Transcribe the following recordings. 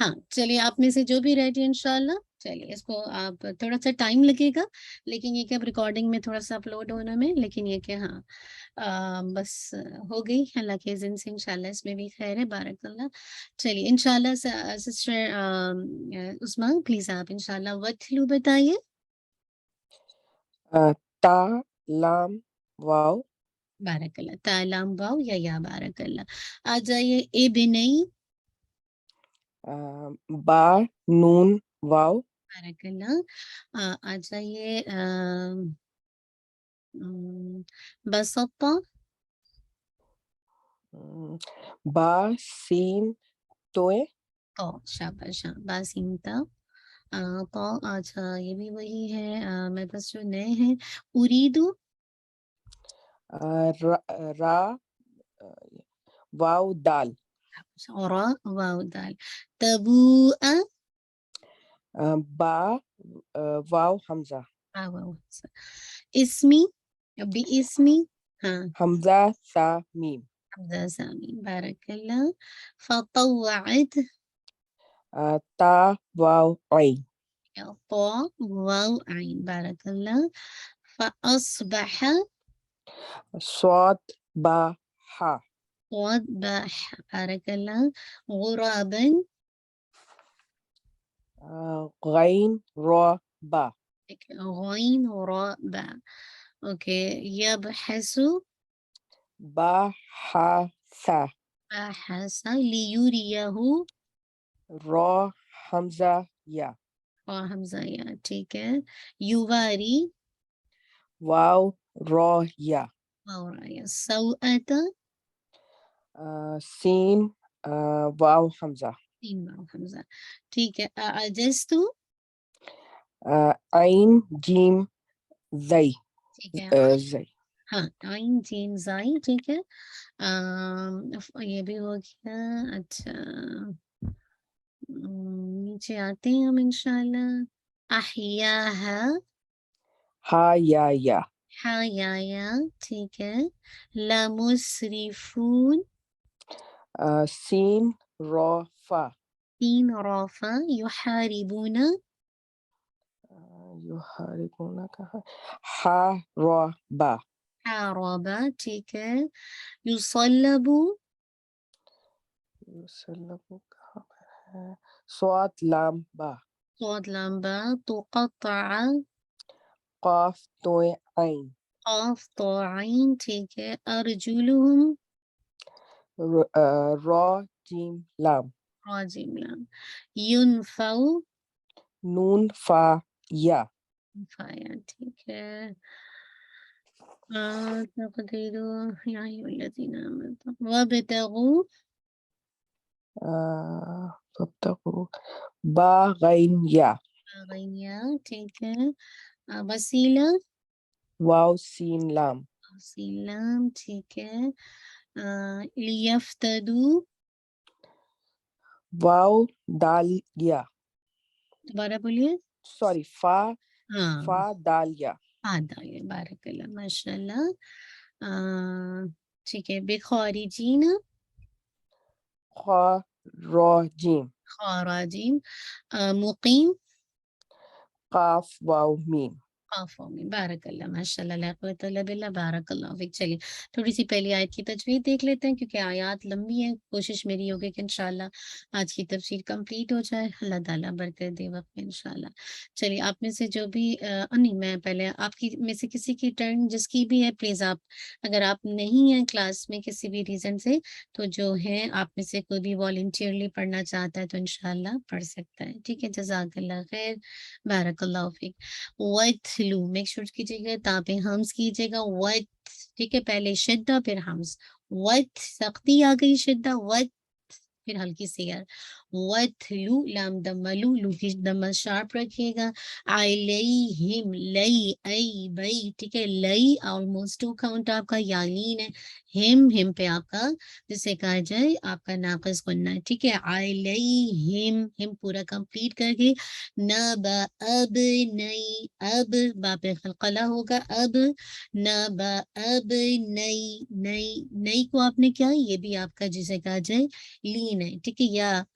ہاں چلیے آپ میں سے جو بھی ریڈی انشاءاللہ، چلیے اس کو آپ تھوڑا سا ٹائم لگے گا، لیکن یہ کہ اب ریکارڈنگ میں تھوڑا سا اپلوڈ ہونے میں، لیکن یہ کہ ہاں بس ہو گئی اللہ کے اذن سے انشاءاللہ، اس میں بھی خیر ہے، بارک اللہ۔ چلیے انشاءاللہ سسٹر عثمان پلیز آپ انشاءاللہ وتلو بتائیے۔ تا لام واو بارک اللہ، تالام واو یا بارک اللہ۔ آ جائیے ابنئی، با نون واو بارک اللہ۔ آ جائیے بسطہ، با سین توئے تو شاباش، ہاں باسمتا تو اچھا یہ بھی وہی ہے، میرے پاس جو نئے ہیں اریدو، را واو دال اور واو دال، تبو با واو حمزہ واو، اسمی بی اسمی، ہاں حمزہ سا میم حمزہ سامی، بارک اللہ۔ فطوعت، تا واو عین طا واو عین، بارک اللہ۔ فأصبح، صاد با حا صاد با ح، بارک اللہ۔ غرابا، غین را با غین را با، اوکے۔ یبحث، با حا سا بحث، لیوریہ، را حمزہ یا اور حمزہ یا، ٹھیک ہے۔ یواری، واو را یا اور سوءت، سین واو حمزہ تین واو حمزہ، ٹھیک ہے۔ اعجزت، عین جیم زئی ٹھیک ہے، زئی ہاں عین جیم زائی، ٹھیک ہے۔ یہ بھی ہو گیا، اچھا نیچے آتے ہیں ہم انشاءاللہ۔ احیاها، ہا یا ہاں یا، ٹھیک ہے۔ لمسرفون، سین را فا تین رافع، یحاربون، یحاربون کہا ہا را با حاربا، ٹھیک ہے۔ یصلب، یسلم کہاں پر ہے صاد لام با صاد لام با، تقطع، قاف توئے عین قاف تو عین، ٹھیک ہے۔ ارجلہم، را جیم لام راجم لام۔ ینفو، نون فا یا فایا، ٹھیک ہے۔ تقدیرو یا ایھا الذین آمنوا وابتغوا، فابتغوا با غین یا غیا، ٹھیک ہے۔ وسیلہ، واو سین لام سلام، ٹھیک ہے۔ لیفتدو، واو دال یا دوبارہ بولیے۔ سوری فا ہاں دال یا آدھا، بارک اللہ، ماشاء اللہ۔ ٹھیک ہے۔ بخارجین، خا را جیم خراجین، مقیم، قاف واو میم آفو میں، بارک اللہ، ماشاء اللہ، لا قوت الا باللہ، بارک اللہ فیک۔ چلیے تھوڑی سی پہلی آیت کی تجوید دیکھ لیتے ہیں، کیونکہ آیات لمبی ہیں، کوشش میری ہوگی کہ انشاءاللہ آج کی تفسیر کمپلیٹ ہو جائے، اللہ تعالیٰ برکت دے وقت میں انشاءاللہ۔ چلیے آپ میں سے جو بھی نہیں، میں پہلے آپ کی میں سے کسی کی ٹرن جس کی بھی ہے پلیز آپ، اگر آپ نہیں ہیں کلاس میں کسی بھی ریزن سے، تو جو ہے آپ میں سے کوئی بھی والنٹیئرلی پڑھنا چاہتا ہے تو انشاءاللہ پڑھ سکتا ہے، ٹھیک ہے۔ جزاک اللہ خیر، بارک اللہ فیک۔ وَيْتْلُو میک شور کیجیے گا، تا پہ ہمز کیجیے گا، وَيْت، ٹھیک ہے، پہلے شدہ پھر ہمز، وَيْت سختی آ گئی، شدہ، وَيْت پھر ہلکی سی یار، وَيْتْلُو لام دملو، لو کی دمل شارپ رکھیے گا، علیہم، لئی ای بئی، ٹھیک ہے، لئی آلموسٹ ٹو کاؤنٹ آپ کا یالین ہے، ہم پہ آپ کا جسے کہا جائے آپ کا ناقص گننا ہے، ٹھیک ہے۔ علیہم پورا کمپلیٹ کر کے، نبا اب نئی، اب باپ خلقلہ ہوگا، اب نبا اب نئی کو آپ نے کیا، یہ بھی آپ کا جسے کہا جائے لین ہے، ٹھیک ہے۔ یا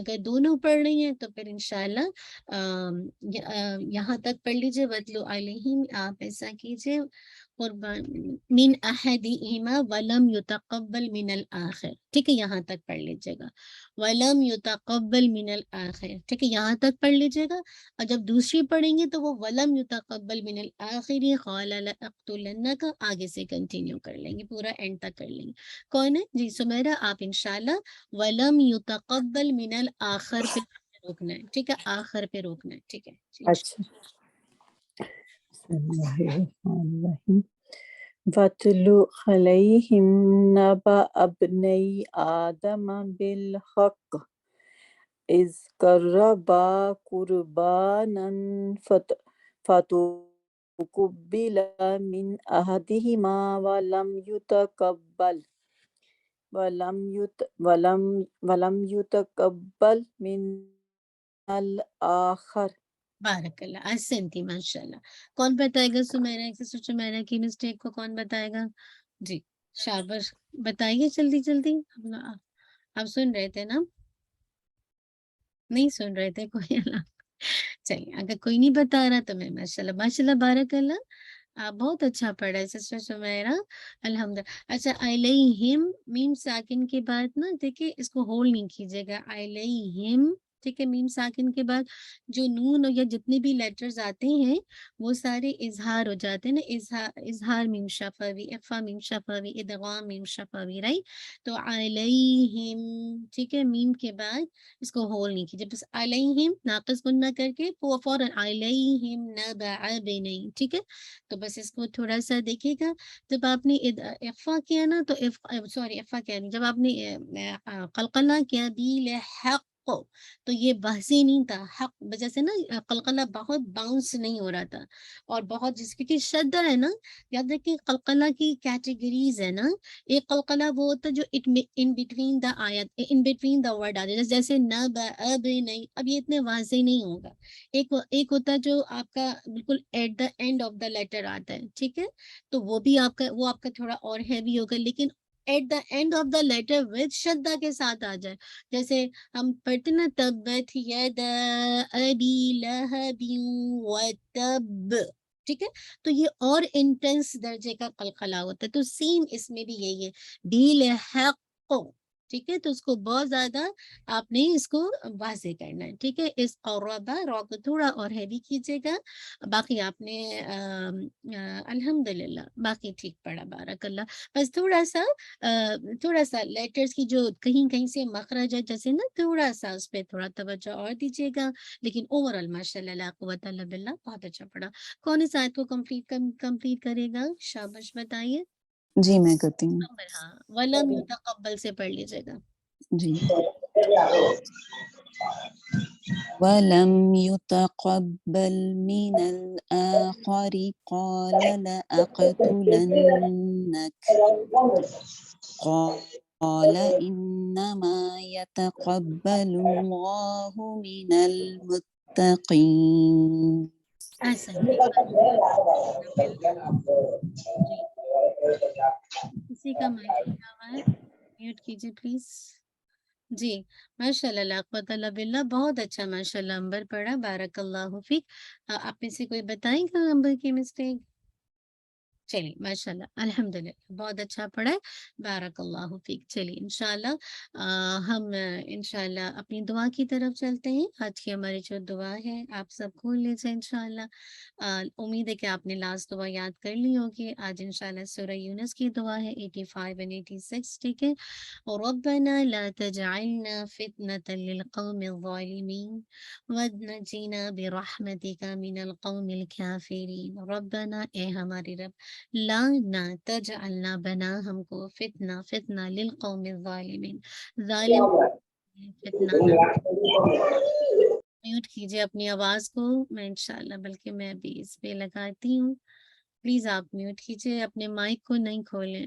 اگر دونوں پڑھ رہی ہیں تو پھر انشاءاللہ یہاں تک پڑھ لیجیے، وَاتْلُ عَلَيْهِمْ، آپ ایسا کیجیے، من احدہما ولم یتقبل من الآخر، ٹھیک ہے، یہاں تک پڑھ لیجیے گا، ولم یتقبل من الآخر، ٹھیک ہے، یہاں تک پڑھ لیجیے گا، اور جب دوسری پڑھیں گے تو وہ ولم یتقبل من الآخر قال لأقتلنک، آگے سے کنٹینیو کر لیں گے، پورا اینڈ تک کر لیں گے۔ کون ہے جی سمیرہ، آپ انشاءاللہ ولم یتقبل من الآخر پہ روکنا ہے، ٹھیک ہے، آخر پہ روکنا ہے، ٹھیک ہے جی اچھا، بسم اللہ الرحمن الرحیم۔ وَاتْلُ عَلَيْهِمْ نَبَأَ ابْنَيْ آدَمَ بِالْحَقِّ إِذْ قَرَّبَا قُرْبَانًا فَتُقُبِّلَ مِنْ أَحَدِهِمَا وَلَمْ يُتَقَبَّلْ مِنْ الْآخَرِ۔ بارک اللہ، احسنتی، ماشاء اللہ۔ کون بتائے گا سمیرہ کی مسٹیک کو کون بتائے گا؟ جی شاباش، بتائیے جلدی جلدی، آپ سن رہے تھے نا؟ نہیں سن رہے تھے کوئی؟ اللہ، چلیے اگر کوئی نہیں بتا رہا تو میں ماشاء اللہ ماشاء اللہ بارک اللہ، آپ بہت اچھا پڑھا ہے سسٹر سمیرہ، الحمد للہ۔ اچھا، علیہم، میم ساکن کے بعد نا دیکھیے اس کو ہولڈ نہیں کیجیے گا، علیہم، ٹھیک ہے، میم ساکن کے بعد جو نون یا جتنے بھی لیٹرز آتے ہیں وہ سارے اظہار ہو جاتے ہیں نا، اظہار میم شفوی، اخفا میم شفوی، ادغام میم شفوی، رائٹ؟ تو علیہم، ٹھیک ہے، میم کے بعد اس کو ہول نہیں کیجیے، بس علیہم ناقص گنہ کر کے فوراً علیہم نبع بنی، ٹھیک ہے، تو بس اس کو تھوڑا سا دیکھیے گا، جب آپ نے اخفا کیا نا تو سوری اخفا کیا نہیں، جب آپ نے قلقلہ کیا بالحق، تو یہ بحثی نہیں تھا، حق وجہ سے نا قلقلہ بہت باؤنس نہیں ہو رہا تھا، اور بہت جس کی شدہ ہے نا، یاد رکھیں قلقلہ کی کیٹیگریز ہے نا، ایک قلقلہ وہ ہوتا ہے جو ان بٹوین دا آیت، ان بٹوین دا ورڈ آ جائے، جیسے نہ اب نہیں، اب یہ اتنے واضح نہیں ہوگا، ایک ہوتا ہے جو آپ کا بالکل at the end of the letter آتا ہے، ٹھیک ہے، تو وہ بھی آپ کا تھوڑا اور ہیوی ہوگا، لیکن at the end of the letter with شدہ کے ساتھ آ جائے، جیسے ہم پڑھتے نا تبت یدا ابی لہب وتب، ٹھیک ہے، تو یہ اور انٹینس درجے کا قلقلہ ہوتا ہے، تو سیم اس میں بھی یہی ہے، بالحق، ٹھیک ہے، تو اس کو بہت زیادہ آپ نے اس کو واضح کرنا ہے، ٹھیک ہے، اس قربا را کو تھوڑا اور ہیوی کیجیے گا، باقی آپ نے الحمدللہ باقی ٹھیک پڑھا، بارک اللہ، بس تھوڑا سا لیٹرز کی جو کہیں کہیں سے مخرج ہے جیسے نا، تھوڑا سا اس پہ تھوڑا توجہ اور دیجیے گا، لیکن اوور آل ماشاء اللہ لا قوت الا باللہ بہت اچھا پڑھا۔ کون اس آیت کو کمپلیٹ کرے گا؟ شاباش، بتائیے۔ جی میں کرتی ہوں، ہاں، ولم یتقبل سے پڑھ لیجیے گا۔ جی۔ وَلَمْ يُتَقَبَّلْ مِنَ الْآخَرِ قَالَ لَأَقْتُلَنَّكَ قَالَ إِنَّمَا يَتَقَبَّلُ اللَّهُ مِنَ الْمُتَّقِينَ۔ احسنتی، جی کسی کا مائک کھلا ہوا ہے، میوٹ کیجیے پلیز۔ جی ماشاء اللہ لا قوت الا باللہ، بہت اچھا ماشاء اللہ امبر پڑھا، بارک اللہ فیک۔ آپ میں سے کوئی بتائیں گا امبر کی مسٹیک؟ چلیے ماشاء اللہ الحمدللہ بہت اچھا پڑھا ہے، بارک اللہ فیک۔ چلیے انشاءاللہ ہم انشاءاللہ اپنی دعا کی طرف چلتے ہیں۔ آج کی ہماری جو دعا ہے آپ سب کھول لیجیے انشاءاللہ۔ امید ہے کہ آپ نے لاسٹ دعا یاد کر لی ہوگی۔ آج انشاءاللہ سورہ یونس کی دعا ہے 85 اور 86، ٹھیک ہے۔ ربنا لا تجعلنا فتنة للقوم الظالمين ونجنا برحمتك من القوم الكافرين۔ ربنا، اے ہماری رب، لا نہ تجعلنا، بنا ہم کو، فتنہ للقوم الظالمین، ظالم فتنہ نہ۔ میوٹ کیجیے اپنی آواز کو، میں انشاءاللہ بلکہ میں ابھی اس پہ لگاتی ہوں، پلیز آپ میوٹ کیجیے، اپنے مائک کو نہیں کھولیں۔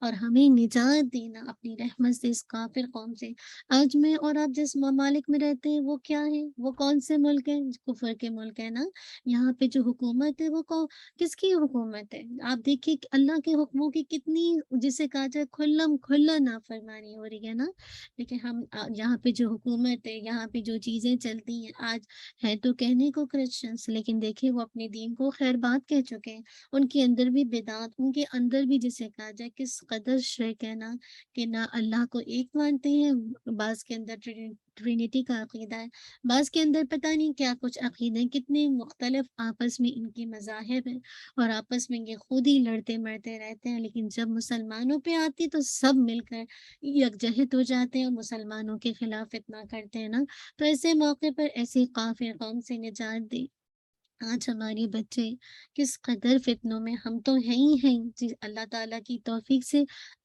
اور ہمیں نجات دینا اپنی رحمت سے اس کافر قوم سے۔ آج میں اور آپ جس ممالک میں رہتے ہیں وہ کیا ہے، وہ کون سے ملک ہیں؟ کفر کے ملک ہے نا۔ یہاں پہ جو حکومت ہے وہ کس کی حکومت ہے؟ آپ دیکھیے کہ اللہ کے حکموں کی کتنی، جسے کہا جائے کھلم کھلا نافرمانی ہو رہی ہے نا۔ لیکن ہم یہاں پہ جو حکومت ہے، یہاں پہ جو چیزیں چلتی ہیں آج، ہے تو کہنے کو کرسچنس، لیکن دیکھیں وہ اپنے دین کو خیر بات کہہ چکے ہیں۔ ان کے اندر بھی بدعات، ان کے اندر بھی جسے کہا جائے کس قدر شرک ہے نا، کہ نہ اللہ کو ایک مانتے ہیں، بعض کے اندر ٹرینٹی کا عقیدہ ہے، بعض کے اندر پتہ نہیں کیا کچھ عقیدے ہیں، کتنے مختلف آپس میں ان کی مذاہب ہیں، اور آپس میں یہ خود ہی لڑتے مرتے رہتے ہیں۔ لیکن جب مسلمانوں پہ آتی تو سب مل کر یکجہت ہو جاتے ہیں اور مسلمانوں کے خلاف اتنا کرتے ہیں نا۔ تو ایسے موقع پر ایسی کافر قوم سے نجات دے۔ آج ہمارے بچے کس قدر فتنوں میں، ہم تو ہیں ہی ہیں جی، اللہ تعالیٰ کی توفیق سے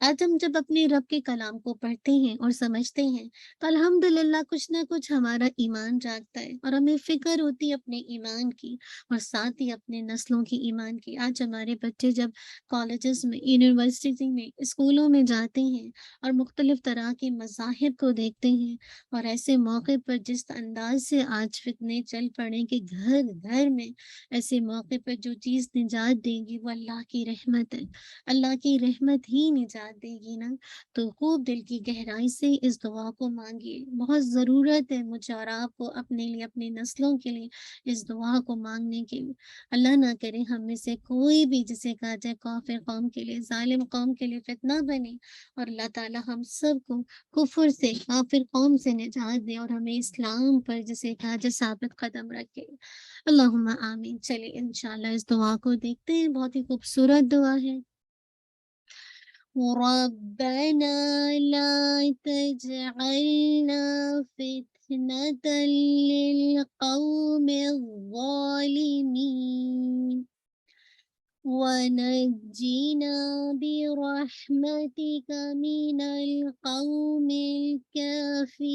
آج ہم جب اپنے رب کے کلام کو پڑھتے ہیں اور سمجھتے ہیں تو الحمدللہ کچھ نہ کچھ ہمارا ایمان جاگتا ہے، اور ہمیں فکر ہوتی ہے اپنے ایمان کی، اور ساتھ ہی اپنے نسلوں کی ایمان کی۔ آج ہمارے بچے جب کالجز میں، یونیورسٹی میں، اسکولوں میں جاتے ہیں اور مختلف طرح کے مذاہب کو دیکھتے ہیں، اور ایسے موقع پر جس انداز سے آج فتنے چل پڑے کہ گھر گھر میں، ایسے موقع پر جو چیز نجات دے گی وہ اللہ کی رحمت ہے۔ اللہ کی رحمت ہی نجات دے گی نا۔ تو خوب دل کی گہرائی سے اس دعا کو مانگیے، بہت ضرورت ہے مجھے اور آپ کو اپنے لیے، اپنی نسلوں کے لیے اس دعا کو مانگنے کی۔ اللہ نہ کرے ہم میں سے کوئی بھی، جسے کہا جائے کافر قوم کے لیے، ظالم قوم کے لیے فتنہ بنے، اور اللہ تعالیٰ ہم سب کو کفر سے، کافر قوم سے نجات دے، اور ہمیں اسلام پر جسے کہا جائے ثابت قدم رکھے۔ اللہم آمین۔ چلیے انشاءاللہ اس دعا کو دیکھتے ہیں، بہت ہی خوبصورت دعا ہے۔ ربنا لا تجعلنا فتنة للقوم الظالمين ونجنا برحمتك من القوم الكافرين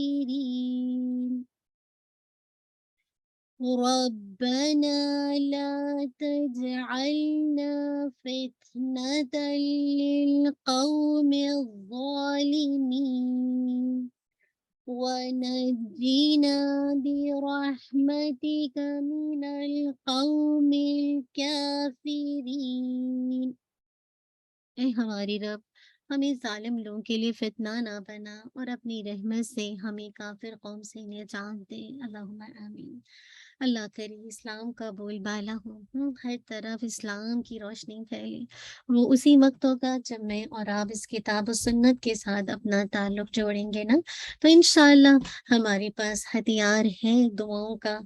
ربنا لا تجعلنا فتنة للقوم الظالمين ونجنا برحمتك من القوم الكافرين۔ اے ہماری رب، ہمیں ظالم لوگوں کے لیے فتنہ نہ بنا، اور اپنی رحمت سے ہمیں کافر قوم سے نجات دے۔ اللہم آمین۔ اللہ کرے اسلام کا بول بالا ہو، ہر طرف اسلام کی روشنی پھیلے۔ وہ اسی وقت ہوگا جب میں اور آپ اس کتاب و سنت کے ساتھ اپنا تعلق جوڑیں گے نا، تو انشاءاللہ ہمارے پاس ہتھیار ہے دعاؤں کا۔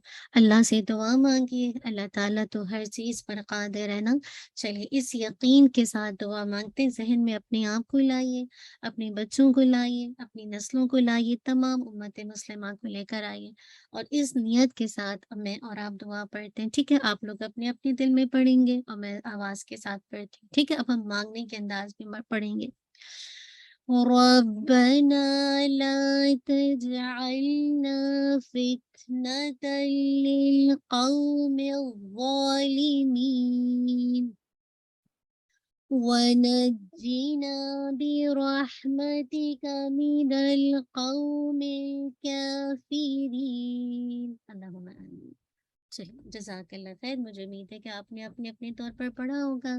اللہ سے دعا مانگیے، اللہ تعالیٰ تو ہر چیز پر قادر ہے نا۔ چلیے اس یقین کے ساتھ دعا مانگتے، ذہن میں اپنے آپ کو لائیے، اپنے بچوں کو لائیے، اپنی نسلوں کو لائیے، تمام امت مسلمہ کو لے کر آئیے، اور اس نیت کے ساتھ میں اور آپ دعا پڑھتے ہیں۔ ٹھیک ہے، آپ لوگ اپنے اپنے دل میں پڑھیں گے اور میں آواز کے ساتھ پڑھتی ہوں۔ ٹھیک ہے، اب ہم مانگنے کے انداز میں پڑھیں گے۔ ربنا لا تجعلنا فتنة للقوم الظالمين ونجنا برحمتك من القوم الكافرين۔ اللہم آمین۔ چلیے جزاک اللہ خیر، مجھے امید ہے کہ آپ نے اپنے اپنے طور پر پڑھا ہوگا۔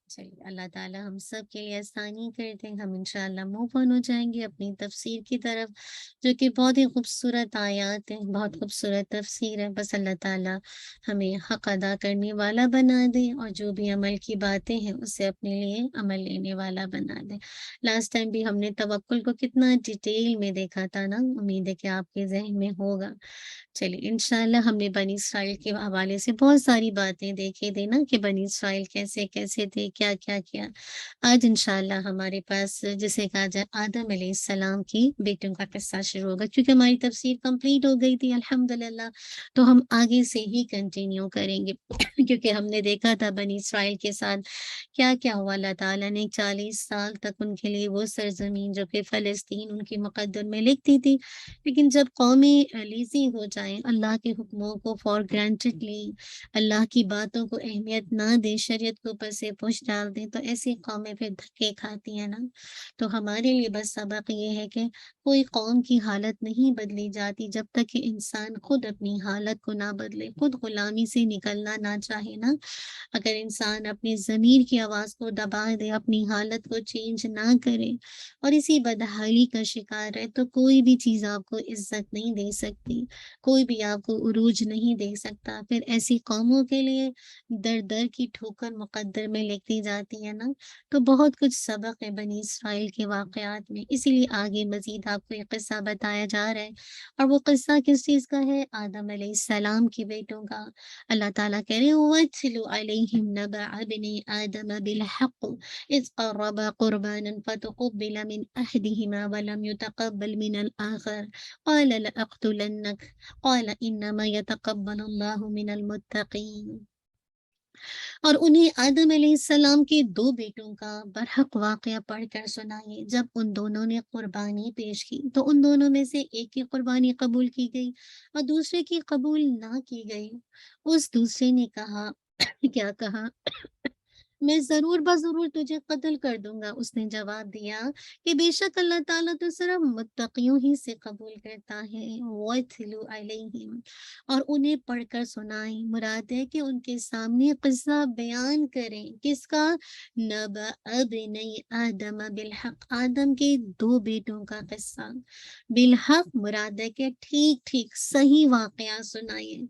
چلیے اللہ تعالیٰ ہم سب کے لیے آسانی کر دیں، ہم انشاءاللہ موو آن ہو جائیں گے اپنی تفسیر کی طرف، جو کہ بہت ہی خوبصورت آیات ہیں، بہت خوبصورت تفسیر ہے۔ بس اللہ تعالیٰ ہمیں حق ادا کرنے والا بنا دے، اور جو بھی عمل کی باتیں ہیں اسے اپنے لیے عمل لینے والا بنا دے۔ لاسٹ ٹائم بھی ہم نے توکل کو کتنا ڈیٹیل میں دیکھا تھا نا، امید ہے کہ آپ کے ذہن میں ہوگا۔ چلیے انشاءاللہ ہم نے بنی اسرائیل کے حوالے سے بہت ساری باتیں دیکھی تھی نا، کہ بنی اسرائیل کیسے کیسے تھے، کیا کیا کیا۔ آج انشاءاللہ ہمارے پاس جسے کہا جائے آدم علیہ السلام کی بیٹوں کا قصہ شروع ہوگا، کیونکہ ہماری تفسیر کمپلیٹ ہو گئی تھی الحمدللہ، تو ہم آگے سے ہی کنٹینیو کریں گے کیونکہ ہم نے دیکھا تھا بنی اسرائیل کے ساتھ کیا کیا ہوا۔ اللہ تعالیٰ نے 40 سال تک ان کے لیے وہ سرزمین جو کہ فلسطین ان کے مقدر میں لکھتی تھی، لیکن جب قومیں لیزی ہو جائیں، اللہ کے حکموں کو فار گرانٹڈ لیں، اللہ کی باتوں کو اہمیت نہ دیں، شریعت کو پس پش ڈال دیں تو ایسی قومیں پھر دھکے کھاتی ہیں نا۔ تو ہمارے لیے بس سبق یہ ہے کہ کوئی قوم کی حالت نہیں بدلی جاتی جب تک کہ انسان خود اپنی حالت کو نہ بدلے، خود غلامی سے نکلنا نہ چاہے نا۔ اگر انسان اپنی ضمیر کی آواز کو دبا دے، اپنی حالت کو چینج نہ کرے اور اسی بدحالی کا شکار ہے، تو کوئی بھی چیز آپ کو عزت نہیں دے سکتی، کوئی بھی آپ کو عروج نہیں دے سکتا۔ پھر ایسی قوموں کے لیے در در کی ٹھوکر مقدر میں لکھی جاتی ہے نا۔ تو بہت کچھ سبق ہے بنی اسرائیل کے واقعات میں، اسی لیے آگے مزید آپ کو یہ قصہ بتایا جا رہا ہے۔ اور وہ قصہ کس چیز کا ہے؟ آدم علیہ السلام کے بیٹوں کا۔ اللہ تعالیٰ کہہ رہے ہیں وَاتْلُ عَلَيْهِمْ نَبَأَ ابْنَيْ آدَمَ بِالْحَقِّ إِذْ قَرَّبَا قُرْبَانًا فَتُقُبِّلَ مِنْ أَحَدِهِمَا وَلَمْ يُتَقَبَّلْ مِنَ الْآخَرِ قَالَ لَأَقْتُلَنَّكَ قَالَ إِنَّمَا يَتَقَبَّلُ اللَّهُ مِنَ الْمُتَّقِينَ۔ اور انہیں آدم علیہ السلام کے دو بیٹوں کا برحق واقعہ پڑھ کر سنائیے۔ جب ان دونوں نے قربانی پیش کی تو ان دونوں میں سے ایک کی قربانی قبول کی گئی اور دوسرے کی قبول نہ کی گئی۔ اس دوسرے نے کہا کیا کہا؟ میں ضرور بضرور تجھے قتل کر دوں گا۔ اس نے جواب دیا کہ بے شک اللہ تعالیٰ تو صرف متقیوں ہی سے قبول کرتا ہے۔ وَاتْلُ عَلَيْهِمْ، اور انہیں پڑھ کر سنائیں، مراد ہے کہ ان کے سامنے قصہ بیان کریں۔ کس کا؟ نَبَأَ ابْنَيْ آدَمَ بِالْحَقِّ، آدم کے دو بیٹوں کا قصہ۔ بالحق مراد ہے کہ ٹھیک ٹھیک صحیح واقعہ سنائیے۔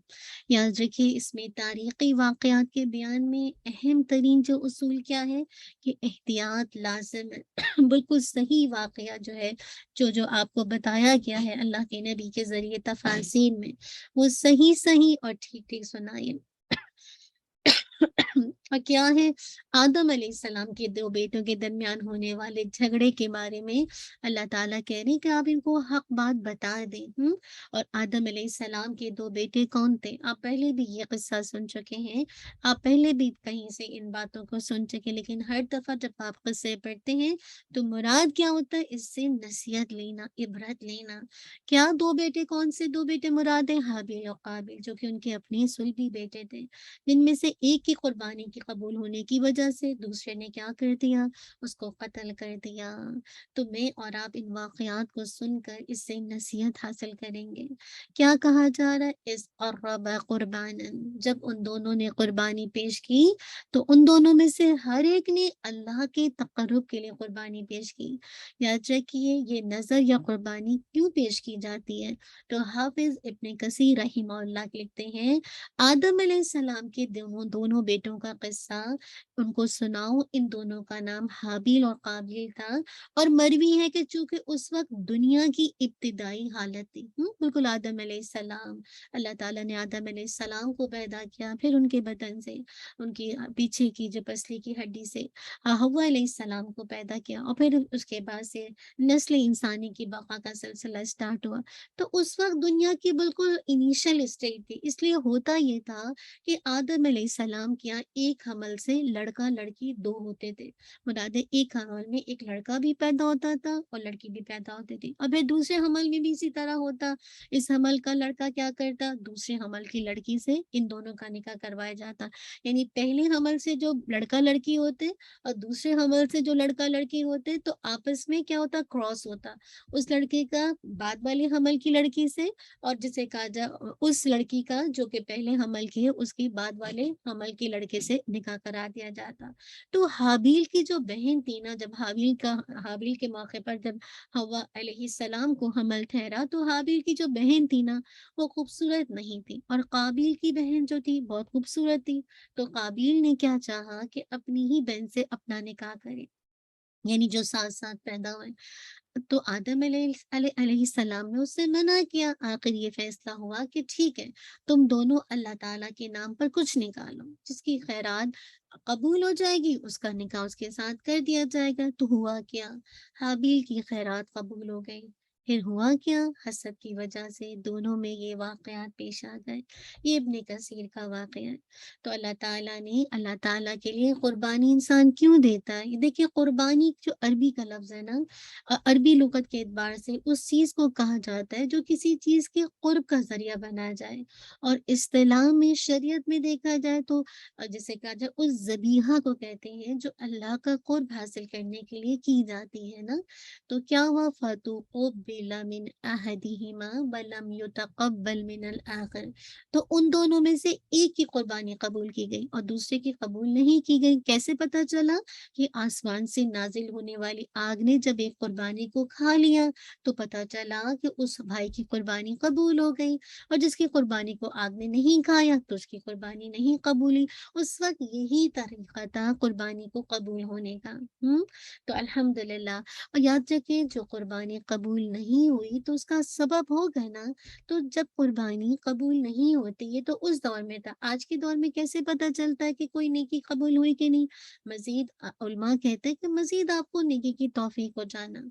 یاد رکھیے اس میں تاریخی واقعات کے بیان میں اہم ترین جو اصول کیا ہے کہ احتیاط لازم ہے۔ بالکل صحیح واقعہ جو ہے، جو آپ کو بتایا گیا ہے اللہ کے نبی کے ذریعے تفاسیر میں، وہ صحیح صحیح اور ٹھیک ٹھیک سنائے۔ اور کیا ہے؟ آدم علیہ السلام کے دو بیٹوں کے درمیان ہونے والے جھگڑے کے بارے میں اللہ تعالیٰ کہہ رہے ہیں کہ آپ ان کو حق بات بتا دیں۔ اور آدم علیہ السلام کے دو بیٹے کون تھے؟ آپ پہلے بھی یہ قصہ سن چکے ہیں، آپ پہلے بھی کہیں سے ان باتوں کو سن چکے، لیکن ہر دفعہ جب آپ قصے پڑھتے ہیں تو مراد کیا ہوتا ہے؟ اس سے نصیحت لینا، عبرت لینا۔ کیا دو بیٹے؟ کون سے دو بیٹے مراد ہیں؟ حابیل اور قابیل، جو کہ ان کے اپنے صلبی بیٹے تھے، جن میں سے ایک کی قربانی کی قبول ہونے کی وجہ سے دوسرے نے کیا کر دیا؟ اس کو قتل کر دیا۔ تو میں اور آپ ان واقعات کو سن کر اس سے نصیحت حاصل کریں گے۔ کیا کہا جا رہا ہے؟ اس قرب قربانا، جب ان دونوں نے قربانی پیش کی تو ان دونوں میں سے ہر ایک نے اللہ کے تقرب کے لیے قربانی پیش کی۔ یاد رکھیے یہ نظر یا قربانی کیوں پیش کی جاتی ہے؟ تو حافظ ابن کثیر رحمہ اللہ لکھتے ہیں آدم علیہ السلام کے دونوں بیٹوں کا قصہ ان کو سناؤ۔ ان دونوں کا نام حابیل اور قابیل تھا، اور مروی ہے کہ چونکہ اس وقت دنیا کی ابتدائی حالت تھی، بالکل آدم علیہ السلام، اللہ تعالیٰ نے آدم علیہ السلام کو پیدا کیا، پھر ان کے بدن سے، ان کی پیچھے کی جو پسلی کی ہڈی سے حوا علیہ السلام کو پیدا کیا، اور پھر اس کے بعد سے نسل انسانی کی بقا کا سلسلہ سٹارٹ ہوا۔ تو اس وقت دنیا کی بالکل انیشل اسٹیج تھی، اس لیے ہوتا یہ تھا کہ آدم علیہ السلام کے یہاں ایک حمل سے لڑکا لڑکی دو ہوتے تھے۔ مراد ہے ایک حمل میں ایک لڑکا بھی پیدا ہوتا تھا اور لڑکی بھی پیدا ہوتی تھی، اور پھر دوسرے حمل میں بھی اسی طرح ہوتا۔ اس حمل کا لڑکا کیا کرتا؟ دوسرے حمل کی لڑکی سے ان دونوں کا نکاح کروایا جاتا، یعنی پہلے حمل سے جو لڑکا لڑکی ہوتے اور دوسرے حمل سے جو لڑکا لڑکی ہوتے تو آپس میں کیا ہوتا؟ کراس ہوتا، اس لڑکے کا بعد والے حمل کی لڑکی سے، اور جسے کہا جا اس لڑکی کا جو کہ پہلے حمل کی ہے اس کی بعد والے حمل کے لڑکے سے نکاح کرا دیا جاتا۔ تو حابیل کی جو بہن تھی نا، جب حابیل کے موقع پر جب حوا علیہ السلام کو حمل ٹھہرا تو حابیل کی جو بہن تھی نا وہ خوبصورت نہیں تھی، اور قابیل کی بہن جو تھی بہت خوبصورت تھی۔ تو قابیل نے کیا چاہا کہ اپنی ہی بہن سے اپنا نکاح کرے، یعنی جو ساتھ ساتھ پیدا ہوئے۔ تو آدم علیہ السلام نے اس سے منع کیا۔ آخر یہ فیصلہ ہوا کہ ٹھیک ہے، تم دونوں اللہ تعالیٰ کے نام پر کچھ نکالو، جس کی خیرات قبول ہو جائے گی اس کا نکاح اس کے ساتھ کر دیا جائے گا۔ تو ہوا کیا؟ حابیل کی خیرات قبول ہو گئی، پھر ہوا کیا؟ حسد کی وجہ سے دونوں میں یہ واقعات پیش آ گئے۔ یہ ابن کثیر کا واقعہ ہے۔ تو اللہ تعالیٰ کے لیے قربانی انسان کیوں دیتا ہے؟ دیکھیے قربانی جو عربی کا لفظ ہے نا، عربی لغت کے اعتبار سے اس چیز کو کہا جاتا ہے جو کسی چیز کے قرب کا ذریعہ بنایا جائے، اور اصطلاح میں شریعت میں دیکھا جائے تو جسے کہا جائے اس ذبیحہ کو کہتے ہیں جو اللہ کا قرب حاصل کرنے کے لیے کی جاتی ہے نا۔ تو کیا ہوا؟ فَتُقُبِّلَ مِنْ أَحَدِهِمَا وَلَمْ يُتَقَبَّلْ مِنَ الْآخَرِ، تو ان دونوں میں سے ایک کی قربانی قبول کی گئی اور دوسرے کی قبول نہیں کی گئی۔ کیسے پتا چلا؟ کہ آسمان سے نازل ہونے والی آگ نے جب ایک قربانی کو کھا لیا تو پتا چلا کہ اس بھائی کی قربانی قبول ہو گئی، اور جس کی قربانی کو آگ نے نہیں کھایا تو اس کی قربانی نہیں قبولی۔ اس وقت یہی طریقہ تھا قربانی کو قبول ہونے کا۔ تو الحمدللہ، اور یاد رکھیں جو قربانی قبول نہیں ہوئی تو اس کا سبب ہوگا نا۔ تو جب قربانی قبول نہیں ہوتی ہے تو اس دور میں تھا، آج کے دور میں کیسے پتا چلتا ہے کہ کوئی نیکی قبول ہوئی کہ نہیں؟ مزید علماء کہتے ہیں کہ مزید آپ کو نیکی کی توفیق ہو جانا،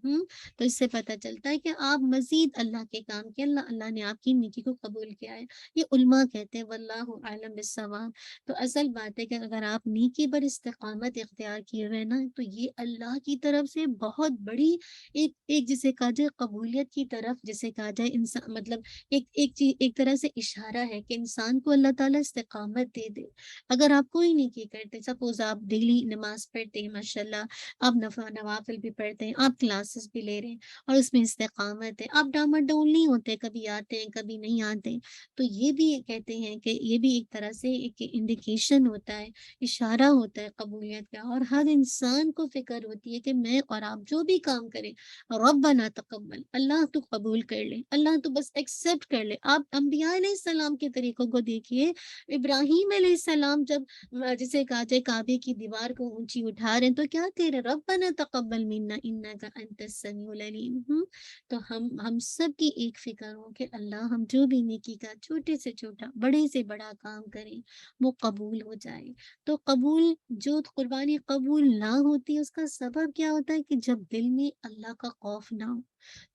تو اس سے پتا چلتا ہے کہ آپ مزید اللہ کے کام کے اللہ نے آپ کی نیکی کو قبول کیا ہے۔ یہ علماء کہتے ہیں، واللہ اعلم بالصواب۔ تو اصل بات ہے کہ اگر آپ نیکی پر استقامت اختیار کیے ہوئے نا تو یہ اللہ کی طرف سے بہت بڑی ایک جسے کہا جائے قبولیت کی طرف، جسے کہا جائے انسان مطلب ایک چیز، ایک طرح سے اشارہ ہے کہ انسان کو اللہ تعالیٰ استقامت دے دے۔ اگر آپ کوئی نیکی کرتے، سپوز آپ ڈیلی نماز پڑھتے ہیں، ماشاءاللہ آپ نوافل بھی پڑھتے ہیں، آپ کلاسز بھی لے رہے ہیں اور اس میں استقامت ہے، آپ ڈاماڈول نہیں ہوتے، کبھی آتے ہیں کبھی نہیں آتے، تو یہ بھی کہتے ہیں کہ یہ بھی ایک طرح سے ایک انڈیکیشن ہوتا ہے، اشارہ ہوتا ہے قبولیت کا۔ اور ہر انسان کو فکر ہوتی ہے کہ میں اور آپ جو بھی کام کریں، ربنا تقبل، اللہ تو قبول کر لے، اللہ تو بس ایکسپٹ کر لے۔ آپ انبیاء علیہ السلام کے طریقوں کو دیکھیے، ابراہیم علیہ السلام جب جسے کہا جائے کعبے کی دیوار کو اونچی اٹھا رہے ہیں تو کیا کہہ رہے؟ ربنا تقبل منا انک انت السمیع العلیم۔ تو ہم سب کی ایک فکر ہو کہ اللہ ہم جو بھی نیکی کا چھوٹے سے چھوٹا بڑے سے بڑا کام کریں وہ قبول ہو جائے۔ تو قبول جو قربانی قبول نہ ہوتی اس کا سبب کیا ہوتا ہے؟ کہ جب دل میں اللہ کا خوف نہ ہو۔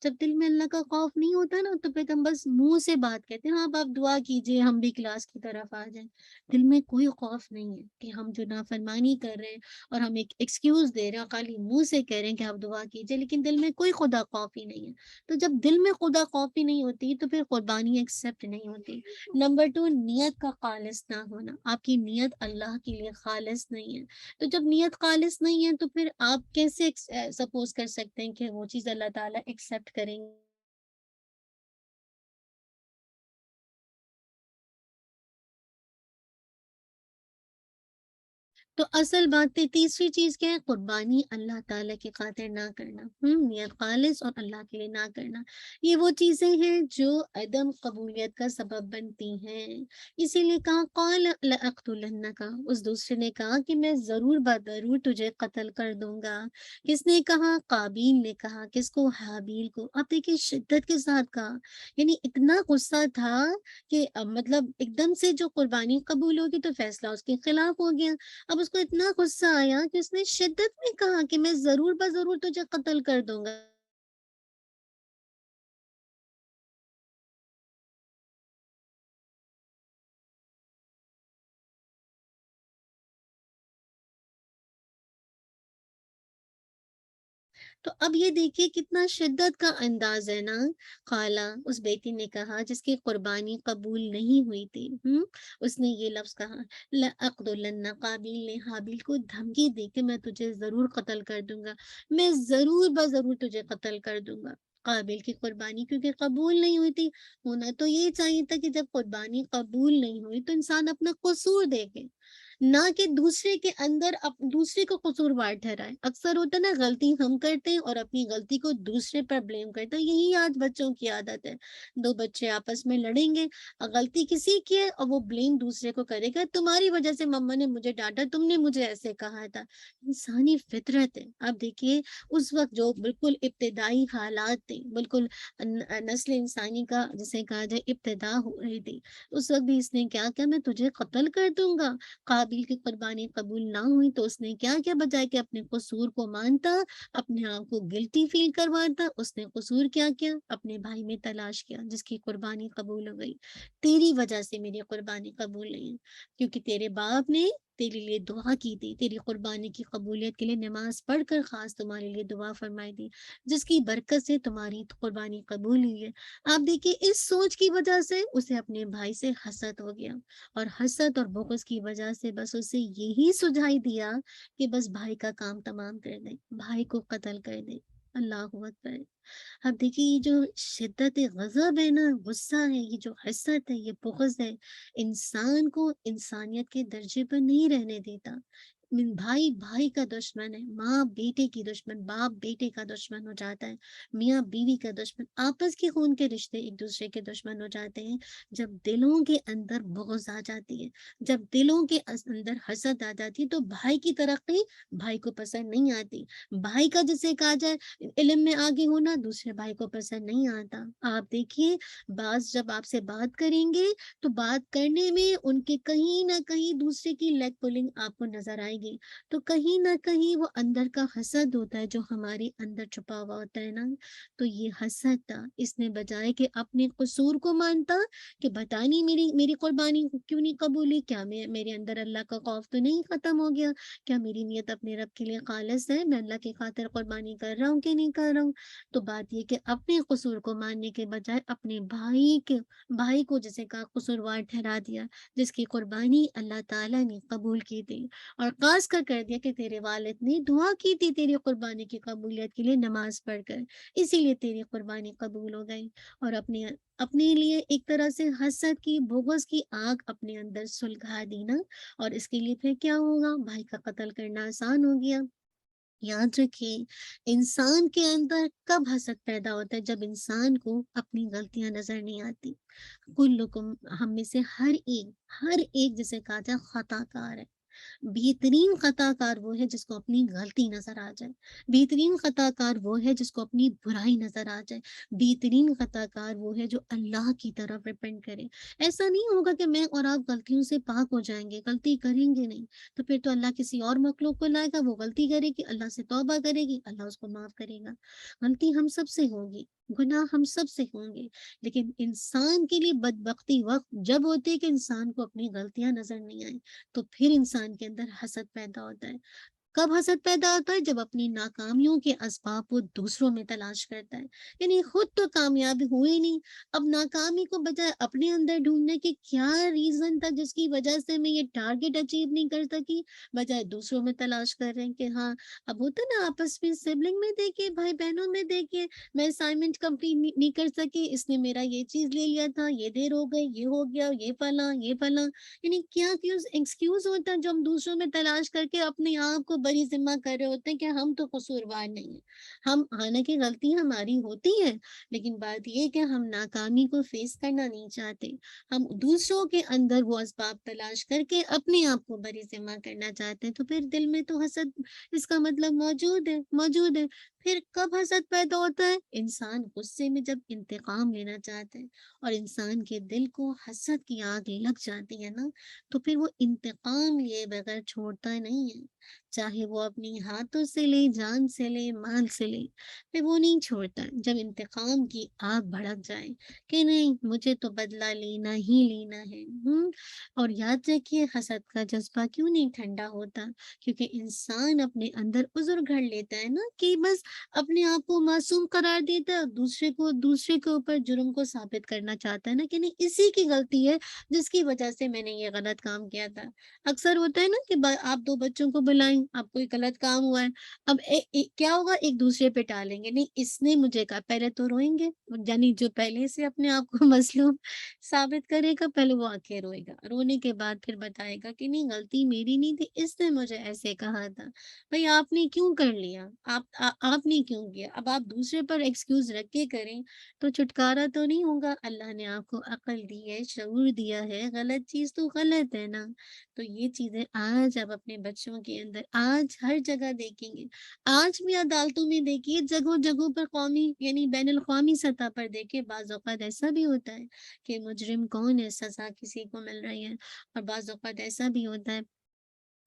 جب دل میں اللہ کا خوف نہیں ہوتا نا تو پھر ہم بس منہ سے بات کہتے ہیں، ہاں آپ دعا کیجئے ہم بھی کلاس کی طرف آ جائیں۔ دل میں کوئی خوف نہیں ہے کہ ہم جو نافرمانی کر رہے ہیں اور ہم ایک ایکسکیوز دے رہے ہیں، خالی منہ سے کہہ رہے ہیں کہ آپ دعا کیجئے، لیکن دل میں کوئی خدا خوف ہی نہیں ہے۔ تو جب دل میں خدا خوف ہی نہیں ہوتی تو پھر قربانی ایکسیپٹ نہیں ہوتی۔ نمبر 2، نیت کا خالص نہ ہونا، آپ کی نیت اللہ کے لیے خالص نہیں ہے۔ تو جب نیت خالص نہیں ہے تو پھر آپ کیسے سپوز کر سکتے ہیں کہ وہ چیز اللہ تعالیٰ ایکسیپٹ کریں گے؟ تو اصل بات ہے، تیسری چیز کیا ہے؟ قربانی اللہ تعالیٰ کی خاطر نہ کرنا، نیت خالص اور اللہ کے لیے نہ کرنا، یہ وہ چیزیں ہیں جو عدم قبولیت کا سبب بنتی ہیں۔ اسی لیے کہا قال لأقتلنک، اس دوسرے نے کہا کہ میں ضرور ضرور تجھے قتل کر دوں گا۔ کس نے کہا؟ قابیل نے کہا۔ کس کو؟ حابیل کو۔ اب دیکھیے شدت کے ساتھ کہا، یعنی اتنا غصہ تھا کہ مطلب ایک دم سے جو قربانی قبول ہوگی تو فیصلہ اس کے خلاف ہو گیا۔ اب اس کو اتنا غصہ آیا کہ اس نے شدت میں کہا کہ میں ضرور بضرور تجھے قتل کر دوں گا۔ تو اب یہ دیکھیے کتنا شدت کا انداز ہے نا۔ خالہ، اس بیٹی نے کہا جس کی قربانی قبول نہیں ہوئی تھی، اس نے یہ لفظ کہا لأقتلن، قابیل نے حابیل کو دھمکی دی کہ میں تجھے ضرور قتل کر دوں گا، میں ضرور بضرور تجھے قتل کر دوں گا۔ قابیل کی قربانی کیونکہ قبول نہیں ہوئی تھی، ہونا تو یہ چاہیے تھا کہ جب قربانی قبول نہیں ہوئی تو انسان اپنا قصور دیکھے، نہ کہ دوسرے کے اندر دوسرے کو قصوروار ٹھہرائے۔ اکثر ہوتا ہے نا، غلطی ہم کرتے ہیں اور اپنی غلطی کو دوسرے پر بلیم کرتے ہیں، یہی آج بچوں کی عادت ہے۔ دو بچے آپس میں لڑیں گے، غلطی کسی کی ہے اور وہ بلیم دوسرے کو کرے گا، تمہاری وجہ سے مما نے مجھے ڈانٹا، تم نے مجھے ایسے کہا تھا۔ انسانی فطرت ہے۔ اب دیکھیے اس وقت جو بالکل ابتدائی حالات تھے، بالکل نسل انسانی کا جسے کہا جائے ابتدا ہو رہی تھی، اس وقت بھی اس نے کیا کہا؟ میں تجھے قتل کر دوں گا۔ حابیل کی قربانی قبول نہ ہوئی تو اس نے کیا کیا، بجائے کہ اپنے قصور کو مانتا، اپنے آپ کو گلٹی فیل کرواتا، اس نے قصور کیا کیا، اپنے بھائی میں تلاش کیا جس کی قربانی قبول ہو گئی۔ تیری وجہ سے میری قربانی قبول نہیں ہے، کیونکہ تیرے باپ نے تیرے لیے دعا کی تھی، تیری قربانی کی قبولیت کے لیے نماز پڑھ کر خاص تمہارے لیے دعا فرمائی تھی، جس کی برکت سے تمہاری قربانی قبول ہوئی ہے۔ آپ دیکھیے اس سوچ کی وجہ سے اسے اپنے بھائی سے حسد ہو گیا، اور حسد اور بغض کی وجہ سے بس اسے یہی سجھائی دیا کہ بس بھائی کا کام تمام کر دے، بھائی کو قتل کر دے۔ اللہ اکبر۔ اب دیکھیے یہ جو شدت غضب ہے نا، غصہ ہے، یہ جو حسد ہے، یہ بغض ہے، انسان کو انسانیت کے درجے پر نہیں رہنے دیتا۔ بھائی بھائی کا دشمن ہے، ماں بیٹے کی دشمن، باپ بیٹے کا دشمن ہو جاتا ہے، میاں بیوی کا دشمن، آپس کے خون کے رشتے ایک دوسرے کے دشمن ہو جاتے ہیں جب دلوں کے اندر بغض آ جاتی ہے، جب دلوں کے اندر حسد آ جاتی ہے، تو بھائی کی ترقی بھائی کو پسند نہیں آتی۔ بھائی کا جسے کہا جائے علم میں آگے ہونا دوسرے بھائی کو پسند نہیں آتا۔ آپ دیکھیے بعض جب آپ سے بات کریں گے تو بات کرنے میں ان کے کہیں نہ کہیں دوسرے کی لیگ پولنگ آپ کو نظر آئے گی، تو کہیں نہ کہیں وہ اندر کا حسد ہوتا ہے جو ہمارے اندر چھپا ہوا ہوتا ہے نا۔ تو یہ حسد تھا، اس نے بجائے کہ اپنے قصور کو مانتا کہ بتا نہیں میری قربانی کیوں نہیں قبول ہوئی، کیا میرے اندر اللہ کا خوف تو نہیں ختم ہو گیا، کیا میری نیت اپنے رب کے لیے خالص ہے، میں اللہ کی خاطر قربانی کر رہا ہوں کہ نہیں کر رہا ہوں۔ تو بات یہ کہ اپنے قصور کو ماننے کے بجائے اپنے بھائی کو جسے کا قصوروار ٹھہرا دیا، جس کی قربانی اللہ تعالیٰ نے قبول کی تھی، اور خاص کر دیا کہ تیرے والد نے دعا کی تھی تیری قربانی کی قبولیت کے لیے نماز پڑھ کر، اسی لیے تیری قربانی قبول ہو گئی، اور اپنے لیے ایک طرح سے حسد کی بغض کی آگ اپنے اندر سلگا دی نا، اور اس کے لیے پھر کیا ہوگا، بھائی کا قتل کرنا آسان ہو گیا۔ یاد رکھیے انسان کے اندر کب حسد پیدا ہوتا ہے، جب انسان کو اپنی غلطیاں نظر نہیں آتی۔ کلکم، ہم میں سے ہر ایک جسے کہا جائے خطا کار ہے۔ بہترین خطا کار وہ ہے جس کو اپنی غلطی نظر آ جائے، بہترین خطا کار وہ ہے جس کو اپنی برائی نظر آ جائے، بہترین خطا کار وہ ہے جو اللہ کی طرف ریپینٹ کرے۔ ایسا نہیں ہوگا کہ میں اور آپ غلطیوں سے پاک ہو جائیں گے، غلطی کریں گے نہیں، تو پھر تو اللہ کسی اور مخلوق کو لائے گا، وہ غلطی کرے گی، اللہ سے توبہ کرے گی، اللہ اس کو معاف کرے گا۔ غلطی ہم سب سے ہوگی، گناہ ہم سب سے ہوں گے، لیکن انسان کے لیے بدبختی وقت جب ہوتی ہے کہ انسان کو اپنی غلطیاں نظر نہیں آئیں، تو پھر انسان کے اندر حسد پیدا ہوتا ہے۔ کب حسد پیدا ہوتا ہے، جب اپنی ناکامیوں کے اسباب وہ دوسروں میں تلاش کرتا ہے، یعنی خود تو کامیاب ہوئے نہیں، اب ناکامی کو بجائے اپنے اندر ڈھونڈنے کے کیا ریزن تھا جس کی وجہ سے میں یہ ٹارگٹ اچیو نہیں کر سکی، بجائے دوسروں میں تلاش کر رہے ہیں کہ ہاں اب ہوتا نا آپس میں سبلنگ میں دیکھیے، بھائی بہنوں میں دیکھیے، میں اسائنمنٹ کمپلیٹ نہیں کر سکی، اس نے میرا یہ چیز لے لیا تھا، یہ دیر ہو گئی، یہ ہو گیا، یہ فلاں یہ فلاں، یعنی کیا ایکسکیوز ہوتا ہے جو ہم دوسروں میں تلاش کر کے اپنے آپ کو بری ذمہ کر رہے ہوتے ہیں کہ ہم تو قصوروار نہیں ہیں۔ ہم حالانکہ غلطی ہماری ہوتی ہے، لیکن بات یہ کہ ہم ناکامی کو فیس کرنا نہیں چاہتے، ہم دوسروں کے اندر وہ اسباب تلاش کر کے اپنے آپ کو بری ذمہ کرنا چاہتے ہیں، تو پھر دل میں تو حسد اس کا مطلب موجود ہے۔ پھر کب حسد پیدا ہوتا ہے، انسان غصے میں جب انتقام لینا چاہتا ہے اور انسان کے دل کو حسد کی آگ لگ جاتی ہے نا، تو پھر وہ انتقام لیے بغیر چھوڑتا نہیں ہے، چاہے وہ اپنی ہاتھوں سے لے، جان سے لے، مال سے لے، پھر وہ نہیں چھوڑتا جب انتقام کی آگ بھڑک جائے کہ نہیں مجھے تو بدلہ لینا ہی لینا ہے۔ اور یاد رکھیے حسد کا جذبہ کیوں نہیں ٹھنڈا ہوتا، کیونکہ انسان اپنے اندر عذر گھڑ لیتا ہے نا، کہ بس اپنے آپ کو معصوم قرار دیتا ہے، اور دوسرے کے اوپر جرم کو ثابت کرنا چاہتا ہے نا، کہ نہیں اسی کی غلطی ہے جس کی وجہ سے میں نے یہ غلط کام کیا تھا۔ اکثر ہوتا ہے نا کہ آپ دو بچوں کو بلائیں، آپ کوئی غلط کام ہوا ہے، اب کیا ہوگا، ایک دوسرے پہ ٹالیں گے، نہیں اس نے مجھے کہا، پہلے تو روئیں گے، یعنی جو پہلے سے اپنے آپ کو مظلوم ثابت کرے گا پہلے وہ آنکھیں روئے گا، رونے کے بعد پھر بتائے گا کہ نہیں غلطی میری نہیں تھی، اس نے مجھے ایسے کہا تھا۔ بھئی آپ نے کیوں کر لیا، آپ نے کیوں کیا، اب آپ دوسرے پر ایکسکیوز رکھ کے کریں تو چھٹکارا تو نہیں ہوگا۔ اللہ نے آپ کو عقل دی ہے، شعور دیا ہے، غلط چیز تو غلط ہے نا۔ تو یہ چیزیں آج آپ اپنے بچوں کے اندر آج ہر جگہ دیکھیں گے، آج بھی عدالتوں میں دیکھیے، جگہوں جگہوں پر قومی یعنی بین الاقوامی سطح پر دیکھیں، بعض اوقات ایسا بھی ہوتا ہے کہ مجرم کون ہے، سزا کسی کو مل رہی ہے، اور بعض اوقات ایسا بھی ہوتا ہے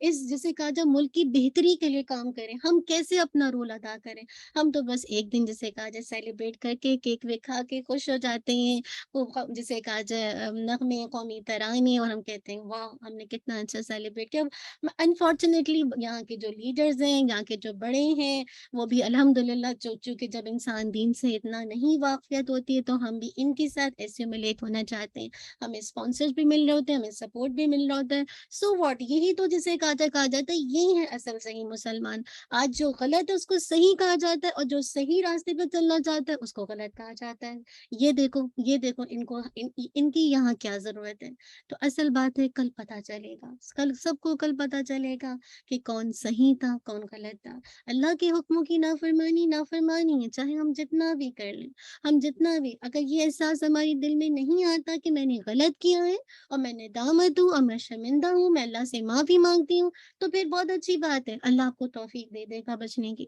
اس جسے کہا جائے ملک کی بہتری کے لیے کام کریں، ہم کیسے اپنا رول ادا کریں۔ ہم تو بس ایک دن جسے کہا جائے سیلیبریٹ کر کے کیک ویک کھا کے خوش ہو جاتے ہیں، وہ جسے کہا جائے نغمے قومی ترانے، اور ہم کہتے ہیں واہ ہم نے کتنا اچھا سیلیبریٹ کیا۔ انفارچونیٹلی یہاں کے جو لیڈرز ہیں، یہاں کے جو بڑے ہیں، وہ بھی الحمدللہ چونکہ جب انسان دین سے اتنا نہیں واقفیت ہوتی ہے تو ہم بھی ان کے ساتھ ایسیمولیٹ ہونا چاہتے ہیں، ہمیں اسپانسر بھی مل رہے ہوتے ہیں، ہمیں سپورٹ بھی مل رہا ہوتا ہے۔ سو واٹ، یہی تو جسے کہا جاتا ہے یہی ہے اصل صحیح مسلمان۔ آج جو غلط ہے اس کو صحیح کہا جاتا ہے، اور جو صحیح راستے پہ چلنا چاہتا ہے اس کو غلط کہا جاتا ہے۔ یہ دیکھو ان کی یہاں کیا ضرورت ہے۔ تو اصل بات ہے کل پتہ چلے گا، کل سب کو کل پتہ چلے گا کہ کون صحیح تھا کون غلط تھا۔ اللہ کے حکموں کی نافرمانی ہے، چاہے ہم جتنا بھی کر لیں، ہم جتنا بھی، اگر یہ احساس ہمارے دل میں نہیں آتا کہ میں نے غلط کیا ہے اور میں ندامت ہوں اور میں شرمندہ ہوں، میں اللہ سے معافی مانگتی ہوں، تو پھر بہت اچھی بات ہے، اللہ آپ کو توفیق دے دے گا بچنے کی۔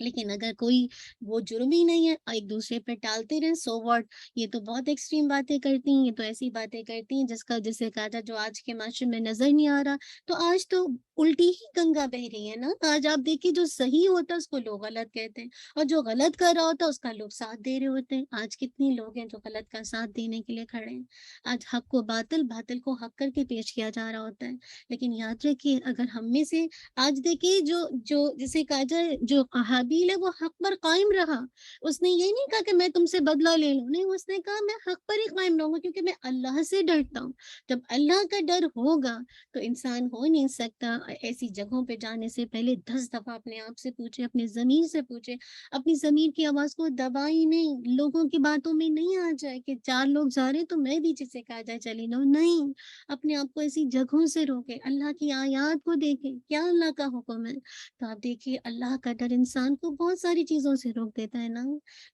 لیکن اگر کوئی وہ جرم ہی نہیں ہے اور ایک دوسرے پہ ٹالتے رہے، سو واٹ، یہ تو بہت ایکسٹریم باتیں کرتی ہیں، یہ تو ایسی باتیں کرتی ہیں جسے کہا جائے جو آج کے معاشرے میں نظر نہیں آ رہا۔ تو آج تو الٹی ہی گنگا بہ رہی ہے نا۔ آج آپ دیکھیے جو صحیح ہوتا ہے اس کو لوگ غلط کہتے ہیں، اور جو غلط کر رہا ہوتا ہے اس کا لوگ ساتھ دے رہے ہوتے ہیں۔ آج کتنے لوگ ہیں جو غلط کا ساتھ دینے کے لیے کھڑے ہیں۔ آج حق کو باطل، باطل کو حق کر کے پیش کیا جا رہا ہوتا ہے۔ لیکن یاد رکھیے اگر ہم میں سے آج دیکھیے جو جسے کہا جائے جو حابیل ہے وہ حق پر قائم رہا، اس نے یہ نہیں کہا کہ میں تم سے بدلہ لے لوں، نہیں، اس نے کہا میں حق پر ہی قائم رہوں گا کیونکہ میں اللہ سے ڈرتا ہوں۔ جب اللہ کا ڈر ہوگا تو انسان ہو نہیں سکتا ایسی جگہوں پہ جانے سے پہلے 10 دفعہ اپنے آپ سے پوچھے، اپنے ضمیر سے پوچھے، اپنی ضمیر کی آواز کو دبائی نہیں، لوگوں کی باتوں میں نہیں آ جائے کہ 4 لوگ جا رہے تو میں بھی جسے کہا جائے چلی جاؤں، نہیں، اپنے آپ کو ایسی جگہوں سے روکے، اللہ کی آیات کو دیکھے کیا اللہ کا حکم ہے۔ تو آپ دیکھیے اللہ کا ڈر انسان کو بہت ساری چیزوں سے روک دیتا ہے نا۔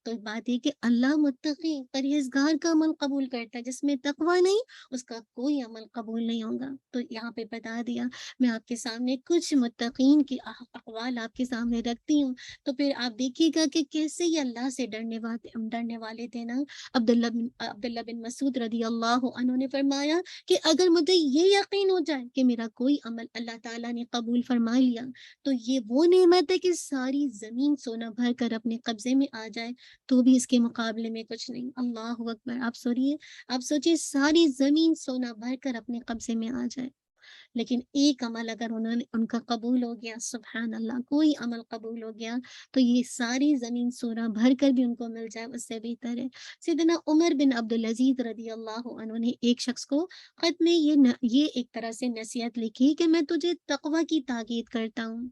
تو بات یہ کہ اللہ متقی پرہیزگار کا عمل قبول کرتا ہے، جس میں تقوی نہیں اس کا کوئی عمل قبول نہیں ہوگا۔ تو یہاں پہ بتا دیا، میں آپ کے سامنے کچھ متقین کی اقوال آپ کے سامنے رکھتی ہوں، تو پھر آپ دیکھیے گا کہ کیسے یہ اللہ سے ڈرنے والے تھے نا۔ عبداللہ بن مسعود رضی اللہ عنہ نے فرمایا کہ اگر مجھے یہ یقین ہو جائے کہ میرا کوئی عمل اللہ تعالیٰ نے قبول فرما لیا تو یہ وہ نعمت ہے کہ ساری زمین سونا بھر کر اپنے قبضے میں آ جائے تو بھی اس کے مقابلے میں کچھ نہیں۔ اللہ اکبر، آپ سوچیے ساری زمین سونا بھر کر اپنے قبضے میں آ جائے، لیکن ایک عمل اگر ان کا قبول ہو گیا، سبحان اللہ، کوئی عمل قبول ہو گیا تو یہ ساری زمین سونا بھر کر بھی ان کو مل جائے اس سے بہتر ہے۔ سیدنا عمر بن عبدالعزیز رضی اللہ عنہ نے ایک شخص کو خط میں یہ ایک طرح سے نصیحت لکھی کہ میں تجھے تقوی کی تاکید کرتا ہوں،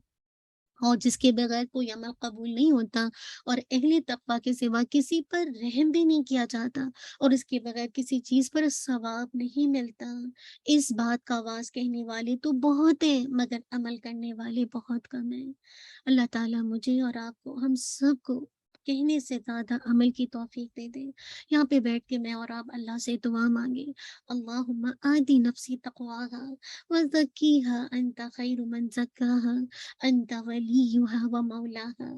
اور جس کے بغیر کوئی عمل قبول نہیں ہوتا، اور اہل تقوی کے سوا کسی پر رحم بھی نہیں کیا جاتا، اور اس کے بغیر کسی چیز پر ثواب نہیں ملتا۔ اس بات کا آواز کہنے والے تو بہت ہیں مگر عمل کرنے والے بہت کم ہیں۔ اللہ تعالیٰ مجھے اور آپ کو، ہم سب کو کہنے سے زیادہ عمل کی توفیق دے دے۔ یہاں پہ بیٹھ کے میں اور آپ اللہ سے دعا مانگے، اللہم آتی نفسی تقواہا وزکیہا انت خیر من زکاہا انت ولیہا ومولاہا،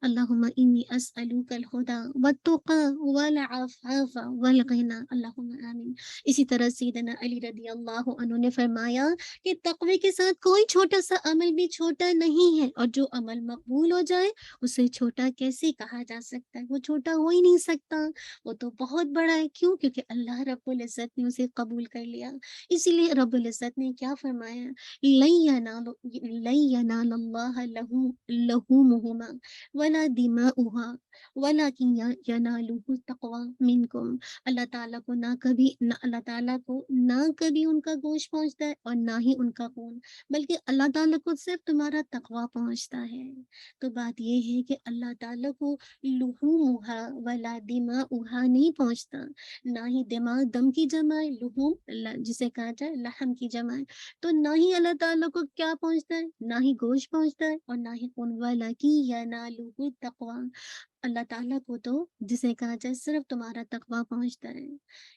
اللہم انی اسألوک الہدی والتقی والعفاف والغنی، اللہم آمین۔ اسی طرح سیدنا علی رضی اللہ عنہ نے فرمایا کہ تقوی کے ساتھ کوئی چھوٹا سا عمل بھی چھوٹا نہیں ہے، اور جو عمل مقبول ہو جائے اسے چھوٹا کیسے کہا جا سکتا ہے؟ وہ چھوٹا ہو ہی نہیں سکتا، وہ تو بہت بڑا ہے۔ کیوں؟ کیونکہ اللہ رب العزت نے اسے قبول کر لیا۔ اسی لیے رب العزت نے کیا فرمایا، لَن يَنَالَ اللَّهَ لُحُومُهُمَا وَلَا دِمَاؤُهَا وَلَكِنْ يَنَالُهُ التَّقْوَىٰ مِنْكُمْ، اللہ تعالیٰ کو نہ کبھی ان کا گوشت پہنچتا ہے اور نہ ہی ان کا خون، بلکہ اللہ تعالیٰ کو صرف تمہارا تقویٰ پہنچتا ہے۔ تو بات یہ ہے کہ اللہ تعالیٰ کو لحومها ولا دماؤها نہیں پہنچتا، نہ ہی دماغ دم کی جمع ہے، لحوم جسے کہا جائے لحم کی جمع ہے، تو نہ ہی اللہ تعالیٰ کو کیا پہنچتا ہے، نہ ہی گوشت پہنچتا ہے اور نہ ہی خون، وَلَكِنْ يَنَالُهُ التَّقْوَىٰ، اللہ تعالیٰ کو تو جسے کہا جائے صرف تمہارا تقوی پہنچتا ہے۔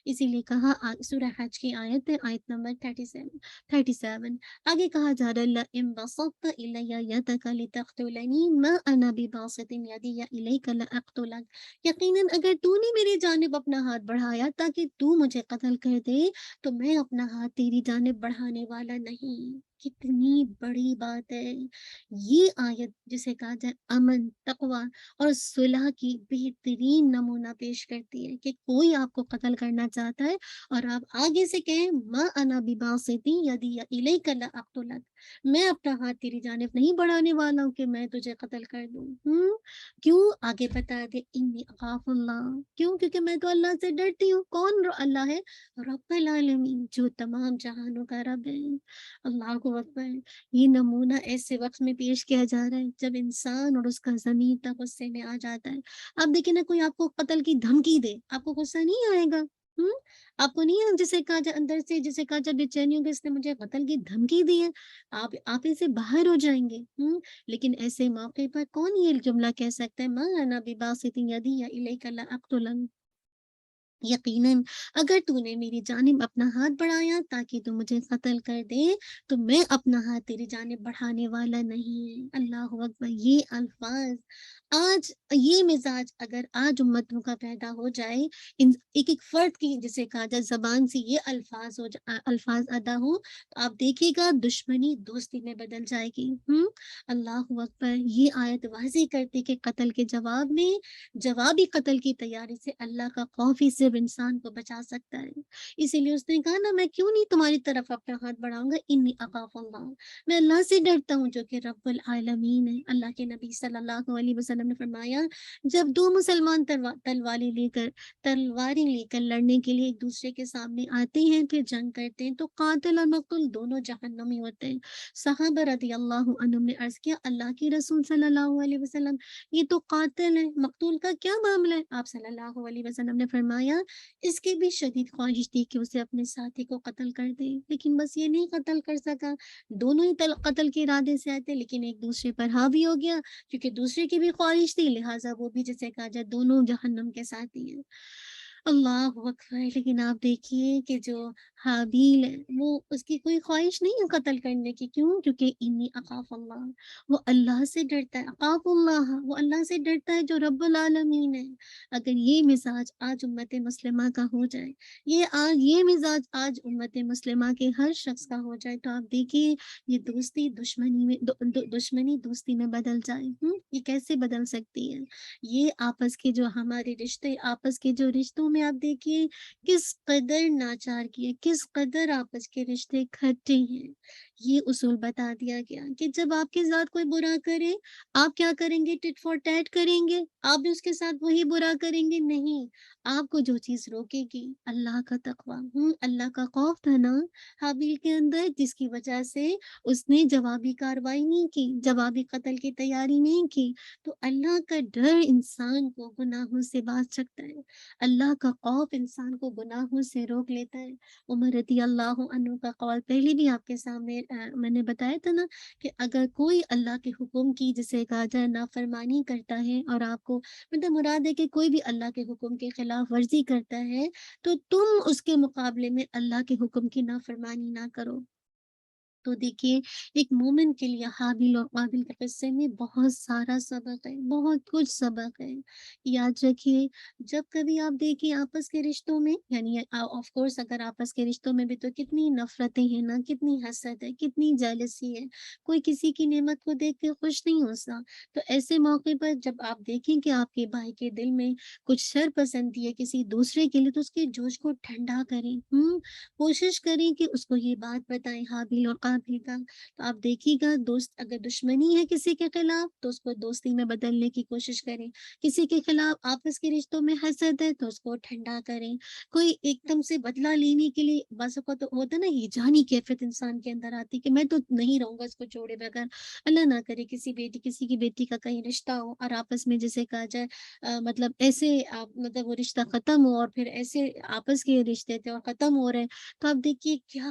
اسی لیے کہا سورہ حج کی آیت ہے، آیت نمبر 37 آگے کہا جا رہا ہے لَئِن بَسَطتَ إِلَيَّ يَدَكَ لِتَقْتُلَنِي مَا أَنَا بِبَاسِطٍ يَدِيَ إِلَيْكَ لَأَقْتُلَكَ، یقیناً اگر تو نے میری جانب اپنا ہاتھ بڑھایا تاکہ تو مجھے قتل کر دے تو میں اپنا ہاتھ تیری جانب بڑھانے والا نہیں۔ کتنی بڑی بات ہے یہ آیت، جسے کہا جائے امن، تقوی اور صلح کی بہترین نمونہ پیش کرتی ہے کہ کوئی آپ کو قتل کرنا چاہتا ہے اور آپ آگے سے کہیں ما انا بباسطی یدی الیک لاقتلک، میں اپنا ہاتھ تیری جانب نہیں بڑھانے والا ہوں کہ میں تجھے قتل کر دوں۔ کیوں؟ آگے بتا دے انی اخاف اللہ، کیوں؟ کیونکہ میں تو اللہ سے ڈرتی ہوں۔ کون اللہ ہے؟ رب العالمین، جو تمام جہانوں کا رب ہے۔ اللہ اکبر۔ یہ نمونہ ایسے وقت میں پیش کیا جا رہا ہے جب انسان اور اس کا ضمیر تک غصے میں آ جاتا ہے۔ آپ دیکھیں نا، کوئی آپ کو قتل کی دھمکی دے، آپ کو غصہ نہیں آئے گا؟ آپ کو نہیں جسے کہا جائے اندر سے، جسے کہا جائے بے چینی ہوگی، اس نے مجھے قتل کی دھمکی دی ہے، آپ اسے باہر ہو جائیں گے۔ لیکن ایسے موقع پر کون یہ جملہ کہہ سکتا ہے ما انا بباسط یدی الیک لاقتلن، یقیناً اگر تو نے میری جانب اپنا ہاتھ بڑھایا تاکہ تو مجھے قتل کر دے تو میں اپنا ہاتھ تیری جانب بڑھانے والا نہیں۔ اللہ اکبر۔ یہ الفاظ آج، یہ مزاج اگر آج امتوں کا پیدا ہو جائے، ایک ایک فرد کی جسے کہا جائے زبان سے یہ الفاظ ادا ہو تو آپ دیکھیے گا دشمنی دوستی میں بدل جائے گی۔ اللہ اکبر۔ یہ آیت واضح کرتی کہ قتل کے جواب میں، جوابی قتل کی تیاری سے اللہ کا خوف ہی صرف انسان کو بچا سکتا ہے۔ اسی لیے اس نے کہا نا، میں کیوں نہیں تمہاری طرف اپنا ہاتھ بڑھاؤں گا، انی اخاف اللہ، میں اللہ سے ڈرتا ہوں جو کہ رب العالمین ہے۔ اللہ کے نبی صلی اللہ علیہ وسلم نے فرمایا جب دو مسلمان تلواریں لے کر لڑنے کے لیے ایک دوسرے کے سامنے آتے ہیں، پھر جنگ کرتے ہیں، تو قاتل اور مقتول دونوں جہنمی ہوتے ہیں۔ صحابہ رضی اللہ عنہم نے عرض کیا اللہ کی رسول صلی اللہ علیہ وسلم، یہ تو قاتل ہے، مقتول کا کیا معاملہ ہے؟ آپ صلی اللہ علیہ وسلم نے فرمایا اس کی بھی شدید خواہش تھی کہ اسے اپنے ساتھی کو قتل کر دے، لیکن بس یہ نہیں قتل کر سکا۔ دونوں ہی قتل کے ارادے سے آئے تھے، لیکن ایک دوسرے پر حاوی ہو گیا کیونکہ دوسرے کی بھی خواہش تھی، لہٰذا وہ بھی جسے کہا جائے دونوں جہنم کے ساتھی ہیں۔ اللہ اکبر۔ لیکن آپ دیکھیے کہ جو حابیل ہے وہ، اس کی کوئی خواہش نہیں ہے قتل کرنے کی، کیوں؟ کیونکہ انی اخاف اللہ، وہ اللہ سے ڈرتا ہے، اخاف اللہ، وہ اللہ سے ڈرتا ہے جو رب العالمین ہے۔ اگر یہ مزاج آج امت مسلمہ کا ہو جائے، یہ مزاج آج امت مسلمہ کے ہر شخص کا ہو جائے تو آپ دیکھیے یہ دوستی دشمنی میں، دشمنی دوستی میں بدل جائے۔ یہ کیسے بدل سکتی ہے؟ یہ آپس کے جو ہمارے رشتے، آپس کے جو رشتوں میں آپ دیکھیے کس قدر ناچار کیے، کس قدر آپس کے رشتے کھٹے ہیں۔ یہ اصول بتا دیا گیا کہ جب آپ کے ساتھ کوئی برا کرے، آپ کیا کریں گے؟ ٹٹ فور ٹیٹ کریں گے، آپ بھی اس کے ساتھ وہی برا کریں گے؟ نہیں، آپ کو جو چیز روکے گی اللہ کا تقوی، اللہ کا خوف تھا نا حابیل کے اندر، جس کی وجہ سے اس نے جوابی کاروائی نہیں کی، جوابی قتل کی تیاری نہیں کی۔ تو اللہ کا ڈر انسان کو گناہوں سے بچا سکتا ہے، اللہ کا خوف انسان کو گناہوں سے روک لیتا ہے۔ عمر رضی اللہ عنہ کا قول پہلے بھی آپ کے سامنے میں نے بتایا تھا نا کہ اگر کوئی اللہ کے حکم کی جسے کہا جائے نافرمانی کرتا ہے، اور آپ کو مطلب مراد ہے کہ کوئی بھی اللہ کے حکم کے خلاف ورزی کرتا ہے، تو تم اس کے مقابلے میں اللہ کے حکم کی نافرمانی نہ کرو۔ تو دیکھیے ایک مومن کے لیے حابیل اور قابیل کے قصے میں بہت سارا سبق ہے، بہت کچھ سبق ہے۔ یاد رکھیے جب کبھی آپ دیکھیں آپس کے رشتوں میں، یعنی آف کورس اگر آپس کے رشتوں میں بھی تو کتنی نفرتیں ہیں نا، کتنی حسد ہے، کتنی جیلسی ہے، کوئی کسی کی نعمت کو دیکھ کے خوش نہیں ہوتا۔ تو ایسے موقع پر جب آپ دیکھیں کہ آپ کے بھائی کے دل میں کچھ شر پسندی ہے کسی دوسرے کے لیے، تو اس کے جوش کو ٹھنڈا کریں، کوشش کریں کہ اس کو یہ بات بتائیں حابیل اور قابیل کا۔ تو آپ دیکھیے گا دوست اگر دشمنی ہے کسی کے خلاف تو اس کو دوستی میں بدلنے کی کوشش کریں، کسی کے خلاف آپس کے رشتوں میں حسد ہے تو اس کو ٹھنڈا کریں۔ کوئی ایک دم سے بدلہ لینے کے لیے بعض اوقات تو ہوتا ہے نا، یہ جانی کیفیت انسان کے اندر آتی کہ میں تو نہیں رہوں گا اس کو چھوڑے بغیر۔ اللہ نہ کرے کسی کی بیٹی کا کہیں رشتہ ہو اور آپس میں جسے کہا جائے مطلب ایسے مطلب وہ رشتہ ختم ہو، اور پھر ایسے آپس کے رشتے تھے اور ختم ہو رہے ہیں، تو آپ دیکھیے کیا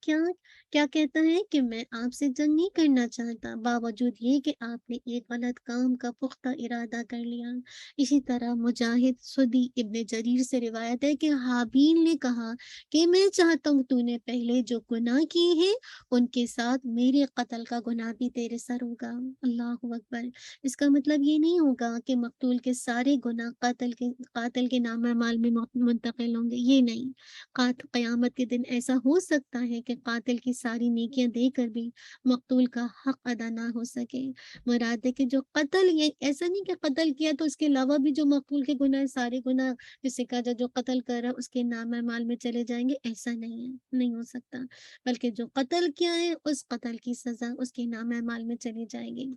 کیا کیا کہتا ہے کہ میں آپ سے جنگ نہیں کرنا چاہتا، باوجود یہ کہ آپ نے ایک غلط کام کا پختہ ارادہ کر لیا۔ اسی طرح مجاہد سدی ابن جریر سے روایت ہے کہ حابیل نے کہا کہ میں چاہتا ہوں تو نے پہلے جو گناہ کیے ہیں ان کے ساتھ میرے قتل کا گناہ بھی تیرے سر ہوگا۔ اللہ اکبر۔ اس کا مطلب یہ نہیں ہوگا کہ مقتول کے سارے گناہ قاتل کے نام اعمال میں منتقل ہوں گے، یہ نہیں۔ قیامت کے دن ایسا ہو سکتا ہے کہ قاتل کی ساری نیکیاں دے کر بھی مقتول کا حق ادا نہ ہو سکے۔ مراد ہے کہ جو قتل، یہ ایسا نہیں کہ قتل کیا تو اس کے علاوہ بھی جو مقتول کے گناہ سارے گناہ جسے کہا جائے جو قتل کر رہا ہے اس کے نام اعمال میں چلے جائیں گے، ایسا نہیں ہے، نہیں ہو سکتا، بلکہ جو قتل کیا ہے اس قتل کی سزا اس کے نام اعمال میں چلی جائے گی۔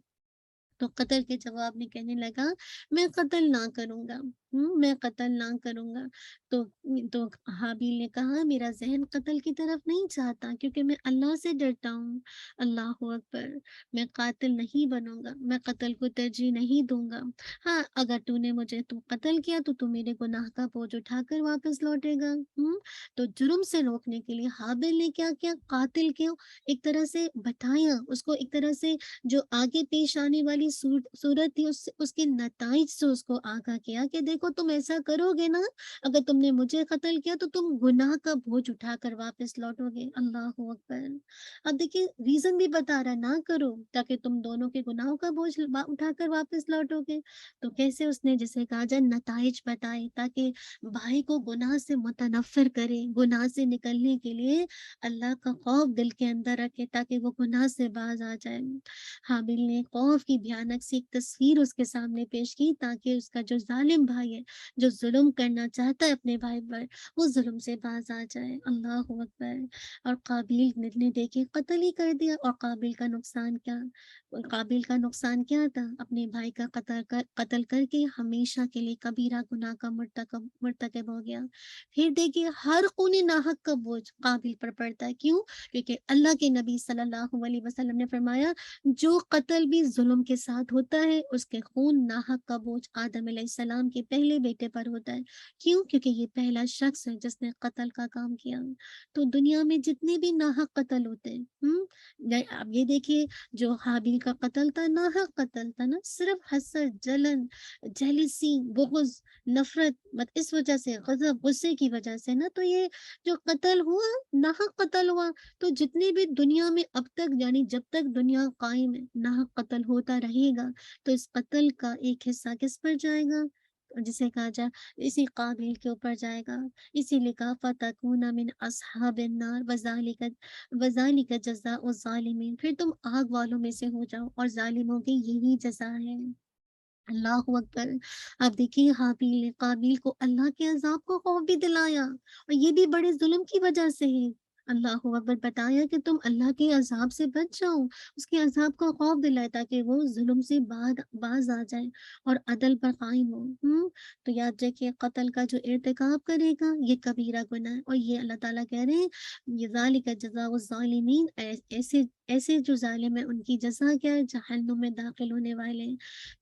تو قتل کے جواب میں کہنے لگا میں قتل نہ کروں گا، میں قتل نہ کروں گا۔ تو تو حابیل نے کہا میرا ذہن قتل کی طرف نہیں چاہتا کیونکہ میں اللہ سے ڈرتا ہوں۔ اللہ اکبر۔ میں قاتل نہیں بنوں گا، میں قتل کو ترجیح نہیں دوں گا۔ ہاں اگر تو قتل کیا تو میرے گناہ کا بوجھ اٹھا کر واپس لوٹے گا۔ تو جرم سے روکنے کے لیے حابیل نے کیا کیا، قاتل کو ایک طرح سے بتایا، اس کو ایک طرح سے جو آگے پیش آنے والی صورت تھی اس کے نتائج سے اس کو آگاہ کیا کہ دیکھو تم ایسا کرو گے نا، اگر تم نے مجھے قتل کیا تو تم گناہ کا بوجھ اٹھا کر واپس لوٹو گے۔ اللہ اکبر۔ اب دیکھیے ریزن بھی بتا رہا نہ کرو تاکہ تم دونوں کے گناہوں کا بوجھ اٹھا کر واپس لوٹو گے۔ تو کیسے اس نے جسے کہا جائے نتائج بتائے تاکہ بھائی کو گناہ سے متنفر کرے، گناہ سے نکلنے کے لیے اللہ کا خوف دل کے اندر رکھے تاکہ وہ گناہ سے باز آ جائے۔ حابیل نے خوف کی بھیانک سی ایک تصویر اس کے سامنے پیش کی تاکہ اس کا جو ظالم بھائی ہے، جو ظلم کرنا چاہتا ہے اپنے بھائی پر، وہ ظلم سے باز آ جائے۔ اللہ اکبر۔ اور قابیل نے دیکھے قتل ہی کر دیا، اور قابیل کا نقصان کیا تھا، اپنے بھائی کا قتل کر کے ہمیشہ کے لیے کبیرہ گناہ کا مرتکب ہو گیا۔ پھر دیکھیے ہر خون ناحق کا بوجھ قابیل پر پڑتا ہے، کیوں؟ کیونکہ اللہ کے نبی صلی اللہ علیہ وسلم نے فرمایا جو قتل بھی ظلم کے ساتھ ہوتا ہے اس کے خون ناحق کا بوجھ آدم علیہ السلام کے پہلے بیٹے پر ہوتا ہے۔ کیوں؟ کیونکہ یہ پہلا شخص ہے جس نے قتل کا کام کیا۔ تو دنیا میں جتنے بھی ناحق قتل ہوتے ہیں، اب یہ دیکھیے جو حابیل کا قتل تھا ناحق قتل تھا نا، صرف حسد، جلن، جیلسی، بغض، نفرت، اس وجہ سے غضب، غصے کی وجہ سے نا، تو یہ جو قتل ہوا ناحق قتل ہوا۔ تو جتنے بھی دنیا میں اب تک یعنی جب تک دنیا قائم ہے ناحق قتل ہوتا رہے گا، تو اس قتل کا ایک حصہ کس پر جائے گا؟ جسے کہا جائے اسی قابیل کے اوپر جائے گا۔ اسی لیے کہا فَتَكُونَ مِنْ أَصْحَابِ النَّارِ وَذَلِكَ جَزَاءُ الظَّالِمِينَ، پھر تم آگ والوں میں سے ہو جاؤ اور ظالموں کی یہی جزا ہے۔ اللہ اکبر۔ اب دیکھیے حابیل نے قابیل کو اللہ کے عذاب کو خوف بھی دلایا، اور یہ بھی بڑے ظلم کی وجہ سے ہے۔ اللہ اکبر، بتایا کہ تم اللہ کے عذاب سے بچ جاؤ، اس کے عذاب کا خوف دلائے تاکہ وہ ظلم سے باز آ جائے اور عدل پر قائم ہو۔ تو یاد رکھیے قتل کا جو ارتکاب کرے گا یہ کبیرہ گناہ ہے، اور یہ اللہ تعالیٰ کہہ رہے ہیں یہ ذالک جزاء الظالمین، ایسے جو ظالم ہیں ان کی جزا کیا ہے، جہنم میں داخل ہونے والے ہیں۔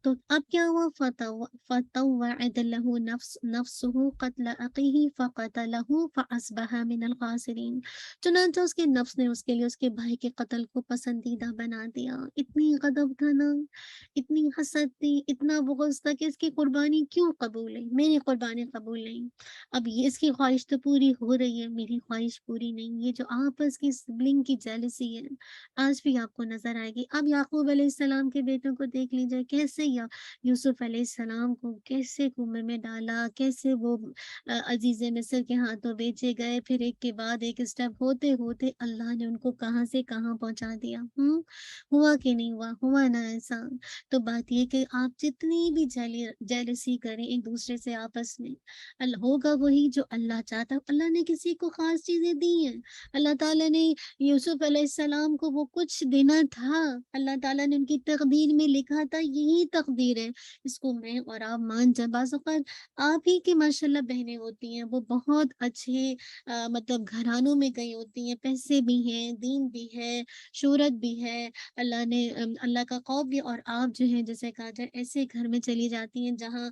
تو اب کیا ہوا، فَطَوَّعَتْ لَهُ نَفْسُهُ قَتْلَ أَخِيهِ فَقَتَلَهُ فَأَصْبَحَ مِنَ الْخَاسِرِينَ، چنانچہ اس کے نفس نے اس کے لیے اس کے بھائی کے قتل کو پسندیدہ بنا دیا۔ اتنی غضب تھا نا، اتنی حسد تھی، اتنا بغض تھا کہ اس کی قربانی کیوں قبول ہے، میری قربانی قبول نہیں۔ اب یہ اس کی خواہش تو پوری ہو رہی ہے، میری خواہش پوری نہیں۔ یہ جو آپس کی سبلنگ کی جیلسی ہے آج بھی آپ کو نظر آئے گی۔ اب یعقوب علیہ السلام کے بیٹوں کو دیکھ لیجیے، کیسے یوسف علیہ السلام کو کیسے کنویں میں ڈالا، کیسے وہ عزیز مصر کے ہاتھوں بیچے گئے، پھر ایک کے بعد ایک اسٹیپ ہوتے ہوتے اللہ نے ان کو کہاں سے کہاں پہنچا دیا۔ ہوا کہ نہیں ہوا نا ایسا۔ تو بات یہ کہ آپ جتنی بھی جیلسی کریں ایک دوسرے سے آپس میں، ہوگا وہی جو اللہ چاہتا ہے۔ اللہ نے کسی کو خاص چیزیں دی ہیں، اللہ تعالیٰ نے یوسف علیہ السلام کو وہ کچھ دینا تھا، اللہ تعالیٰ نے ان کی تقدیر میں لکھا تھا یہی تقدیر ہے، اس کو میں اور آپ مان جائیں۔ بعض اوقات آپ ہی کی ماشاءاللہ بہنیں ہوتی ہیں، وہ بہت اچھے مطلب گھرانوں میں گئی ہوتی ہیں، پیسے بھی ہیں، دین بھی ہے، شہرت بھی ہے، اللہ نے اللہ کا خوف بھی، اور آپ جو ہیں جیسے کہا جائے ایسے گھر میں چلی جاتی ہیں جہاں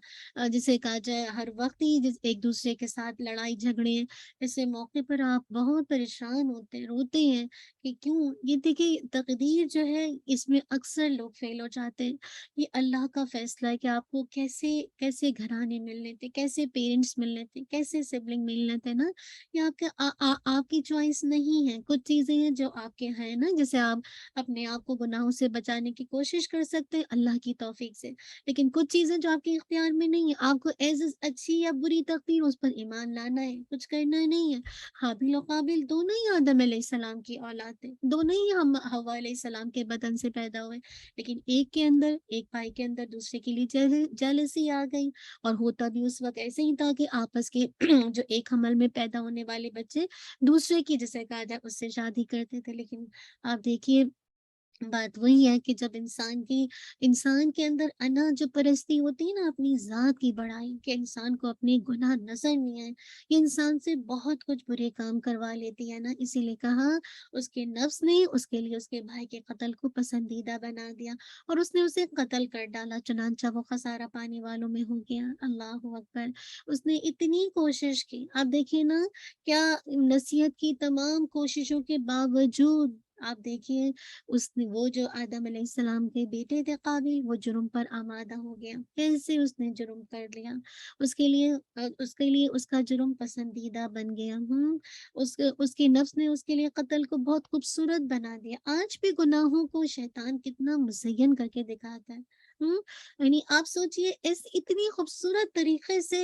جسے کہا جائے ہر وقت ہی ایک دوسرے کے ساتھ لڑائی جھگڑے ہیں۔ ایسے موقع پر آپ بہت پریشان ہوتے روتے ہیں کہ کیوں؟ یہ دیکھیے تقدیر جو ہے اس میں اکثر لوگ فیل ہو جاتے ہیں۔ یہ اللہ کا فیصلہ ہے کہ آپ کو کیسے کیسے گھرانے ملنے تھے، کیسے پیرنٹس ملنے تھے، کیسے سبلنگ ملنے تھے نا۔ یہ آپ کے آپ کی چوائس نہیں ہے۔ کچھ چیزیں ہیں جو آپ کے ہیں نا، جیسے آپ اپنے آپ کو گناہوں سے بچانے کی کوشش کر سکتے ہیں اللہ کی توفیق سے، لیکن کچھ چیزیں جو آپ کے اختیار میں نہیں ہے، آپ کو ایز اچھی یا بری تقدیر اس پر ایمان لانا ہے، کچھ کرنا نہیں ہے۔ حابیل و قابل دونوں ہی آدم علیہ السلام کی اولاد تھے، دونوں ہی ہم حوا علیہ السلام کے بدن سے پیدا ہوئے، لیکن ایک کے اندر، ایک بھائی کے اندر دوسرے کے لیے جیلسی آ گئی، اور ہوتا بھی اس وقت ایسے ہی تھا کہ آپس کے جو ایک حمل میں پیدا ہونے والے بچے دوسرے کی جیسے کہا جائے اس سے شادی کرتے تھے۔ لیکن آپ دیکھیے بات وہی ہے کہ جب انسان کے اندر انا جو پرستی ہوتی ہے نا، اپنی ذات کی بڑائی، کہ انسان کو اپنے گناہ نظر نہیں آئے، یہ انسان سے بہت کچھ برے کام کروا لیتی ہے نا۔ اسی لیے کہا اس کے نفس نے اس کے لیے اس کے بھائی کے قتل کو پسندیدہ بنا دیا، اور اس نے اسے قتل کر ڈالا، چنانچہ وہ خسارہ پانے والوں میں ہو گیا۔ اللہ اکبر۔ اس نے اتنی کوشش کی، آپ دیکھیے نا، کیا نصیحت کی تمام کوششوں کے باوجود آپ دیکھیے اس نے، وہ جو آدم علیہ السلام کے بیٹے تھے قابل، وہ جرم پر آمادہ ہو گیا۔ کیسے اس نے جرم کر لیا؟ اس کے لیے اس کا جرم پسندیدہ بن گیا۔ اس کے نفس نے اس کے لیے قتل کو بہت خوبصورت بنا دیا۔ آج بھی گناہوں کو شیطان کتنا مزین کر کے دکھاتا ہے۔ یعنی آپ سوچئے اتنی خوبصورت طریقے سے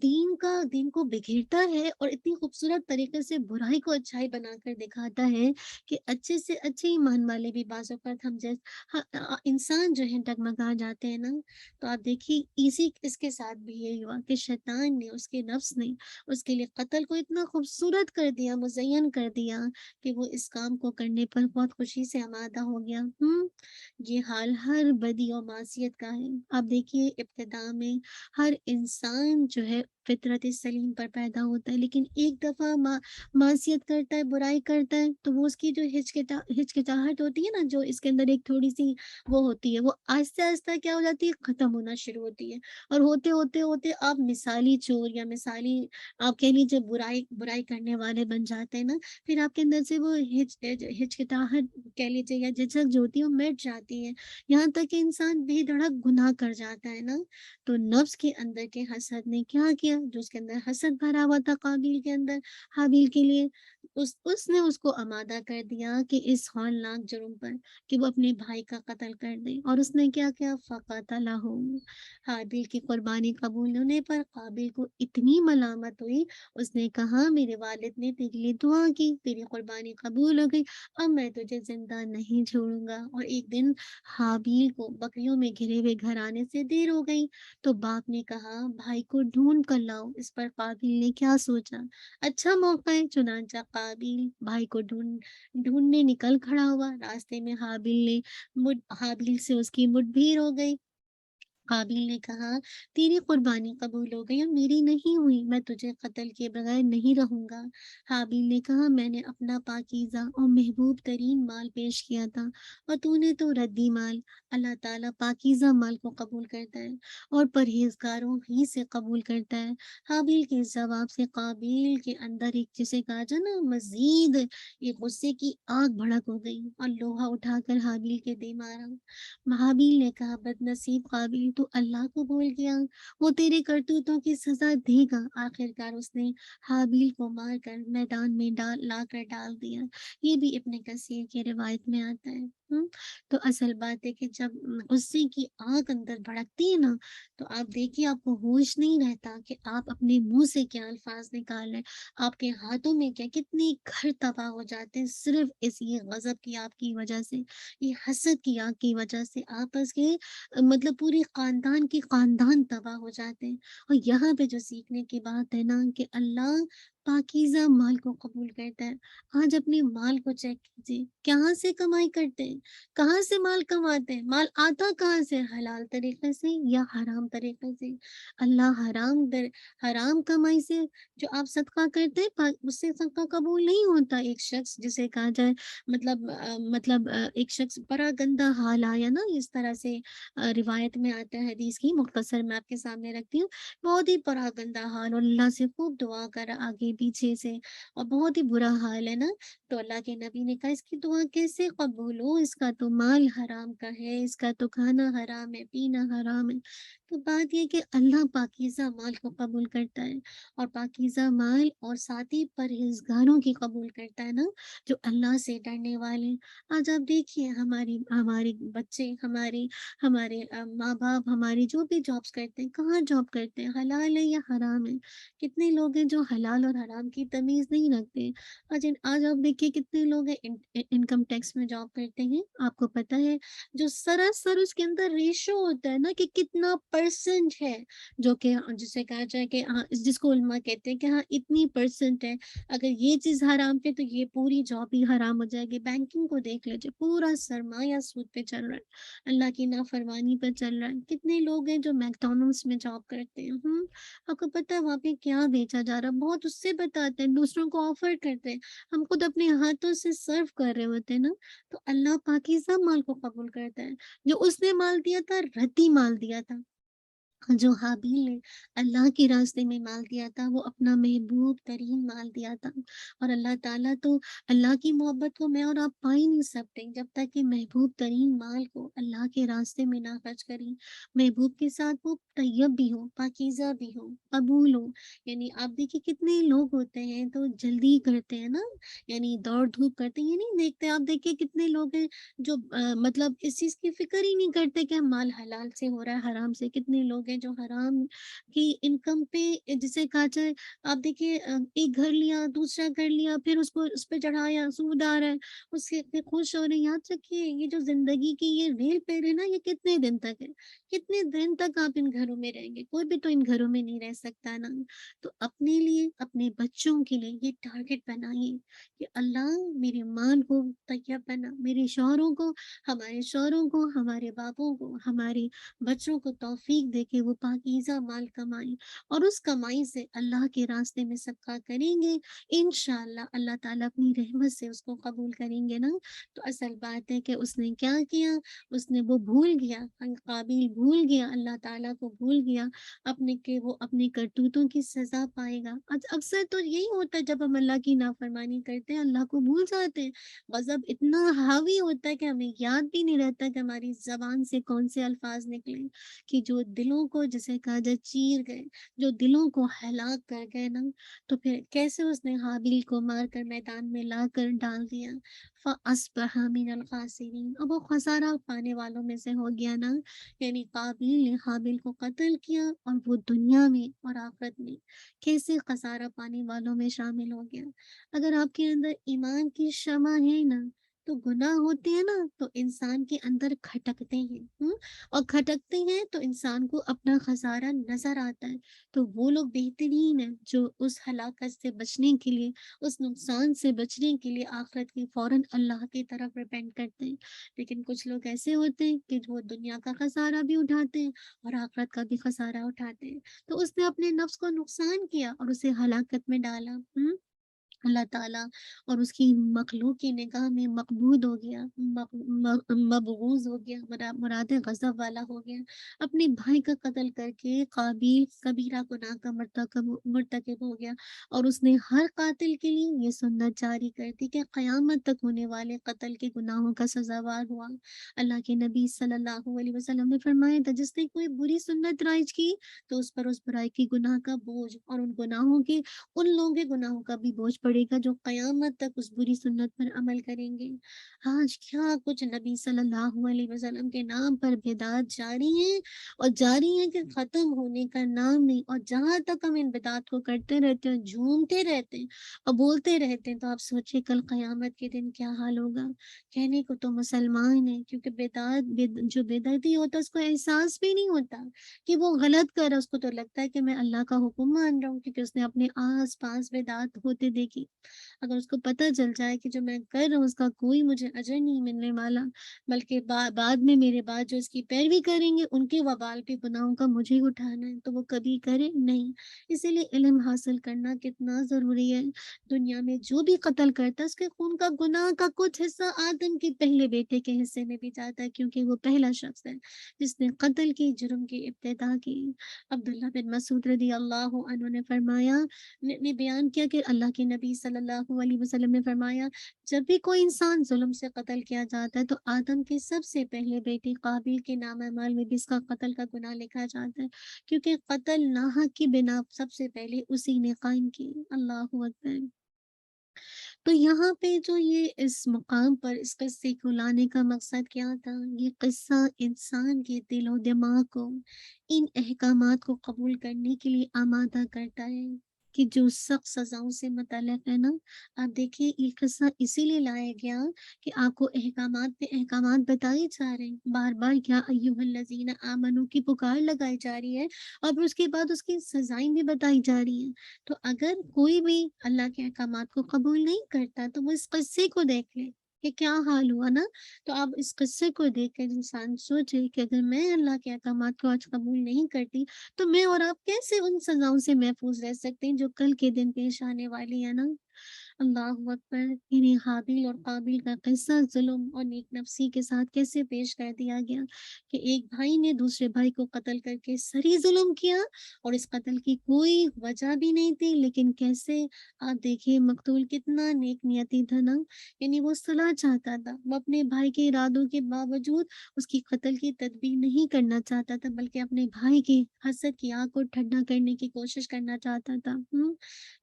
دین کو بگھیرتا ہے، اور اتنی خوبصورت طریقے سے برائی کو اچھائی بنا کر دکھاتا ہے کہ اچھے سے اچھے ایمان والے بھی بعض اوقات ہم انسان جو ہے ڈگمگا جاتے ہیں نا۔ تو آپ دیکھیے اس کے ساتھ بھی یہی ہوا کہ شیطان نے، اس کے نفس نے اس کے لیے قتل کو اتنا خوبصورت کر دیا، مزین کر دیا، کہ وہ اس کام کو کرنے پر بہت خوشی سے آمادہ ہو گیا۔ یہ حال ہر بدی اور معصیت کا ہے۔ آپ دیکھیے ابتدا میں ہر انسان جو ہے فطرت سلیم پر پیدا ہوتا ہے، لیکن ایک دفعہ معصیت کرتا ہے، برائی کرتا ہے، تو وہ اس کی جو ہچکچاہٹ ہوتی ہے نا، جو اس کے اندر ایک تھوڑی سی وہ ہوتی ہے، وہ آہستہ آہستہ کیا ہو جاتی ہے، ختم ہونا شروع ہوتی ہے، اور ہوتے ہوتے ہوتے آپ مثالی چور یا مثالی آپ کہہ لیجیے برائی کرنے والے بن جاتے ہیں نا۔ پھر آپ کے اندر سے وہ ہچکچاہٹ کہہ لیجیے یا جھجک جو ہوتی ہے وہ مٹ جاتی ہے، یہاں تک کہ انسان بے دھڑک گناہ کر جاتا ہے نا۔ تو نفس کے اندر کے حسد نے کیا کیا، جو اس کے اندر حسد بھرا ہوا تھا قابیل کے اندر حابیل کے لیے، اس نے اس کو آمادہ کر دیا کہ اس ہولناک جرم پر، کہ وہ اپنے بھائی کا قتل کر دے۔ اور اس نے کیا کیا، فقتلہ، حابیل کی قربانی قبول ہونے پر قابیل کو اتنی ملامت ہوئی، اس نے کہا میرے والد نے تیرے لیے دعا کی، تیری قربانی قبول ہو گئی، اب میں تجھے زندہ نہیں چھوڑوں گا۔ اور ایک دن حابیل کو بکریوں میں گھرے ہوئے گھر آنے سے دیر ہو گئی، تو باپ نے کہا بھائی کو ڈھونڈ کر لاؤ۔ اس پر قابیل نے کیا سوچا، اچھا موقع ہے، چنانچہ قابیل بھائی کو ڈھونڈنے نکل کھڑا ہوا۔ راستے میں حابیل سے اس کی مٹبھیڑ ہو گئی۔ قابیل نے کہا تیری قربانی قبول ہو گئی اور میری نہیں ہوئی، میں تجھے قتل کے بغیر نہیں رہوں گا۔ حابیل نے کہا میں نے اپنا پاکیزہ اور محبوب ترین مال پیش کیا تھا، اور تو نے تو ردی مال۔ اللہ تعالیٰ پاکیزہ مال کو قبول کرتا ہے اور پرہیزگاروں ہی سے قبول کرتا ہے۔ حابیل کے اس جواب سے قابیل کے اندر ایک جسے کہا جائے نا مزید ایک غصے کی آگ بھڑک ہو گئی، اور لوہا اٹھا کر حابیل کے دے مارا۔ حابیل نے کہا بد نصیب قابیل، تو اللہ کو بھول گیا، وہ تیرے کرتوتوں کی سزا دے گا۔ آخرکار اس نے حابیل کو مار کر میدان میں لا کر ڈال دیا۔ یہ بھی ابن کثیر کی روایت میں آتا ہے۔ تو اصل بات ہے کہ جب غصے کی آگ اندر بھڑکتی ہے نا، تو آپ دیکھیے آپ کو ہوش نہیں رہتا کہ آپ اپنے منہ سے کیا الفاظ نکال رہے ہیں، آپ کے ہاتھوں میں کیا، کتنے گھر تباہ ہو جاتے ہیں صرف یہ غضب کی آگ کی وجہ سے، یہ حسد کی آگ کی وجہ سے، آپس کے مطلب پورے خاندان تباہ ہو جاتے ہیں۔ اور یہاں پہ جو سیکھنے کی بات ہے نا، کہ اللہ پاکیزہ مال کو قبول کرتا ہے۔ آج اپنے مال کو چیک کیجیے، کہاں سے کمائی کرتے ہیں، کہاں سے مال کماتے ہیں، مال آتا کہاں سے، حلال طریقے سے یا حرام طریقے سے۔ اللہ حرام کمائی سے جو آپ صدقہ کرتے ہیں اس سے صدقہ قبول نہیں ہوتا۔ ایک شخص جسے کہا جائے ایک شخص بڑا گندا حال آیا نا، اس طرح سے روایت میں آتا ہے حدیث کی، مختصر میں آپ کے سامنے رکھتی ہوں۔ بہت ہی بڑا گندا حال، اور اللہ سے خوب دعا کر آگے پیچھے سے، اور بہت ہی برا حال ہے نا۔ تو اللہ کے نبی نے کہا اس کی دعا کیسے قبول ہو، اس کا تو مال حرام کا ہے، اس کا تو کھانا حرام ہے، پینا حرام ہے۔ تو بات یہ کہ اللہ پاکیزہ مال کو قبول کرتا ہے، اور پاکیزہ مال اور ساتھ ہی پرہیزگاروں کی قبول کرتا ہے نا، جو اللہ سے ڈرنے والے ہیں۔ آج آپ دیکھیے ہمارے بچے، ہمارے ماں باپ، ہمارے جو بھی جابس کرتے ہیں، کہاں جاب کرتے ہیں، حلال ہے یا حرام ہے؟ کتنے لوگ ہیں جو حلال اور حرام کی تمیز نہیں رکھتے؟ آج آپ دیکھیے کتنے لوگ ہیں انکم ٹیکس میں جاب کرتے ہیں، آپ کو پتا ہے جو سراسر اس کے اندر ریشو ہوتا ہے نا کہ کتنا پرسنٹ ہے، جو کہ جسے کہا جائے کہ ہاں، جس کو علماء کہتے ہیں کہ ہاں اتنی پرسنٹ ہے، اگر یہ چیز حرام پہ تو یہ پوری جاب ہی حرام ہو جائے گی۔ بینکنگ کو دیکھ لیجیے، پورا سرمایہ سود پہ چل رہا ہے، اللہ کی نافرمانی پر چل رہا ہے۔ کتنے لوگ ہیں جو میکڈونلڈس میں جاب کرتے ہیں، آپ کو پتا ہے وہاں پہ کیا بیچا جا رہا ہے، بہت اس سے بتاتے ہیں، دوسروں کو آفر کرتے ہیں، ہم خود اپنے ہاتھوں سے سرو کر رہے ہوتے ہیں نا۔ تو اللہ پاکیزہ مال کو قبول کرتا ہے۔ جو اس نے مال دیا تھا، رتی مال دیا تھا۔ جو حابیل نے اللہ کے راستے میں مال دیا تھا، وہ اپنا محبوب ترین مال دیا تھا۔ اور اللہ تعالیٰ تو، اللہ کی محبت کو میں اور آپ پا ہی نہیں سکتے جب تک کہ محبوب ترین مال کو اللہ کے راستے میں نہ خرچ کریں۔ محبوب کے ساتھ وہ طیب بھی ہو، پاکیزہ بھی ہو، قبول ہو۔ یعنی آپ دیکھیے کتنے لوگ ہوتے ہیں تو جلدی کرتے ہیں نا، یعنی دوڑ دھوپ کرتے ہیں، یہ نہیں دیکھتے۔ آپ دیکھیے کتنے لوگ ہیں جو مطلب اس چیز کی فکر ہی نہیں کرتے کہ مال حلال سے ہو رہا ہے حرام سے۔ کتنے لوگ ہیں جو حرام کی انکم پہ، جسے کہا جائے، آپ دیکھیے ایک گھر لیا، دوسرا گھر لیا، پھر اس پہ چڑھایا، سود آ رہا ہے، اس سے پھر خوش ہو رہے ہیں۔ یاد رکھیے یہ جو زندگی کی یہ ریل پہ ہے نا، یہ کتنے دن تک ہے، کتنے دن تک آپ ان گھروں میں رہیں گے؟ کوئی بھی تو ان گھروں میں نہیں رہ سکتا نا۔ تو اپنے لیے، اپنے بچوں کے لیے یہ ٹارگٹ بنائیے کہ اللہ میرے مال کو طیب بنا، میرے شوہروں کو، ہمارے شوہروں کو، ہمارے باپوں کو، ہمارے بچوں کو توفیق دے کے وہ پاکیزہ مال کمائیں، اور اس کمائی سے اللہ کے راستے میں صدقہ کریں گے، انشاءاللہ اللہ تعالیٰ اپنی رحمت سے اس کو قبول کریں گے نا۔ تو اصل بات ہے کہ اس نے کیا کیا، اس نے وہ بھول گیا، قابیل بھول گیا، اللہ تعالیٰ کو بھول گیا، وہ اپنے کرتوتوں کی سزا پائے گا۔ اکثر تو یہی ہوتا ہے جب ہم اللہ کی نافرمانی کرتے ہیں، اللہ کو بھول جاتے ہیں، غضب اتنا حاوی ہوتا ہے کہ ہمیں یاد بھی نہیں رہتا کہ ہماری زبان سے کون سے الفاظ نکلے، کہ جو دلوں کو، جسے کہا جائے، چیر گئے، جو دلوں کو ہلاک کر گئے نا۔ تو پھر کیسے اس نے حابیل کو مار کر میدان میں لا کر ڈال دیا، فَأَصْبَحَ مِنَ الْخَاسِرِينَ، اب وہ خسارہ پانے والوں میں سے ہو گیا نا۔ یعنی قابیل نے حابیل کو قتل کیا، اور وہ دنیا میں اور آخرت میں کیسے خسارہ پانے والوں میں شامل ہو گیا۔ اگر آپ کے اندر ایمان کی شمع ہے نا، تو گناہ ہوتے ہیں نا تو انسان کے اندر کھٹکتے ہیں، اور کھٹکتے ہیں تو انسان کو اپنا خسارہ نظر آتا ہے۔ تو وہ لوگ بہترین ہیں جو اس ہلاکت سے بچنے کے لیے، اس نقصان سے بچنے کے لیے آخرت کی فوراً اللہ کی طرف ریپینٹ کرتے ہیں۔ لیکن کچھ لوگ ایسے ہوتے ہیں کہ جو دنیا کا خسارہ بھی اٹھاتے ہیں اور آخرت کا بھی خسارہ اٹھاتے ہیں۔ تو اس نے اپنے نفس کو نقصان کیا اور اسے ہلاکت میں ڈالا۔ اللہ تعالیٰ اور اس کی مخلوق کی نگاہ میں مقبول ہو گیا، مبغوض ہو گیا، مراد غضب والا ہو گیا۔ اپنے بھائی کا قتل کر کے قابیل کبیرہ گناہ کا مرتکب ہو گیا، اور اس نے ہر قاتل کے لیے یہ سنت جاری کر دی کہ قیامت تک ہونے والے قتل کے گناہوں کا سزاوار ہوا۔ اللہ کے نبی صلی اللہ علیہ وسلم نے فرمایا تھا جس نے کوئی بری سنت رائج کی تو اس پر اس برائی کی گناہ کا بوجھ، اور ان گناہوں کے، ان لوگوں کے گناہوں کا بھی بوجھ پڑ پڑے گا جو قیامت تک اس بری سنت پر عمل کریں گے۔ آج کیا کچھ نبی صلی اللہ علیہ وسلم کے نام پر بدعات جاری ہیں، اور جاری ہیں کہ ختم ہونے کا نام نہیں، اور جہاں تک ہم ان بدعات کو کرتے رہتے ہیں، جھومتے رہتے ہیں اور بولتے رہتے ہیں، تو آپ سوچیں کل قیامت کے دن کیا حال ہوگا۔ کہنے کو تو مسلمان ہیں، کیونکہ جو بدعتی ہوتا ہے اس کو احساس بھی نہیں ہوتا کہ وہ غلط کر رہا ہے، اس کو تو لگتا ہے کہ میں اللہ کا حکم مان رہا ہوں، کیونکہ اس نے اپنے آس پاس بدعات ہوتے دیکھی۔ اگر اس کو پتہ چل جائے کہ جو میں کر رہا ہوں اس کا کوئی مجھے اجر نہیں ملنے والا، بلکہ بعد میں میرے بعد جو اس کی پیروی کریں گے ان کے وبال پہ گناہوں کا مجھے ہی اٹھانا ہے، تو وہ کبھی کرے نہیں۔ اسی لیے علم حاصل کرنا کتنا ضروری ہے۔ دنیا میں جو بھی قتل کرتا ہے اس کے خون کا گناہ کا کچھ حصہ آدم کے پہلے بیٹے کے حصے میں بھی جاتا ہے، کیونکہ وہ پہلا شخص ہے جس نے قتل کی، جرم کی ابتدا کی۔ عبداللہ بن مسعود رضی اللہ عنہ نے فرمایا، نے بیان کیا کہ اللہ کے نبی صلی اللہ علیہ وسلم نے فرمایا، جب بھی کوئی انسان ظلم سے قتل کیا جاتا ہے تو آدم کے سب سے پہلے بیٹی قابل کے نام اعمال میں بھی اس کا قتل کا گناہ لکھا جاتا ہے، کیونکہ قتل ناحق کی بنا سب سے پہلے اسی نے قائم کی۔ اللہ اکبر۔ تو یہاں پہ جو یہ اس مقام پر اس قصے کو لانے کا مقصد کیا تھا؟ یہ قصہ انسان کے دل و دماغ کو ان احکامات کو قبول کرنے کے لیے آمادہ کرتا ہے کہ جو سخت سزاؤں سے متعلق ہے نا۔ آپ دیکھیے یہ قصہ اسی لیے لایا گیا کہ آپ کو احکامات پہ احکامات بتائے جا رہے ہیں، بار بار کیا ایھا الذین آمنو کی پکار لگائی جا رہی ہے، اور پھر اس کے بعد اس کی سزائیں بھی بتائی جا رہی ہیں۔ تو اگر کوئی بھی اللہ کے احکامات کو قبول نہیں کرتا تو وہ اس قصے کو دیکھ لے کہ کیا حال ہوا نا۔ تو اب اس قصے کو دیکھ کر انسان سوچے کہ اگر میں اللہ کے احکامات کو آج قبول نہیں کرتی تو میں اور آپ کیسے ان سزاؤں سے محفوظ رہ سکتے ہیں جو کل کے دن پیش آنے والی ہے نا۔ اللہ اکبر۔ انہیں حابیل اور قابیل کا قصہ ظلم اور نیک نفسی کے ساتھ کیسے پیش کر دیا گیا کہ ایک بھائی نے دوسرے بھائی کو قتل کر کے سری ظلم کیا، اور اس قتل کی کوئی وجہ بھی نہیں تھی، لیکن کیسے آپ دیکھیے مقتول کتنا نیک نیتی تھا نا، یعنی وہ صلاح چاہتا تھا، وہ اپنے بھائی کے ارادوں کے باوجود اس کی قتل کی تدبیر نہیں کرنا چاہتا تھا، بلکہ اپنے بھائی کی حسد کی آگ کو ٹھنڈا کرنے کی کوشش کرنا چاہتا تھا۔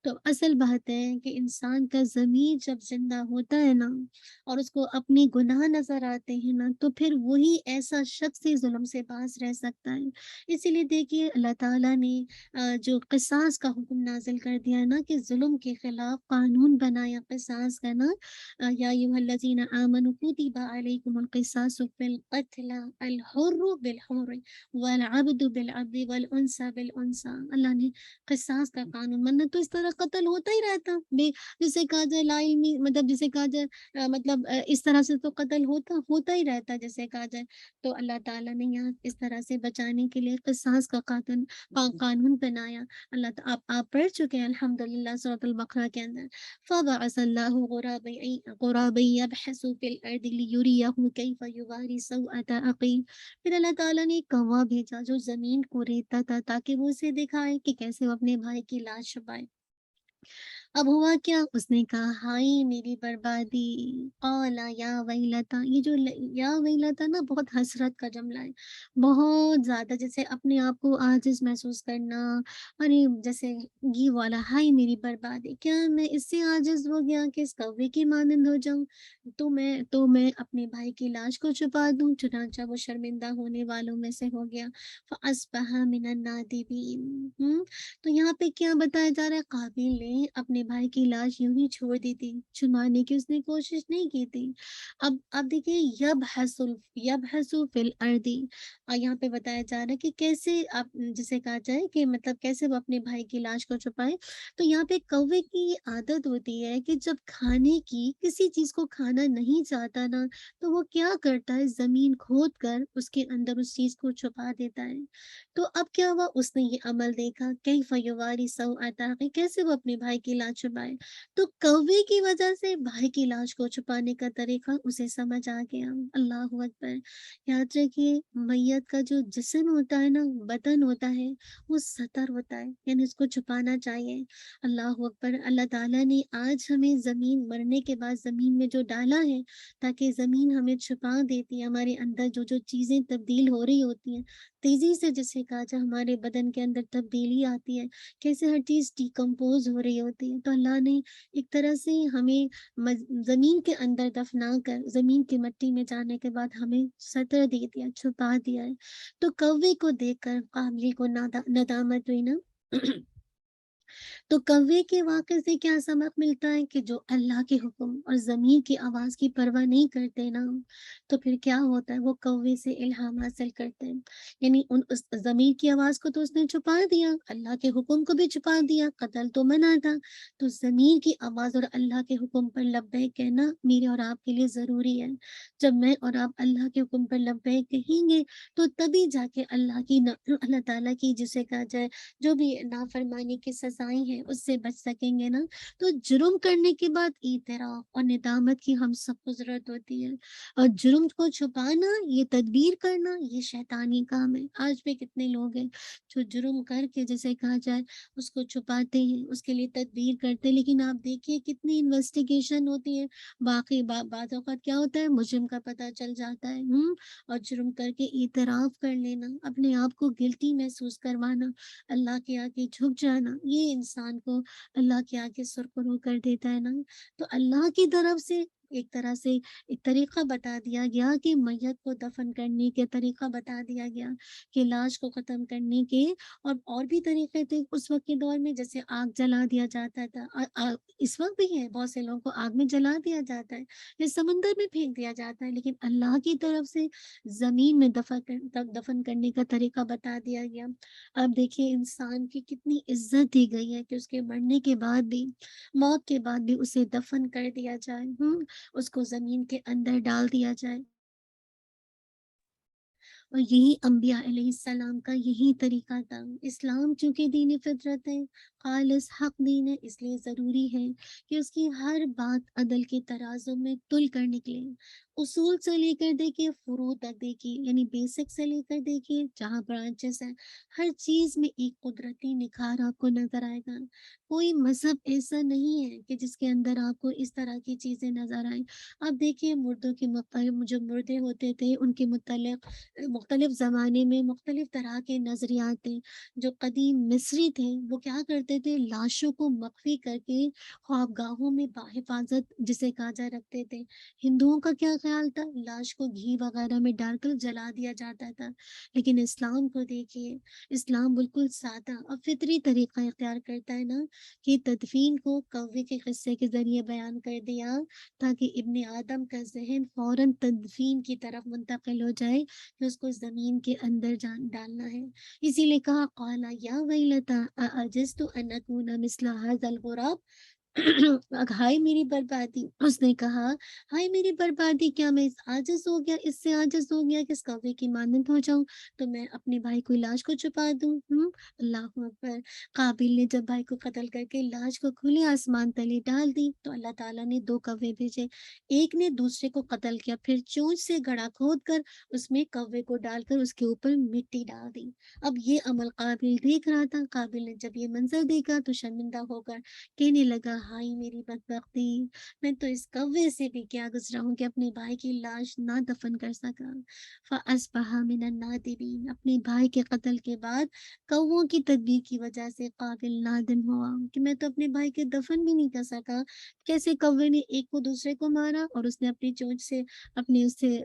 تو اصل بات ہے کہ انسان کا ضمیر جب زندہ ہوتا ہے نا اور اس کو اپنے گناہ نظر آتے ہیں نا، تو پھر وہی ایسا شخص ہی ظلم سے باز رہ سکتا ہے۔ اسی لیے دیکھیے اللہ تعالیٰ نے جو قصاص کا حکم نازل کر دیا نا کہ ظلم کے خلاف قانون بنایا قصاص کا نا، یا ایھا الذین آمنوا کتب علیکم القصاص فی القتل الحر بالحر والعبد بالعبد والانثى بالانثى۔ اللہ نے قصاص کا قانون، ورنہ تو اس طرح قتل ہوتا ہی رہتا جسے کہا جائے لا علمی، مطلب جسے کہا جائے اس طرح سے تو قتل ہوتا ہی رہتا جیسے کہا جائے۔ تو اللہ تعالیٰ نے یہاں اس طرح سے بچانے کے لیے قصاص کا قانون بنایا۔ آپ پڑھ چکے ہیں الحمدللہ سورۃ البقرہ کے اندر، فَبَعَثَ اللَّهُ غُرَابًا يَبْحَثُ فِي الْأَرْضِ لِيُرِيَهُ كَيْفَ يُوَارِي سَوْءَةَ أَخِيهِ۔ پھر اللہ تعالیٰ نے ایک کوا بھیجا جو زمین کو ریتتا تھا تاکہ وہ اسے دکھائے کہ کیسے وہ اپنے بھائی کی لاش چھپائے۔ اب ہوا کیا، اس نے کہا ہائی میری بربادی، قال یا ویلتا، یہ جو یا ویلتا نا بہت حسرت کا جملہ ہے، بہت زیادہ، جیسے اپنے آپ کو عاجز محسوس کرنا، ارے جیسے یہ والا ہائی میری بربادی، کیا میں اس سے عاجز ہو گیا کہ اس کوے کی مانند ہو جاؤں، تو میں اپنے بھائی کی لاش کو چھپا دوں۔ چنانچہ وہ شرمندہ ہونے والوں میں سے ہو گیا، فَأَصْبَحَ مِنَ النَّادِمِينَ۔ تو یہاں پہ کیا بتایا جا رہا ہے، قابیل نے اپنے بھائی کی لاش یوں ہی چھوڑ دی تھی، چھپانے کی اس نے کوشش نہیں کی تھی۔ اب دیکھیے یبحث فی الارض، اور یہاں پہ بتایا جا رہا ہے کہ کیسے آپ جسے کہا جائے کہ مطلب کیسے وہ اپنے بھائی کی لاش کو چھپائے۔ تو یہاں پہ کوے کی یہ عادت ہوتی ہے کہ جب کھانے کی کسی چیز کو کھانا نہیں چاہتا نا تو وہ کیا کرتا ہے، زمین کھود کر اس کے اندر اس چیز کو چھپا دیتا ہے۔ تو اب کیا ہوا، اس نے یہ عمل دیکھا، کیف یواری سوءۃ اخیہ، کیسے وہ اپنے بھائی کی لاش چھپائے، تو کوے کی وجہ سے بھائی کی لاش کو چھپانے کا طریقہ اسے سمجھ آ گیا۔ اللہ اکبر۔ یاد رکھیے میت کا جو جسم ہوتا ہے نا، بدن ہوتا ہے، وہ ستر ہوتا ہے، یعنی اس کو چھپانا چاہیے۔ اللہ اکبر۔ اللہ تعالیٰ نے آج ہمیں زمین مرنے کے بعد زمین میں جو ڈالا ہے تاکہ زمین ہمیں چھپا دیتی ہے، ہمارے اندر جو جو چیزیں تبدیل ہو رہی ہوتی ہیں تیزی سے، جسے کہا جائے ہمارے بدن کے اندر تبدیلی آتی ہے، کیسے ہر چیز ڈیکمپوز ہو رہی ہوتی ہے، تو اللہ نے ایک طرح سے ہمیں زمین کے اندر دفنا کر زمین کی مٹی میں جانے کے بعد ہمیں سطر دے دیا، چھپا دیا ہے۔ تو کوے کو دیکھ کر قابل کو ندامت ہوئی نا تو کوے کے واقعے سے کیا سبق ملتا ہے کہ جو اللہ کے حکم اور زمین کی آواز کی پرواہ نہیں کرتے نا، تو پھر کیا ہوتا ہے، وہ کوے سے الہام حاصل کرتے ہیں۔ یعنی اس زمین کی آواز کو تو اس نے چھپا دیا، اللہ کے حکم کو بھی چھپا دیا، قتل تو منع تھا، تو زمین کی آواز اور اللہ کے حکم پر لبیک کہنا میرے اور آپ کے لیے ضروری ہے۔ جب میں اور آپ اللہ کے حکم پر لبیک کہیں گے تو تبھی جا کے اللہ تعالیٰ کی جسے کہا جائے جو بھی نافرمانی کی سزائیں ہیں اس سے بچ سکیں گے نا۔ تو جرم کرنے کے بعد اعتراف اور ندامت کی ہم سب کو ضرورت ہوتی ہے، اور جرم کو چھپانا، یہ تدبیر کرنا، یہ شیطانی کام ہے۔ آج بھی کتنے لوگ ہیں جو جرم کر کے جیسے کہا جائے اس کو چھپاتے ہیں، اس کے لیے تدبیر کرتے ہیں، لیکن آپ دیکھیے کتنی انویسٹیگیشن ہوتی ہے، باقی بعض اوقات کیا ہوتا ہے مجرم کا پتہ چل جاتا ہے، اور جرم کر کے اعتراف کر لینا، اپنے آپ کو گلٹی محسوس کروانا، اللہ کے آگے جھک جانا، یہ انسان کو اللہ کے آگے سرخرو کر دیتا ہے نا۔ تو اللہ کی طرف سے ایک طرح سے ایک طریقہ بتا دیا گیا کہ میت کو دفن کرنے کے طریقہ بتا دیا گیا، کہ لاش کو ختم کرنے کے اور بھی طریقے تھے اس وقت کے دور میں، جیسے آگ جلا دیا جاتا تھا، اس وقت بھی ہے، بہت سے لوگوں کو آگ میں جلا دیا جاتا ہے یا سمندر میں پھینک دیا جاتا ہے، لیکن اللہ کی طرف سے زمین میں دفن کرنے کا طریقہ بتا دیا گیا۔ اب دیکھیے انسان کی کتنی عزت دی گئی ہے کہ اس کے مرنے کے بعد بھی، موت کے بعد بھی اسے دفن کر دیا جائے، اس کو زمین کے اندر ڈال دیا جائے۔ اور یہی انبیاء علیہ السلام کا یہی طریقہ تھا۔ اسلام چونکہ دین فطرت ہے، خالص حق دین ہے، اس لیے ضروری ہے کہ اس کی ہر بات عدل کے ترازو میں تل کر نکلے، اصول سے لے کر دیکھیے فروع تک دیکھیے، یعنی بیسک سے لے کر دیکھیے جہاں برانچز ہیں، ہر چیز میں ایک قدرتی نکھار آپ کو نظر آئے گا۔ کوئی مذہب ایسا نہیں ہے کہ جس کے اندر آپ کو اس طرح کی چیزیں نظر آئیں۔ اب دیکھیے مردوں کے مختلف جو مردے ہوتے تھے ان کے متعلق مختلف زمانے میں مختلف طرح کے نظریات تھے۔ جو قدیم مصری تھے وہ کیا کرتے تھے، لاشوں کو مخفی کر کے خوابگاہوں میں باحفاظت جسے کہا جائے رکھتے تھے۔ ہندوؤں کا کیا خیال تھا، لاش کو گھی وغیرہ میں ڈال کر جلا دیا جاتا تھا، لیکن اسلام کو دیکھیے، اسلام بالکل سادہ اور فطری طریقہ اختیار کرتا ہے نا، کہ تدفین کو کوے کے قصے کے ذریعے بیان کر دیا تاکہ ابن آدم کا ذہن فوراً تدفین کی طرف منتقل ہو جائے کہ اس کو زمین کے اندر ڈالنا ہے۔ اسی لیے کہا قال یا ویلتا اعجزت ان اکون مثل ھذا الغراب ہائے میری بربادی، اس نے کہا ہائے میری بربادی، کیا میں اس سے عاجز ہو گیا کہ اس کوے کی مانند ہو جاؤں، تو میں اپنے بھائی کو لاش کو چھپا دوں۔ اللہ اکبر۔ قابل نے جب بھائی کو قتل کر کے لاش کو کھلے آسمان تلے ڈال دی تو اللہ تعالیٰ نے 2 کوے بھیجے، ایک نے دوسرے کو قتل کیا، پھر چونچ سے گڑھا کھود کر اس میں کوے کو ڈال کر اس کے اوپر مٹی ڈال دی۔ اب یہ عمل قابل دیکھ رہا تھا، قابل نے جب یہ منظر دیکھا تو شرمندہ ہو کر کہنے لگا ہائے میری بدبختی، میں تو اس کوے سے بھی کیا گزرا ہوں کہ اپنے بھائی کی لاش نہ دفن کر سکا۔ فَأَصْبَحَ مِنَ النَّادِمِينَ، اپنے بھائی کے قتل کے بعد کووں کی تدبیر کی وجہ سے قابل نادم ہوا کہ میں تو اپنے بھائی کے دفن بھی نہیں کر سکا، کیسے کوے نے ایک کو دوسرے کو مارا اور اس نے اپنی چونچ سے اپنے اس سے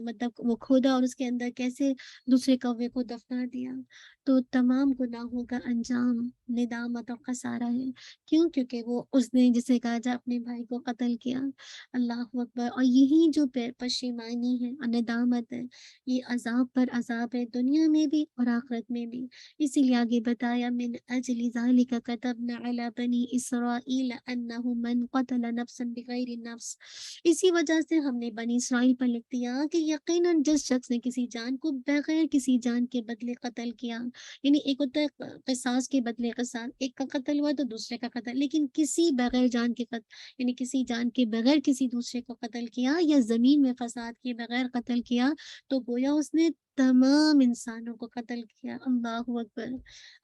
مطلب وہ کھودا اور اس کے اندر کیسے دوسرے کوے کو دفنا دیا۔ تو تمام گناہوں کا انجام ندامت اور خسارہ ہے، کیوں؟ کیونکہ وہ اس نے جسے کہا جائے اپنے بھائی کو قتل کیا۔ اللہ اکبر۔ اور یہی جو پشیمانی ہے اور ندامت ہے، یہ عذاب پر عذاب ہے، دنیا میں بھی اور آخرت میں بھی۔ اسی لیے آگے بتایا من اجل ذالک کتبنا علی بنی اسرائیل انہ من قتل نفسا بغیر نفس، اسی وجہ سے ہم نے بنی اسرائیل پر لکھ دیا کہ یقیناً جس شخص نے کسی جان کو بغیر کسی جان کے بدلے قتل کیا، یعنی ایک ہوتا ہے قصاص کے بدلے قصاص، ایک کا قتل ہوا تو دوسرے کا قتل، لیکن کسی بغیر جان کے قتل، یعنی کسی جان کے بغیر کسی دوسرے کو قتل کیا یا زمین میں فساد کے بغیر قتل کیا تو گویا اس نے تمام انسانوں کو قتل کیا۔ اللہ اکبر۔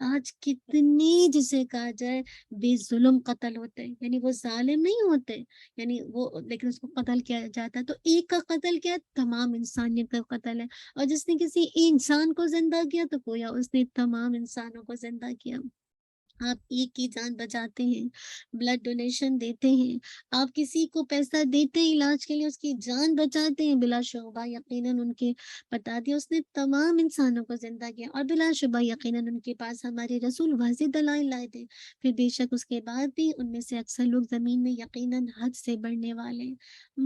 آج کتنی جسے کہا جائے بے ظلم قتل ہوتے ہیں، یعنی وہ ظالم نہیں ہوتے، یعنی وہ لیکن اس کو قتل کیا جاتا ہے، تو ایک کا قتل کیا، تمام انسانیت کا قتل ہے، اور جس نے کسی انسان کو زندہ کیا تو گویا اس نے تمام انسانوں کو زندہ کیا۔ آپ ایک کی جان بچاتے ہیں، بلڈ ڈونیشن دیتے ہیں، آپ کسی کو پیسہ دیتے ہیں علاج کے لیے، اس کی جان بچاتے ہیں، بلا شبہ یقیناً ان کے بتا دیا اس نے تمام انسانوں کو زندہ کیا، اور بلا شبہ یقیناً ان کے پاس ہمارے رسول واضح دلائل لائے تھے، پھر بے شک اس کے بعد بھی ان میں سے اکثر لوگ زمین میں یقیناً حد سے بڑھنے والے ہیں،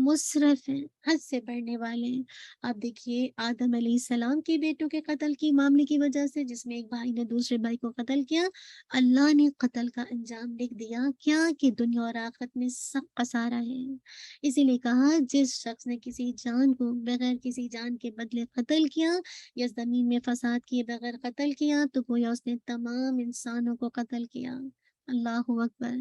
مصرف ہیں، حد سے بڑھنے والے ہیں۔ آپ دیکھیے آدم علیہ السلام کے بیٹوں کے قتل کی معاملے کی وجہ سے، جس میں ایک بھائی نے دوسرے بھائی کو قتل کیا، اللہ نے قتل کا انجام لکھ دیا کیا کہ دنیا اور آخرت میں سب خسارہ ہے۔ اسی لیے کہا جس شخص نے کسی جان کو بغیر کسی جان کے بدلے قتل کیا یا زمین میں فساد کیے بغیر قتل کیا تو گویا اس نے تمام انسانوں کو قتل کیا۔ اللہ اکبر۔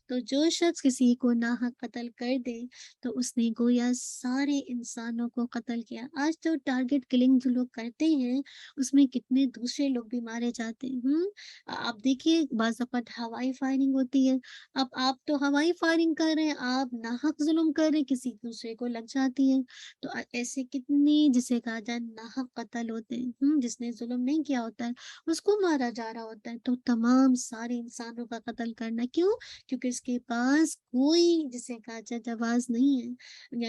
تو جو شخص کسی کو ناحق قتل کر دے تو اس نے گویا سارے انسانوں کو قتل کیا۔ آج تو ٹارگٹ کلنگ جو لوگ کرتے ہیں اس میں کتنے دوسرے لوگ بھی مارے جاتے ہیں۔ آپ دیکھیے بعض اوقات ہوائی فائرنگ ہوتی ہے، اب آپ تو ہوائی فائرنگ کر رہے ہیں، آپ ناحق ظلم کر رہے ہیں، کسی دوسرے کو لگ جاتی ہے، تو ایسے کتنے جسے کہا جائے ناحق قتل ہوتے ہیں، جس نے ظلم نہیں کیا ہوتا ہے اس کو مارا جا رہا ہوتا ہے، تو تمام سارے انسانوں کا قتل کرنا کیوں؟ کیونکہ اس کے پاس کوئی جسے کہا جائے جواز نہیں ہے،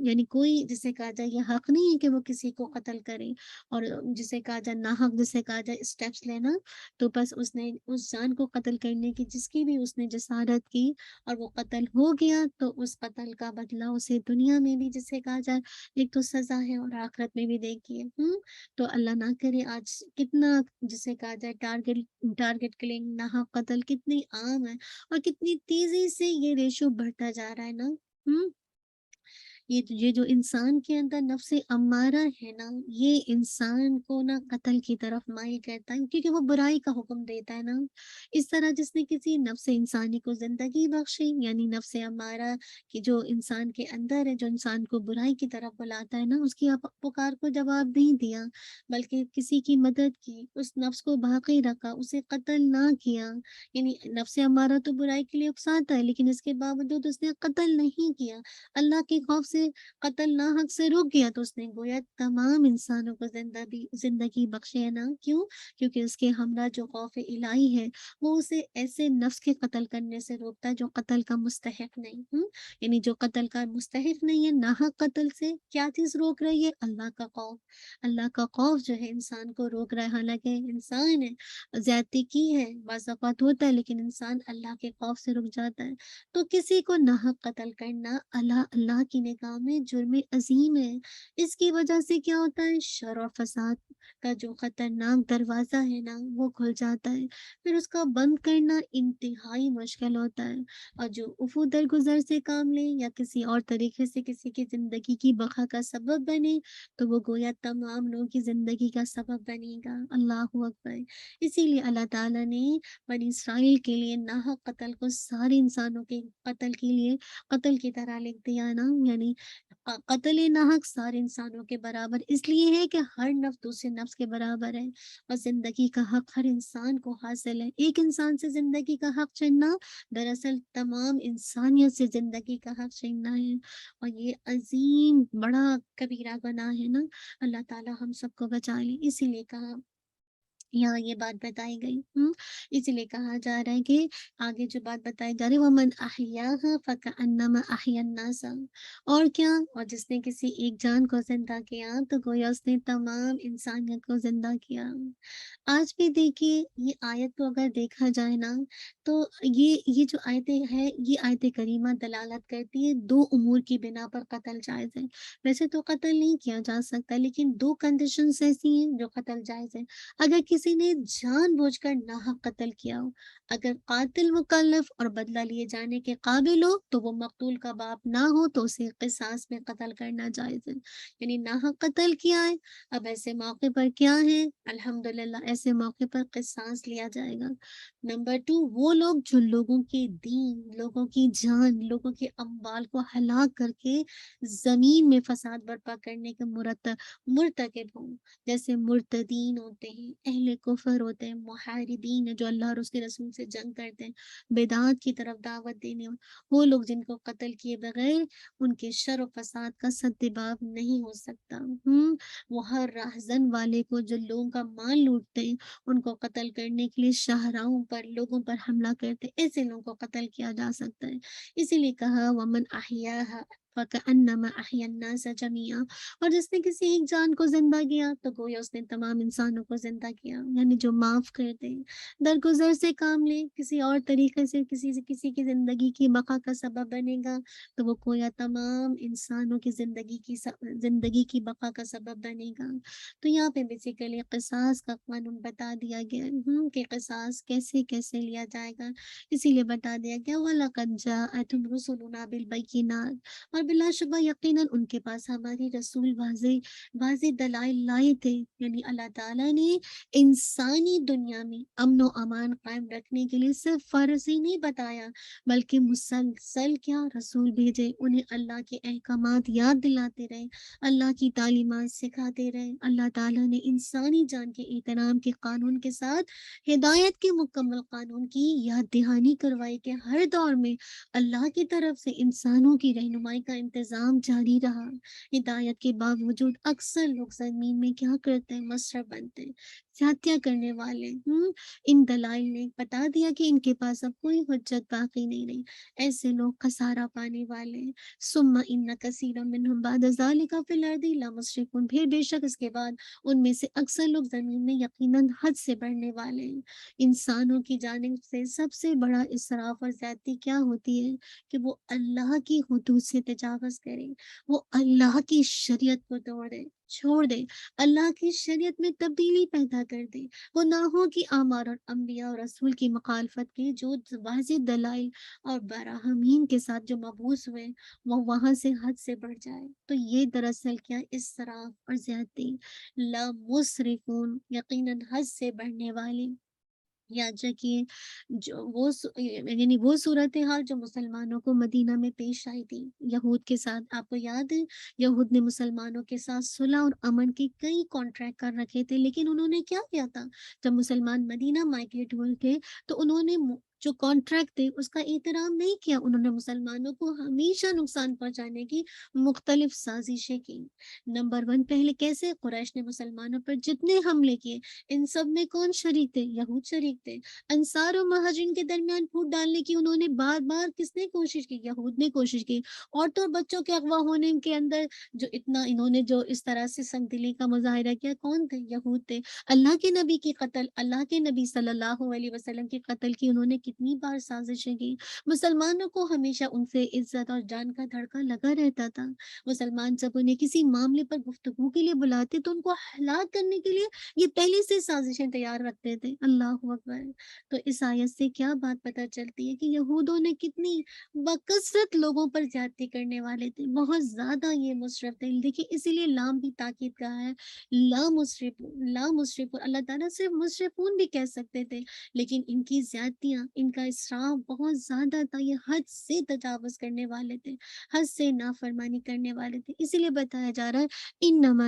یعنی کوئی جسے کہا جائے یہ حق نہیں ہے کہ وہ کسی کو قتل کرے، اور جسے کہا جائے ناحق جسے کہا جائے اسٹیپس لینا، تو بس اس نے اس جان کو قتل کرنے کی جس کی بھی اس نے جسارت کی اور وہ قتل ہو گیا تو اس قتل کا بدلہ اسے دنیا میں بھی جسے کہا جائے ایک تو سزا ہے اور آخرت میں بھی دیکھیے۔ تو اللہ نہ کرے آج کتنا جسے کہا جائے ٹارگٹ کلنگ ناحق قتل کتنی عام ہے اور کتنی تیزی سے یہ ریشو بڑھتا جا رہا ہے نا۔ ہم یہ جو انسان کے اندر نفس امارہ ہے نا، یہ انسان کو نا قتل کی طرف مائل کرتا ہے کیونکہ وہ برائی کا حکم دیتا ہے نا۔ اس طرح جس نے کسی نفس انسانی کو زندگی بخشی، یعنی نفس امارہ کی جو انسان کے اندر ہے، جو انسان کو برائی کی طرف بلاتا ہے نا، اس کی پکار کو جواب نہیں دیا بلکہ کسی کی مدد کی، اس نفس کو باقی رکھا، اسے قتل نہ کیا، یعنی نفس امارہ تو برائی کے لیے اکساتا ہے لیکن اس کے باوجود اس نے قتل نہیں کیا، اللہ کے خوف سے قتل نہ حق سے روک گیا، تو اس نے گویا تمام انسانوں کو زندگی بخشے ہے نا۔ کیوں؟ کیونکہ اس کے ہمراہ جو خوف الہی ہے وہ اسے ایسے نفس کے قتل کرنے سے روکتا ہے جو قتل کا مستحق نہیں، یعنی جو قتل کا مستحق نہیں ہے، ناحق قتل سے کیا چیز روک رہی ہے؟ اللہ کا خوف۔ اللہ کا خوف جو ہے انسان کو روک رہا ہے، حالانکہ انسان ہے زیادتی کی ہے بعض اوقات ہوتا ہے لیکن انسان اللہ کے خوف سے رک جاتا ہے۔ تو کسی کو ناحق قتل کرنا اللہ کی نگاہ میں جرم عظیم ہے۔ اس کی وجہ سے کیا ہوتا ہے؟ شر اور فساد کا جو خطرناک دروازہ ہے نا وہ کھل جاتا ہے، پھر اس کا بند کرنا انتہائی مشکل ہوتا ہے، اور جو افو درگزر سے کام لے یا کسی اور طریقے سے کسی کی زندگی کی بقا کا سبب بنے تو وہ گویا تمام لوگوں کی زندگی کا سبب بنے گا۔ اللہ اکبر۔ اسی لیے اللہ تعالیٰ نے بنی اسرائیل کے لیے ناحق قتل کو سارے انسانوں کے قتل کے لیے قتل کی طرح لکھ دیا نا، یعنی قتل ناحق سارے انسانوں کے برابر اس لیے ہے کہ ہر نفس دوسرے نفس کے برابر ہے، اور زندگی کا حق ہر انسان کو حاصل ہے۔ ایک انسان سے زندگی کا حق چھیننا دراصل تمام انسانیت سے زندگی کا حق چھیننا ہے، اور یہ عظیم بڑا کبیرہ گناہ ہے نا۔ اللہ تعالیٰ ہم سب کو بچا لے، اسی لیے کہا یہاں یہ بات بتائی گئی، اسی لیے کہا جا رہا ہے کہ آگے جو بات بتائی جا رہی ہے وَمَنْ أَحْيَاهَا فَكَأَنَّمَا أَحْيَا النَّاسَ، اور کیا، اور جس نے کسی ایک جان کو زندہ کیا تو گویا اس نے تمام انسانیت کو زندہ کیا۔ آج بھی دیکھیے یہ آیت کو اگر دیکھا جائے نا تو یہ جو آیتیں ہیں یہ آیت کریمہ دلالت کرتی ہے دو امور کی بنا پر قتل جائز ہے۔ ویسے تو قتل نہیں کیا جا سکتا لیکن دو کنڈیشنز ایسی ہیں جو قتل جائز ہے۔ اگر کسی نے جان بوجھ کر ناحق قتل کیا ہو، اگر قاتل مکلف اور بدلہ لیے جانے کے قابل ہو تو وہ مقتول کا باپ نہ ہو تو اسے قصاص میں قتل کرنا جائز ہے، یعنی ناحق قتل کیا ہے، اب ایسے موقع پر کیا ہے؟ الحمدللہ ایسے موقع پر قصاص لیا جائے گا۔ نمبر 2، وہ لوگ جو لوگوں کے دین، لوگوں کی جان، لوگوں کے اموال کو ہلاک کر کے زمین میں فساد برپا کرنے کے مرتکب ہوں، جیسے مرتدین ہوتے ہیں، اہل اہل کفر ہوتے ہیں، محاربین ہیں جو اللہ اور اس کے رسول سے جنگ کرتے ہیں، بدعات کی طرف دعوت دینے، وہ لوگ جن کو قتل کیے بغیر ان کے شر و فساد کا سدباب نہیں ہو سکتا۔ وہ ہر راہزن والے کو جو لوگوں کا مال لوٹتے ہیں ان کو قتل کرنے کے لیے شاہراہوں پر لوگوں پر حملہ کرتے، ایسے لوگوں کو قتل کیا جا سکتا ہے۔ اسی لیے کہا ومن احیاها فکأنما احیا الناس جميعا، اور جس نے کسی ایک جان کو زندہ کیا تو گویا اس نے تمام انسانوں کو زندہ کیا، یعنی جو معاف کر دے، درگزر سے کام لے، کسی اور طریقے سے کسی کی زندگی کی بقا کا سبب بنے گا تو وہ گویا تمام انسانوں کی زندگی کی بقا کا سبب بنے گا۔ تو یہاں پہ بیسیکلی قصاص کا قانون بتا دیا گیا ہے کہ قصاص کیسے کیسے لیا جائے گا، اسی لیے بتا دیا گیا وَلَقَدْ جَاءَتْهُمْ رُسُلُنَا بِالْبَيِّنَاتِ، اور بلا شبہ یقیناً ان کے پاس ہماری رسول واضح واضح دلائل لائے تھے، یعنی اللہ تعالیٰ نے انسانی دنیا میں امن و امان قائم رکھنے کے لیے صرف فرض ہی نہیں بتایا بلکہ مسلسل کیا رسول بھیجے، انہیں اللہ کے احکامات یاد دلاتے رہے، اللہ کی تعلیمات سکھاتے رہے۔ اللہ تعالیٰ نے انسانی جان کے احترام کے قانون کے ساتھ ہدایت کے مکمل قانون کی یاد دہانی کروائی کہ ہر دور میں اللہ کی طرف سے انسانوں کی رہنمائی کا انتظام جاری رہا۔ ہدایت کے باوجود اکثر لوگ زمین میں کیا کرتے ہیں، مصرف بنتے ہیں، زیادتیاں کرنے والے۔ ان دلائل نے بتا دیا کہ ان کے پاس اب کوئی حجت باقی نہیں رہی، ایسے لوگ خسارہ پانے والے ہیں۔ ثم ان کثیرا منہم بعد ذلک فی الارض لمسرفون، پھر بے شک اس کے بعد ان میں سے اکثر لوگ زمین میں یقیناً حد سے بڑھنے والے ہیں۔ انسانوں کی جانب سے سب سے بڑا اسراف اور زیادتی کیا ہوتی ہے کہ وہ اللہ کی حدود سے تجاوز کرے، وہ اللہ کی شریعت کو توڑے، چھوڑ دے، اللہ کی شریعت میں تبدیلی پیدا کر دے، گناہوں کی آمار اور انبیاء اور رسول کی مخالفت کے جو واضح دلائل اور براہمین کے ساتھ جو مبعوث ہوئے وہ وہاں سے حد سے بڑھ جائے۔ تو یہ دراصل کیا اسراف اور زیادتی، لا مسرفون، یقیناً حد سے بڑھنے والے۔ یاد رکھیے یعنی وہ صورتحال جو مسلمانوں کو مدینہ میں پیش آئی تھی یہود کے ساتھ، آپ کو یاد ہے یہود نے مسلمانوں کے ساتھ صلح اور امن کے کئی کانٹریکٹ کر رکھے تھے، لیکن انہوں نے کیا کیا تھا، جب مسلمان مدینہ مائگریٹ ہوئے تھے تو انہوں نے جو کانٹریکٹ تھے اس کا احترام نہیں کیا، انہوں نے مسلمانوں کو ہمیشہ نقصان پہنچانے کی مختلف سازشیں کی۔ نمبر 1، پہلے کیسے قریش نے مسلمانوں پر جتنے حملے کیے ان سب میں کون شریک تھے، یہود شریک تھے۔ انصار و مہاجرین کے درمیان پھوٹ ڈالنے کی انہوں نے بار بار کس نے کوشش کی، یہود نے کوشش کی۔ عورتوں اور بچوں کے اغوا ہونے کے اندر جو اتنا انہوں نے جو اس طرح سے سنگ دلی کا مظاہرہ کیا، کون تھے، یہود تھے۔ اللہ کے نبی کی قتل، اللہ کے نبی صلی اللہ علیہ وسلم کی قتل کی انہوں نے کتنی بار سازشیں کی۔ مسلمانوں کو ہمیشہ ان سے عزت اور جان کا دھڑکا لگا رہتا تھا۔ مسلمان جب انہیں کسی معاملے پر گفتگو کے لیے بلاتے تو ان کو ہلاک کرنے کے لیے یہ پہلے سے سازشیں تیار رکھتے تھے۔ اللہ اکبر۔ تو اس آیت سے کیا بات پتہ چلتی ہے کہ یہودوں نے کتنی بکثرت لوگوں پر زیادتی کرنے والے تھے، بہت زیادہ یہ مصرف تھے۔ دیکھیے اسی لیے لام بھی تاکید کہا ہے، لا مصرف، لا مصرف، اللہ تعالیٰ صرف مصرفون بھی کہہ سکتے تھے، لیکن ان کی زیادتیاں، ان کا اسراف بہت زیادہ تھا، یہ حد سے تجاوز کرنے والے تھے، حد سے نافرمانی کرنے والے تھے۔ اسی لیے بتایا جا رہا ہے انما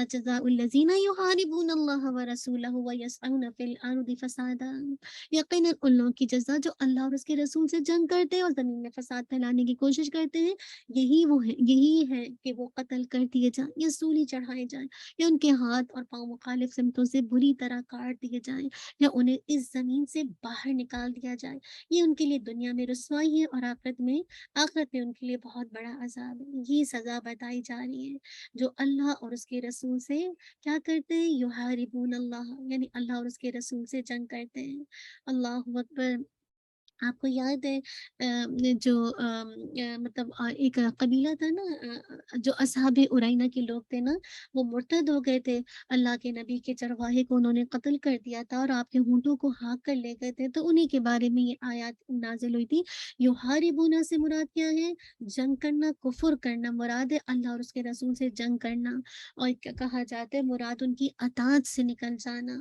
جزاء الذین یحاربون اللہ ورسولہ ویسعون فی الارض فسادا، یقیناً ان لوگوں کی جزا جو اللہ اور اس کے رسول سے جنگ کرتے ہیں اور زمین میں فساد پھیلانے کی کوشش کرتے ہیں، یہی ہے کہ وہ قتل کر دیے جائیں یا سولی چڑھائے جائیں یا ان کے ہاتھ اور پاؤں مخالف سمتوں سے بری طرح کاٹ دیے جائیں یا انہیں اس زمین سے باہر نکال دیا جائے۔ یہ ان کے لیے دنیا میں رسوائی ہے اور آخرت میں ان کے لیے بہت بڑا عذاب ہے۔ یہ سزا بتائی جا رہی ہے جو اللہ اور اس کے رسول سے کیا کرتے ہیں، یحاربون اللہ، یعنی اللہ اور اس کے رسول سے جنگ کرتے ہیں۔ اللہ اکبر۔ آپ کو یاد ہے جو مطلب ایک قبیلہ تھا نا، جو اصحاب ارائنا کے لوگ تھے نا، وہ مرتد ہو گئے تھے، اللہ کے نبی کے چرواہے کو انہوں نے قتل کر دیا تھا اور آپ کے ہونٹوں کو ہانک کر لے گئے تھے، تو انہی کے بارے میں یہ آیات نازل ہوئی تھی۔ یحاربون سے مراد کیا ہے، جنگ کرنا، کفر کرنا مراد ہے، اللہ اور اس کے رسول سے جنگ کرنا، اور کیا کہا جاتا ہے مراد ان کی اطاعت سے نکل جانا،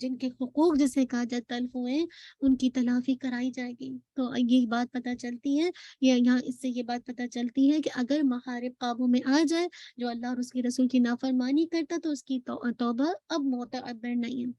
جن کے حقوق جیسے کہا جائے تلف ہوئے ہیں ان کی تلافی کرائی جائے گی۔ تو یہ بات پتہ چلتی ہے، یا یہاں اس سے یہ بات پتہ چلتی ہے کہ اگر محارم قابو میں آ جائے، جو اللہ اور اس کے رسول کی نافرمانی کرتا، تو اس کی توبہ اب معتبر نہیں ہے،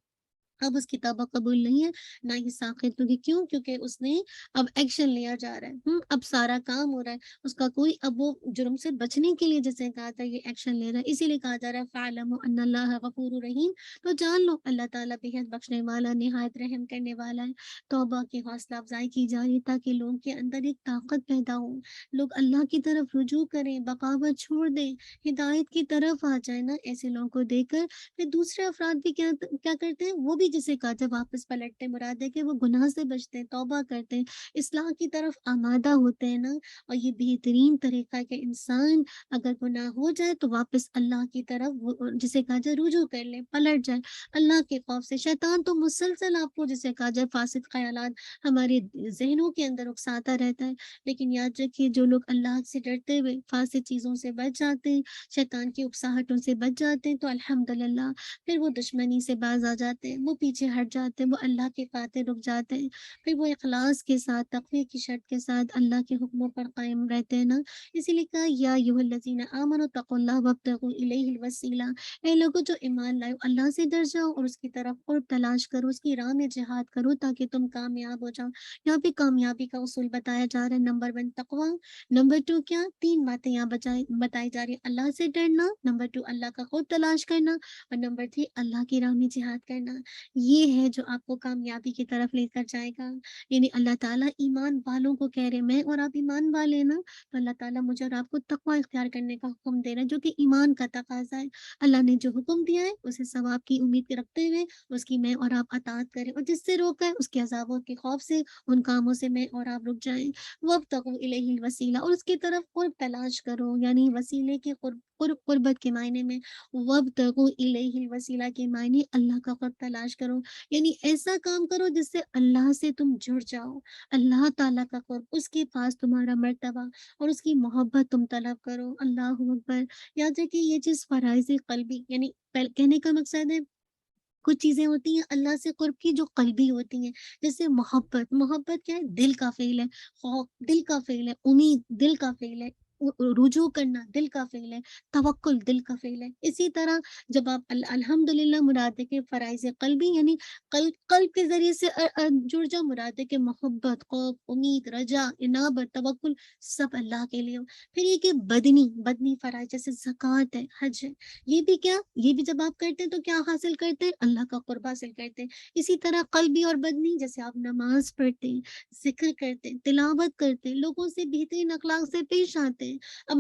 اب اس کی توبہ قبول نہیں ہے، نہ ہی ساخت ہوگی۔ کیوں؟ کیونکہ اس نے اب ایکشن لیا جا رہا ہے، اب سارا کام ہو رہا ہے، اس کا کوئی اب وہ جرم سے بچنے کے لیے جیسے کہا تھا یہ ایکشن لے رہا ہے، اسی لیے کہا جا رہا ہے فَاعْلَمُوا أَنَّ اللَّهَ غَفُورٌ رَحِيمٌ۔ تو جان لو اللہ تعالیٰ بےحد بخشنے والا، نہایت رحم کرنے والا ہے۔ توبہ کی حوصلہ افزائی کی جا رہی ہے تاکہ لوگوں کے اندر ایک طاقت پیدا ہو، لوگ اللہ کی طرف رجوع کریں، بغاوت چھوڑ دیں، ہدایت کی طرف آ جائیں نا۔ ایسے لوگوں کو دیکھ کر پھر دوسرے افراد بھی کیا کرتے ہیں، وہ بھی جسے کہا جب واپس پلٹتے، مراد ہے کہ وہ گناہ سے بچتے ہیں، توبہ کرتے ہیں، اصلاح کی طرف آمادہ ہوتے ہیں نا۔ اور یہ بہترین طریقہ ہے کہ انسان اگر گناہ ہو جائے تو واپس اللہ کی طرف جسے کہا جائے رجوع کر لے، پلٹ جائے اللہ کے خوف سے۔ شیطان تو مسلسل آپ کو جسے کہا جائے فاسد خیالات ہمارے ذہنوں کے اندر اکساتا رہتا ہے، لیکن یاد رکھیے جو لوگ اللہ سے ڈرتے ہوئے فاسد چیزوں سے بچ جاتے ہیں، شیطان کی اکساہٹوں سے بچ جاتے ہیں، تو الحمدللہ پھر وہ دشمنی سے باز آ جاتے ہیں، وہ پیچھے ہٹ جاتے ہیں، وہ اللہ کے خاطر رک جاتے ہیں، پھر وہ اخلاص کے ساتھ، تقوی کی شرط کے ساتھ اللہ کے حکموں پر قائم رہتے ہیں نا۔ اسی لیے کہا یا ایھا الذین آمنوا اتقوا اللہ وابتغوا الیہ الوسیلہ، اے لوگوں جو ایمان لائے اللہ سے ڈر جاؤ اور اس کی طرف قرب تلاش کرو، اس کی راہ میں جہاد کرو تاکہ تم کامیاب ہو جاؤ۔ یہاں پہ کامیابی کا اصول بتایا جا رہا ہے، نمبر 1 تقوی، نمبر 2 کیا، 3 باتیں یہاں بتائی جا رہی ہے، اللہ سے ڈرنا، نمبر 2 اللہ کا قرب تلاش کرنا، اور نمبر 3 اللہ کی راہ میں جہاد کرنا۔ یہ ہے جو آپ کو کامیابی کی طرف لے کر جائے گا۔ یعنی اللہ تعالیٰ ایمان والوں کو کہہ رہے، میں اور آپ ایمان والے نا، تو اللہ تعالیٰ مجھے اور آپ کو تقوی اختیار کرنے کا حکم دے رہا ہے، جو کہ ایمان کا تقاضا ہے۔ اللہ نے جو حکم دیا ہے اسے ثواب کی امید رکھتے ہوئے اس کی میں اور آپ اطاعت کریں، اور جس سے روکا ہے اس کے عذابوں کے خوف سے ان کاموں سے میں اور آپ رک جائیں۔ وابتغوا الیہ الوسیلہ، اور اس کی طرف قرب تلاش کرو، یعنی وسیلے کے قربت کے معنی میں، وابتغوا الیہ الوسیلہ کے معنی اللہ کا قرب تلاش کرو، یعنی ایسا کام کرو جس سے اللہ سے تم جڑ جاؤ، اللہ تعالیٰ کا قرب، اس کے پاس تمہارا مرتبہ اور اس کی محبت تم طلب کرو۔ اللہ اکبر۔ یاد رکھیے یہ چیز فرائض قلبی، یعنی کہنے کا مقصد ہے کچھ چیزیں ہوتی ہیں اللہ سے قرب کی جو قلبی ہوتی ہیں، جیسے محبت، محبت کیا ہے، دل کا فعل ہے، خوف دل کا فعل ہے، امید دل کا فعل ہے، رجوع کرنا دل کا فعل ہے، توکل دل کا فعل ہے۔ اسی طرح جب آپ الحمدللہ مراد ہے کہ فرائض قلبی، یعنی قلب کے ذریعے سے جڑ جاؤ، مراد ہے کہ محبت، خوف، امید، رجا، انابت، توکل سب اللہ کے لیے ہو۔ پھر یہ کہ بدنی فرائض جیسے زکوٰۃ ہے، حج ہے، یہ بھی کیا، یہ بھی جب آپ کرتے ہیں تو کیا حاصل کرتے ہیں، اللہ کا قرب حاصل کرتے ہیں۔ اسی طرح قلبی اور بدنی، جیسے آپ نماز پڑھتے ہیں، ذکر کرتے ہیں، تلاوت کرتے ہیں، لوگوں سے بہترین اخلاق سے پیش آتے ہیں، اب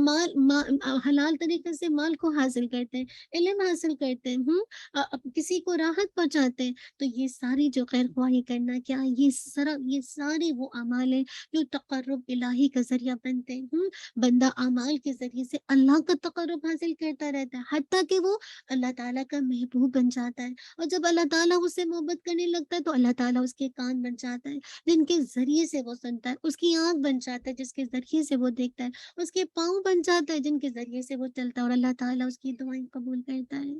حلال طریقے سے مال کو حاصل کرتے ہیں، علم حاصل کرتے ہیں، اب کسی کو راحت پہنچاتے ہیں، تو یہ ساری جو خیر خواہی کرنا کیا، یہ سارے وہ اعمال ہیں جو تقرب الہی کا ذریعہ بنتے ہیں۔ بندہ اعمال کے ذریعے سے اللہ کا تقرب حاصل کرتا رہتا ہے، حتیٰ کہ وہ اللہ تعالیٰ کا محبوب بن جاتا ہے، اور جب اللہ تعالیٰ اس سے محبت کرنے لگتا ہے تو اللہ تعالیٰ اس کے کان بن جاتا ہے جن کے ذریعے سے وہ سنتا ہے، اس کی آنکھ بن جاتا ہے جس کے ذریعے سے وہ دیکھتا ہے، اس کے پاؤں بن جاتا ہے جن کے ذریعے سے وہ چلتا ہے، اور اللہ تعالیٰ اس کی دعائیں قبول کرتا ہے۔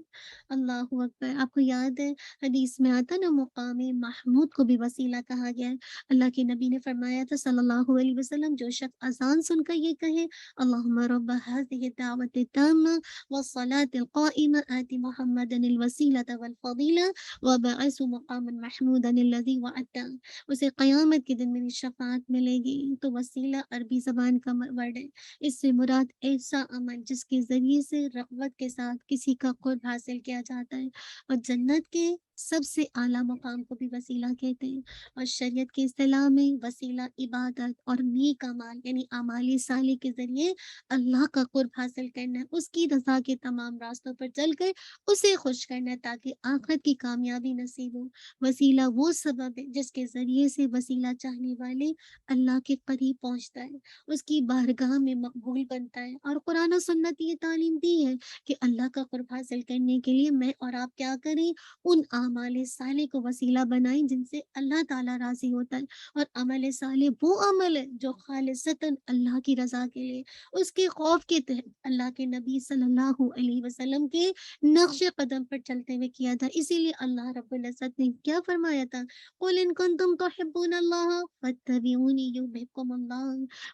اللہ اکبر۔ آپ کو یاد ہے حدیث میں آتا نا، مقام محمود کو بھی وسیلہ کہا گیا ہے۔ اللہ کے نبی نے فرمایا تھا صلی اللہ علیہ وسلم، جو شخص اذان سن کر یہ کہے اللہم رب هذه الدعوة التامة والصلاة القائمة آت محمدا الوسیلة والفضیلة وبعث مقاما محمودا الذی وعدته، اسے قیامت کے دن میری شفاعت ملے گی۔ تو وسیلہ عربی زبان کا ورڈ ہے، اس سے مراد ایسا عمل جس کے ذریعے سے رغبت کے ساتھ کسی کا قرب حاصل کیا جاتا ہے، اور جنت کے سب سے اعلیٰ مقام کو بھی وسیلہ کہتے ہیں، اور شریعت کی اصطلاح میں وسیلہ عبادت اور نیک اعمال یعنی اعمال صالح کے ذریعے اللہ کا قرب حاصل کرنا ہے، اس کی رضا کے تمام راستوں پر چل کر اسے خوش کرنا ہے تاکہ آخرت کی کامیابی نصیب ہو۔ وسیلہ وہ سبب ہے جس کے ذریعے سے وسیلہ چاہنے والے اللہ کے قریب پہنچتا ہے، اس کی بارگاہ میں مقبول بنتا ہے، اور قرآن و سنت یہ تعلیم دی ہے کہ اللہ کا قرب حاصل کرنے کے لیے میں اور آپ کیا کریں، ان اعمال صالح کو وسیلہ بنائیں جن سے اللہ تعالیٰ راضی ہوتا ہے۔ اور عمل صالح وہ عمل ہے جو خالصتاً اللہ کی رضا کے لیے، اس کے خوف کے تحت اللہ کے نبی صلی اللہ علیہ وسلم کے نقش قدم پر چلتے ہوئے کیا تھا۔ اسی لیے اللہ رب العزت نے کیا فرمایا تھا، قل ان کنتم تحبون اللہ فاتبعونی یحببکم اللہ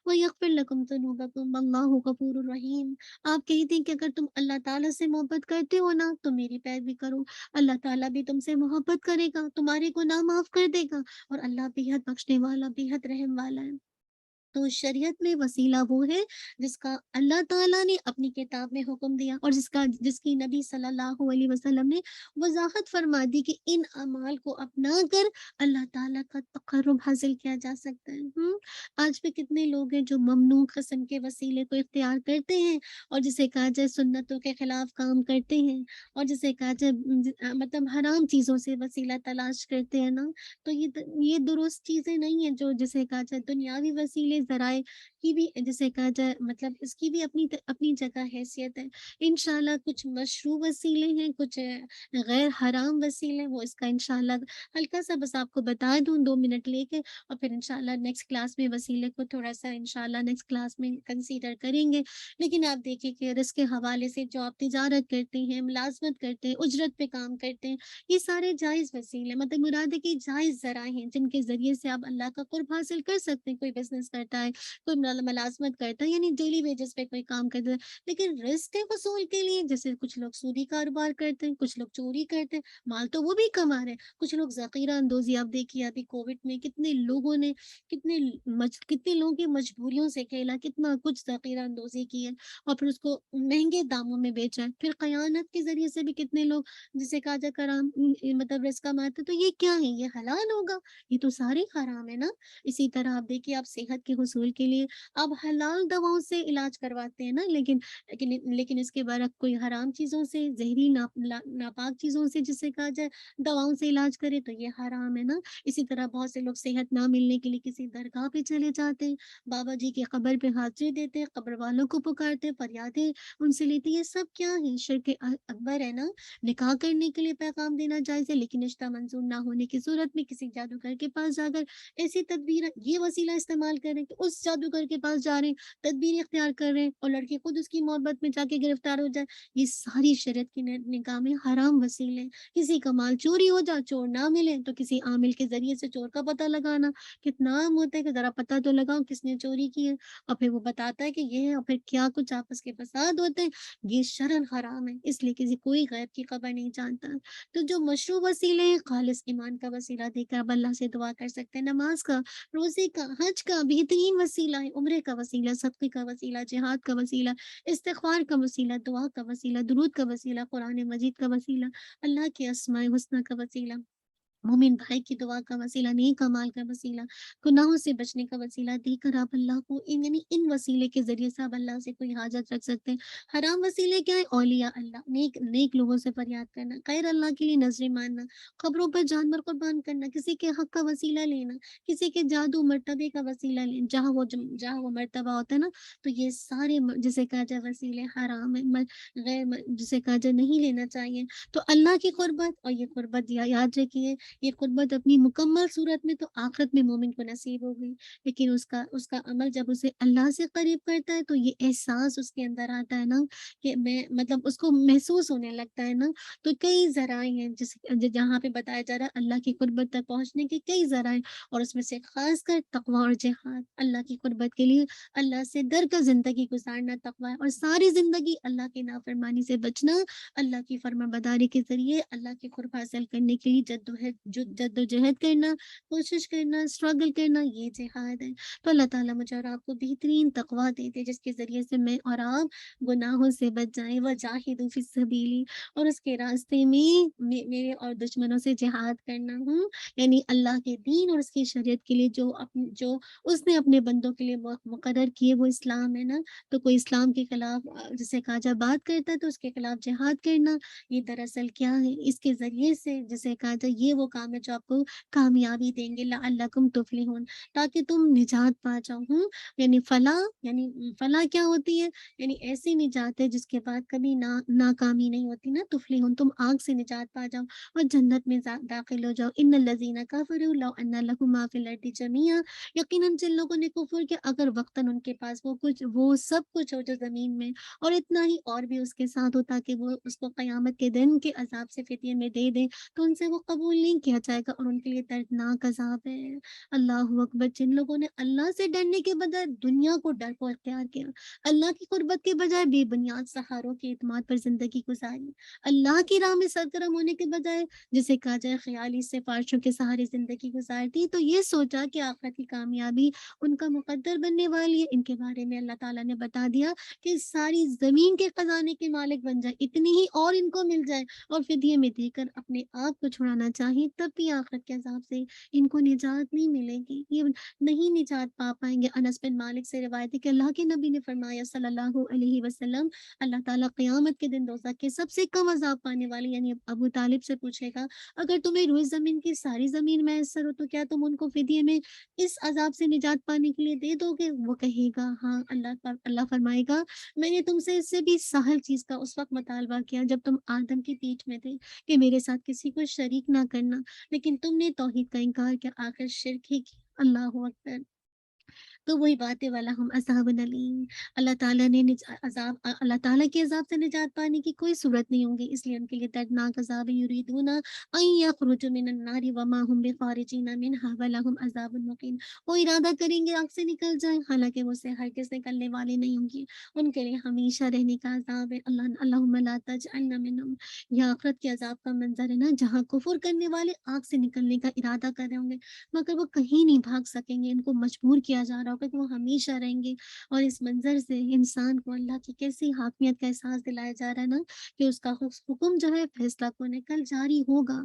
ویغفر لکم ذنوبکم واللہ غفور رحیم۔ آپ کہتے ہیں کہ اگر تم اللہ تعالیٰ سے محبت کرتے ہو نا تو میری پیروی کرو، اللہ تعالیٰ بھی تم سے محبت کرے گا، تمہارے گناہ معاف کر دے گا، اور اللہ بے حد بخشنے والا، بے حد رحم والا ہے۔ تو شریعت میں وسیلہ وہ ہے جس کا اللہ تعالیٰ نے اپنی کتاب میں حکم دیا، اور جس کی نبی صلی اللہ علیہ وسلم نے وضاحت فرما دی کہ ان اعمال کو اپنا کر اللہ تعالیٰ کا تقرب حاصل کیا جا سکتا ہے۔ آج بھی کتنے لوگ ہیں جو ممنوع قسم کے وسیلے کو اختیار کرتے ہیں، اور جسے کہا جائے سنتوں کے خلاف کام کرتے ہیں، اور جسے کہا جائے مطلب حرام چیزوں سے وسیلہ تلاش کرتے ہیں نا، تو یہ درست چیزیں نہیں ہیں۔ جو جسے کہا جائے دنیاوی وسیلے ذرائع کی بھی جسے کہا جائے مطلب اس کی بھی اپنی جگہ حیثیت ہے۔ انشاءاللہ کچھ مشروع وسیلے ہیں، کچھ غیر حرام وسیلے ہیں، وہ اس کا انشاءاللہ ہلکا سا بس آپ کو بتا دوں 2 منٹ لے کے، اور پھر انشاءاللہ نیکسٹ کلاس میں وسیلے کو تھوڑا سا انشاءاللہ نیکسٹ کلاس میں کنسیڈر کریں گے۔ لیکن آپ دیکھیں کہ رزق کے حوالے سے جو آپ تجارت کرتے ہیں، ملازمت کرتے ہیں، اجرت پہ کام کرتے ہیں، یہ سارے جائز وسیلے، مطلب مراد ہے کہ جائز ذرائع ہیں جن کے ذریعے سے آپ اللہ کا قرب حاصل کر سکتے ہیں۔ کوئی بزنس کرتا ہے، کوئی ملازمت کرتا ہے، یعنی ڈیلی ویجز پہ کوئی کام کرتا ہے، لیکن رزق کے حصول کے لیے جیسے کچھ لوگ سودی کاروبار کرتے ہیں، کچھ لوگ چوری کرتے ہیں، مال تو وہ بھی کما رہے ہیں، کچھ لوگ ذخیرہ اندوزی، آپ دیکھیے ابھی کووڈ میں کتنے لوگوں نے کتنے لوگوں کی مجبوریوں سے کھیلا، کتنا کچھ ذخیرہ اندوزی کی ہے، اور پھر اس کو مہنگے داموں میں بیچا ہے۔ پھر قیانت کے ذریعے سے بھی کتنے لوگ جسے کہا جائے کرام مطلب رزق کماتے، تو یہ کیا ہے، یہ حلال ہوگا؟ یہ تو سارے حرام ہے نا۔ اسی طرح آپ دیکھیے، آپ صحت کے حصول کے لیے آپ حلال دواؤں سے علاج کرواتے ہیں نا، لیکن اس کے برعکس کوئی حرام چیزوں سے، زہری ناپاک چیزوں سے جسے کہا جائے دواؤں سے علاج کرے تو یہ حرام ہے نا۔ اسی طرح بہت سے لوگ صحت نہ ملنے کے لیے کسی درگاہ پہ چلے جاتے ہیں، بابا جی کی قبر پہ حاضری دیتے ہیں، قبر والوں کو پکارتے ہیں، فریادیں ان سے لیتے ہیں۔ یہ سب کیا ہے؟ شرک اکبر ہے نا۔ نکاح کرنے کے لیے پیغام دینا جائز ہے، لیکن رشتہ منظور نہ ہونے کی صورت میں کسی جادوگر کے پاس جا کر ایسی تدبیر، یہ وسیلہ استعمال کریں کہ اس جادوگر کے پاس جا رہے ہیں، تدبیر اختیار کر رہے ہیں، اور لڑکی خود اس کی محبت میں جا کے گرفتار ہو جائے، یہ ساری شریعت کی نگاہ میں حرام وسیلے ہیں۔ کسی کا مال چوری ہو جائے، چور نہ ملے تو کسی عامل کے ذریعے سے چور کا پتہ لگانا، کتنا عام ہوتا ہے کہ ذرا پتہ تو لگاؤ کس نے چوری کی ہے، اور پھر وہ بتاتا ہے کہ یہ ہے، اور پھر کیا کچھ آپس کے فساد ہوتے ہیں۔ یہ شرعاً حرام ہے، اس لیے کسی کوئی غیب کی خبر نہیں جانتا۔ تو جو مشروع وسیلے ہیں، خالص ایمان کا وسیلہ دے کر اب اللہ سے دعا کر سکتے ہیں، نماز کا، روزے کا، حج کا بہترین وسیلہ ہے، عمرے کا وسیلہ، صدقے کا وسیلہ، جہاد کا وسیلہ، استغفار کا وسیلہ، دعا کا وسیلہ، درود کا وسیلہ، قرآن مجید کا وسیلہ، اللہ کے اسماء الحسنی کا وسیلہ، مومن بھائی کی دعا کا وسیلہ، نیک اعمال کا وسیلہ، گناہوں سے بچنے کا وسیلہ دے کر آپ اللہ کو یعنی ان وسیلے کے ذریعے سے آپ اللہ سے کوئی حاجت رکھ سکتے ہیں۔ حرام وسیلے کیا ہے؟ اولیاء اللہ، نیک لوگوں سے فریاد کرنا، غیر اللہ کے لیے نظریں ماننا، قبروں پر جانور قربان کرنا، کسی کے حق کا وسیلہ لینا، کسی کے جادو مرتبے کا وسیلہ لینا، جہاں وہ مرتبہ ہوتا ہے نا، تو یہ سارے جسے کہا جائے وسیلے حرام ہے، جسے کہا جائے نہیں لینا چاہیے۔ تو اللہ کی قربت، اور یہ قربت یاد رکھیے، یہ قربت اپنی مکمل صورت میں تو آخرت میں مومن کو نصیب ہوگی، لیکن اس کا عمل جب اسے اللہ سے قریب کرتا ہے تو یہ احساس اس کے اندر آتا ہے نا، کہ میں مطلب اس کو محسوس ہونے لگتا ہے نا۔ تو کئی ذرائع ہیں جہاں پہ بتایا جا رہا ہے اللہ کی قربت تک پہنچنے کے کئی ذرائع، اور اس میں سے خاص کر تقوی اور جہاد، اللہ کی قربت کے لیے اللہ سے ڈر کر زندگی گزارنا تقوی ہے، اور ساری زندگی اللہ کی نافرمانی سے بچنا، اللہ کی فرما برداری کے ذریعے اللہ کی قرب حاصل کرنے کے لیے جد و جہد کرنا، کوشش کرنا، اسٹرگل کرنا، یہ جہاد ہے۔ تو اللہ تعالیٰ مجھے اور آپ کو بہترین تقوی دے دے جس کے ذریعے سے میں اور آپ گناہوں سے بچ جائیں، وجاہدوا فی سبیلی، اور اس کے راستے میں میرے اور دشمنوں سے جہاد کرنا یعنی اللہ کے دین اور اس کی شریعت کے لیے جو اس نے اپنے بندوں کے لیے مقرر کیے وہ اسلام ہے نا، تو کوئی اسلام کے خلاف جسے کہا جائے بات کرتا ہے تو اس کے خلاف جہاد کرنا، یہ دراصل کیا ہے؟ اس کے ذریعے سے جسے کہا جائے یہ وہ کام ہے جو آپ کو کامیابی دیں گے، لعلکم تفلحون، تاکہ تم نجات پا جاؤ۔ یعنی فلاح، یعنی فلاح کیا ہوتی ہے؟ یعنی ایسی نجات ہے جس کے بعد کبھی ناکامی نہیں ہوتی نا، تفلحون، تم آگ سے نجات پا جاؤ اور جنت میں داخل ہو جاؤ۔ ان الذین کفروا لو ان لهم ما فی الارض جميعا، یقیناً جن لوگوں نے کفر کیا اگر وقتاً ان کے پاس وہ سب کچھ ہو جو زمین میں اور اتنا ہی اور بھی اس کے ساتھ ہو، تاکہ وہ اس کو قیامت کے دن کے عذاب سے فدیے میں دے دیں، تو ان سے وہ قبول نہیں کیا جائے گا اور ان کے لیے دردناک عذاب ہے۔ اللہ اکبر، جن لوگوں نے اللہ سے ڈرنے کے بجائے دنیا کو ڈر کو اختیار کیا، اللہ کی قربت کے بجائے بے بنیاد سہاروں کے اعتماد پر زندگی گزاری، اللہ کی راہ میں سرگرم ہونے کے بجائے جسے کہا جائے خیالی سفارشوں کے سہارے زندگی گزارتی، تو یہ سوچا کہ آخرت کی کامیابی ان کا مقدر بننے والی ہے۔ ان کے بارے میں اللہ تعالیٰ نے بتا دیا کہ ساری زمین کے خزانے کے مالک بن جائے، اتنی ہی اور ان کو مل جائے اور فدیے میں دے کر اپنے آپ کو چھڑانا چاہیے، تب بھی آخرت کے عذاب سے ان کو نجات نہیں ملے گی، یہ نہیں نجات پا پائیں گے۔ انس بن مالک سے روایت ہے کہ اللہ کے نبی نے فرمایا صلی اللہ علیہ وسلم، اللہ تعالیٰ قیامت کے دن دوزخ کے سب سے کم عذاب پانے والے یعنی ابو طالب سے پوچھے گا، اگر تمہیں روئے زمین کی ساری زمین میسر ہو تو کیا تم ان کو فدیے میں اس عذاب سے نجات پانے کے لیے دے دو گے؟ وہ کہے گا ہاں۔ اللہ فرمائے گا، میں نے تم سے اس سے بھی سہل چیز کا اس وقت مطالبہ کیا جب تم آدم کی پیٹھ میں تھے کہ میرے ساتھ کسی کو شریک نہ کرنا، لیکن تم نے توحید کا انکار کیا، آخر شرک ہی کی۔ اللہ اکبر۔ تو وہی باتیں والا ہم عذاب علیم، اللہ تعالیٰ نے اللہ تعالیٰ کے عذاب سے نجات پانے کی کوئی صورت نہیں ہوگی، اس لیے ان کے لیے دردناک عذاب یریدون ان یخرجوا من النار وما هم بخارجین منها ولهم عذاب مقیم، وہ ارادہ کریں گے آگ سے نکل جائیں حالانکہ وہ سے ہرگز نکلنے والے نہیں ہوں گے، ان کے لیے ہمیشہ رہنے کا عذاب ہے۔ اللہم لا تجعلنا منهم، یہ آخرت کے عذاب کا منظر ہے نا، جہاں کفر کرنے والے آگ سے نکلنے کا ارادہ کر رہے ہوں گے مگر وہ کہیں نہیں بھاگ سکیں گے، ان کو مجبور کیا جا رہا ہوگا کہ وہ ہمیشہ رہیں گے، اور اس منظر سے انسان کو اللہ کی کیسی حاکمیت کا احساس دلایا جا رہا ہے نا کہ اس کا حکم جو ہے فیصلہ کونے کل جاری ہوگا،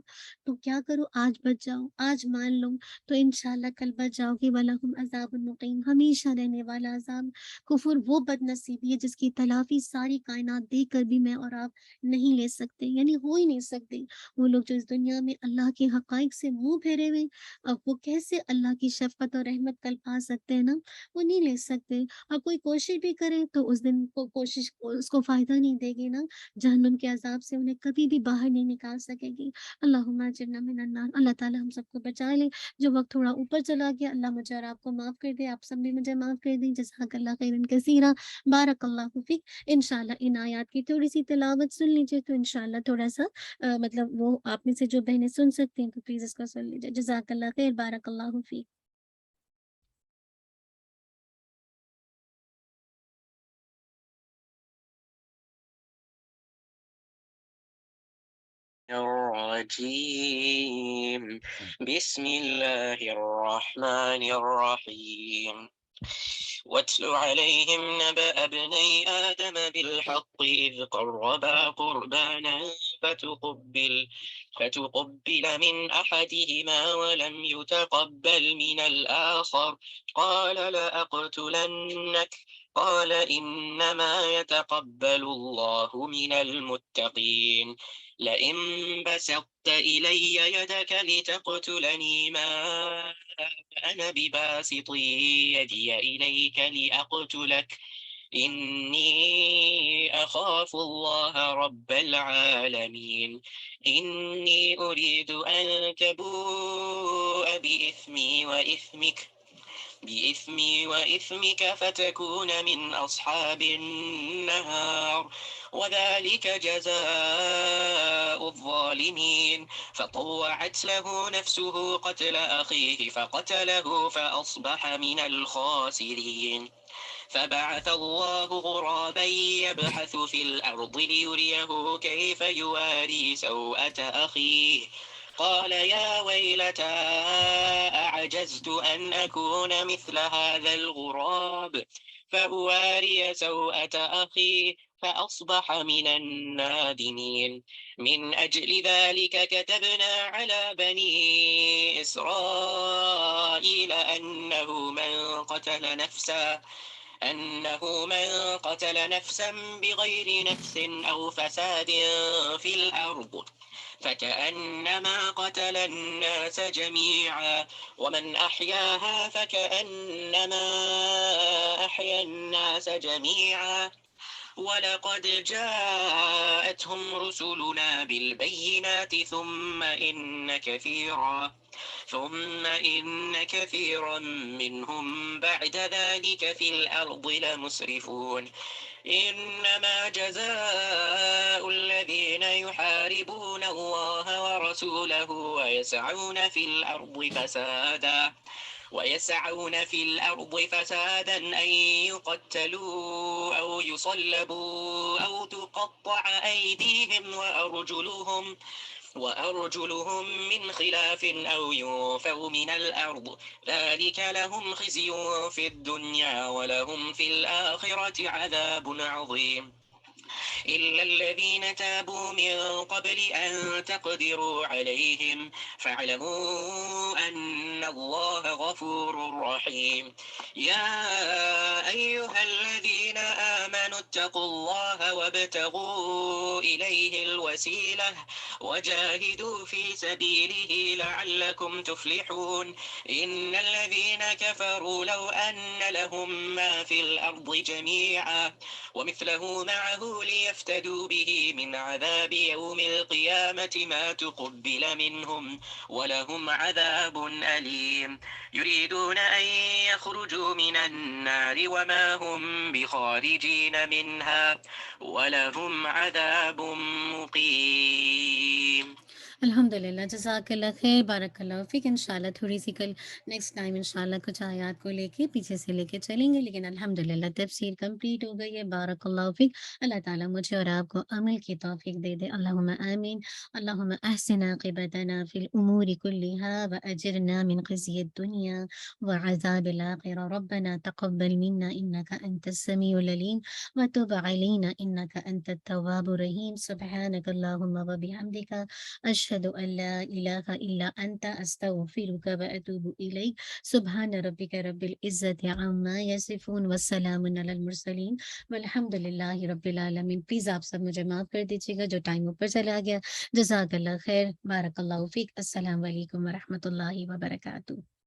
تو کیا کرو، آج بچ جاؤ، آج مان لو تو انشاءاللہ کل بچ جاؤ گے۔ وَلَهُمْ عَذَابٌ مُقِيمٌ، ہمیشہ رہنے والا عذاب۔ کفر وہ بد نصیبی ہے جس کی تلافی ساری کائنات دیکھ کر بھی میں اور آپ نہیں لے سکتے، یعنی ہو ہی نہیں سکتے۔ وہ لوگ جو اس دنیا میں اللہ کے حقائق سے منہ پھیرے ہوئے، اب وہ کیسے اللہ کی شفقت اور رحمت کل پا سکتے ہیں نا، وہ نہیں لے سکتے، اور کوئی کوشش بھی کرے تو اس دن کو کوشش اس کو فائدہ نہیں دے گی نا، جہنم کے عذاب سے انہیں کبھی بھی باہر نہیں نکال سکے گی۔ اللہم اجرنا من النار، اللہ تعالیٰ ہم سب کو بچا لے۔ جو وقت تھوڑا اوپر چلا گیا، اللہ مجھے اور آپ کو معاف کر دے، آپ سب بھی مجھے معاف کر دیں۔ جزاک اللہ خیرا کثیرا، بارک اللہ فیک۔ انشاءاللہ ان آیات کی تھوڑی سی تلاوت سن لیجیے تو انشاءاللہ تھوڑا سا مطلب وہ آپ میں سے جو بہنیں سن سکتے ہیں تو پلیز اس کو سن لیجیے۔ جزاک اللہ خیر، بارک اللہ فیک۔ الرجيم بسم الله الرحمن الرحيم واتل عليهم نبأ ابني آدم بالحق إذ قربا قربانا فتقبل من أحدهما ولم يتقبل من الآخر قال لأقتلنك قال إنما يتقبل الله من المتقين لئن بسطت إلي يدك لتقتلني ما أنا بباسط يدي إليك لأقتلك إني أخاف الله رب العالمين إني أريد أن تبوء بإثمي وإثمك فتكون من أصحاب النار وذلك جزاء الظالمين فطوعت له نفسه قتل أخيه فقتله فأصبح من الخاسرين فبعث الله غرابا يبحث في الأرض ليريه كيف يواري سوءة أخيه قال يا ويلتى أعجزت أن أكون مثل هذا الغراب فأواري سوءة أخي فأصبح من النادمين من أجل ذلك كتبنا على بني إسرائيل أنه من قتل أنه من قتل نفسا بغير نفس أو فساد في الأرض فكأنما قتل الناس جميعا ومن أحياها فكأنما أحيا الناس جميعا ولقد جاءتهم رسلنا بالبينات ثم إن كثيرا منهم بعد ذلك في الأرض لمسرفون إنما جزاء الذين يحاربون الله ورسوله ويسعون في الأرض فسادا أن يقتلوا أو يصلبوا أو تقطع أيديهم وأرجلهم من خلاف أو ينفوا من الأرض ذلك لهم خزي في الدنيا ولهم في الآخرة عذاب عظيم إلا الذين تابوا من قبل أن تقدروا عليهم فاعلموا أن الله غفور رحيم يا أيها الذين آمنوا اتقوا الله وابتغوا إليه الوسيلة وجاهدوا في سبيله لعلكم تفلحون إن الذين كفروا لو أن لهم ما في الأرض جميعا ومثله معه ليفتدوا به من عذاب يوم القيامة ما تقبل منهم ولهم عذاب أليم يريدون أن يخرجوا من النار وما هم بخارجين منها ولهم عذاب مقيم. الحمدللہ جزاک اللہ خیر بارک اللہ فیک انشاءاللہ تھوڑی سی کل نیکسٹ ٹائم انشاءاللہ کچھ آیات کو لے کے پیچھے سے لے کے چلیں گے لیکن الحمدللہ تفسیر کمپلیٹ ہو گئی ہے بارک اللہ فیک اللہ تعالیٰ مجھے اور آپ کو عمل کی توفیق دے دے اللہم آمین اللہم احسن عاقبتنا فی الامور کلها واجرنا من خزی الدنیا وعذاب الآخرة ربنا تقبل منا انك انت السمیع العلیم وتب علینا انك انت التواب الرحیم سبحانک اللہم وبحمدک أشهد أن لا إله إلا أنت أستغفرك وأتوب إليك سبحان ربك رب العزة عما يصفون والسلام على المرسلين والحمد لله رب العالمین. پلیز آپ سب مجھے معاف کر دیجیے گا جو ٹائم اوپر چلا گیا. جزاک اللہ خیر بارک اللہ فیک. السلام علیکم ورحمۃ اللہ وبرکاتہ.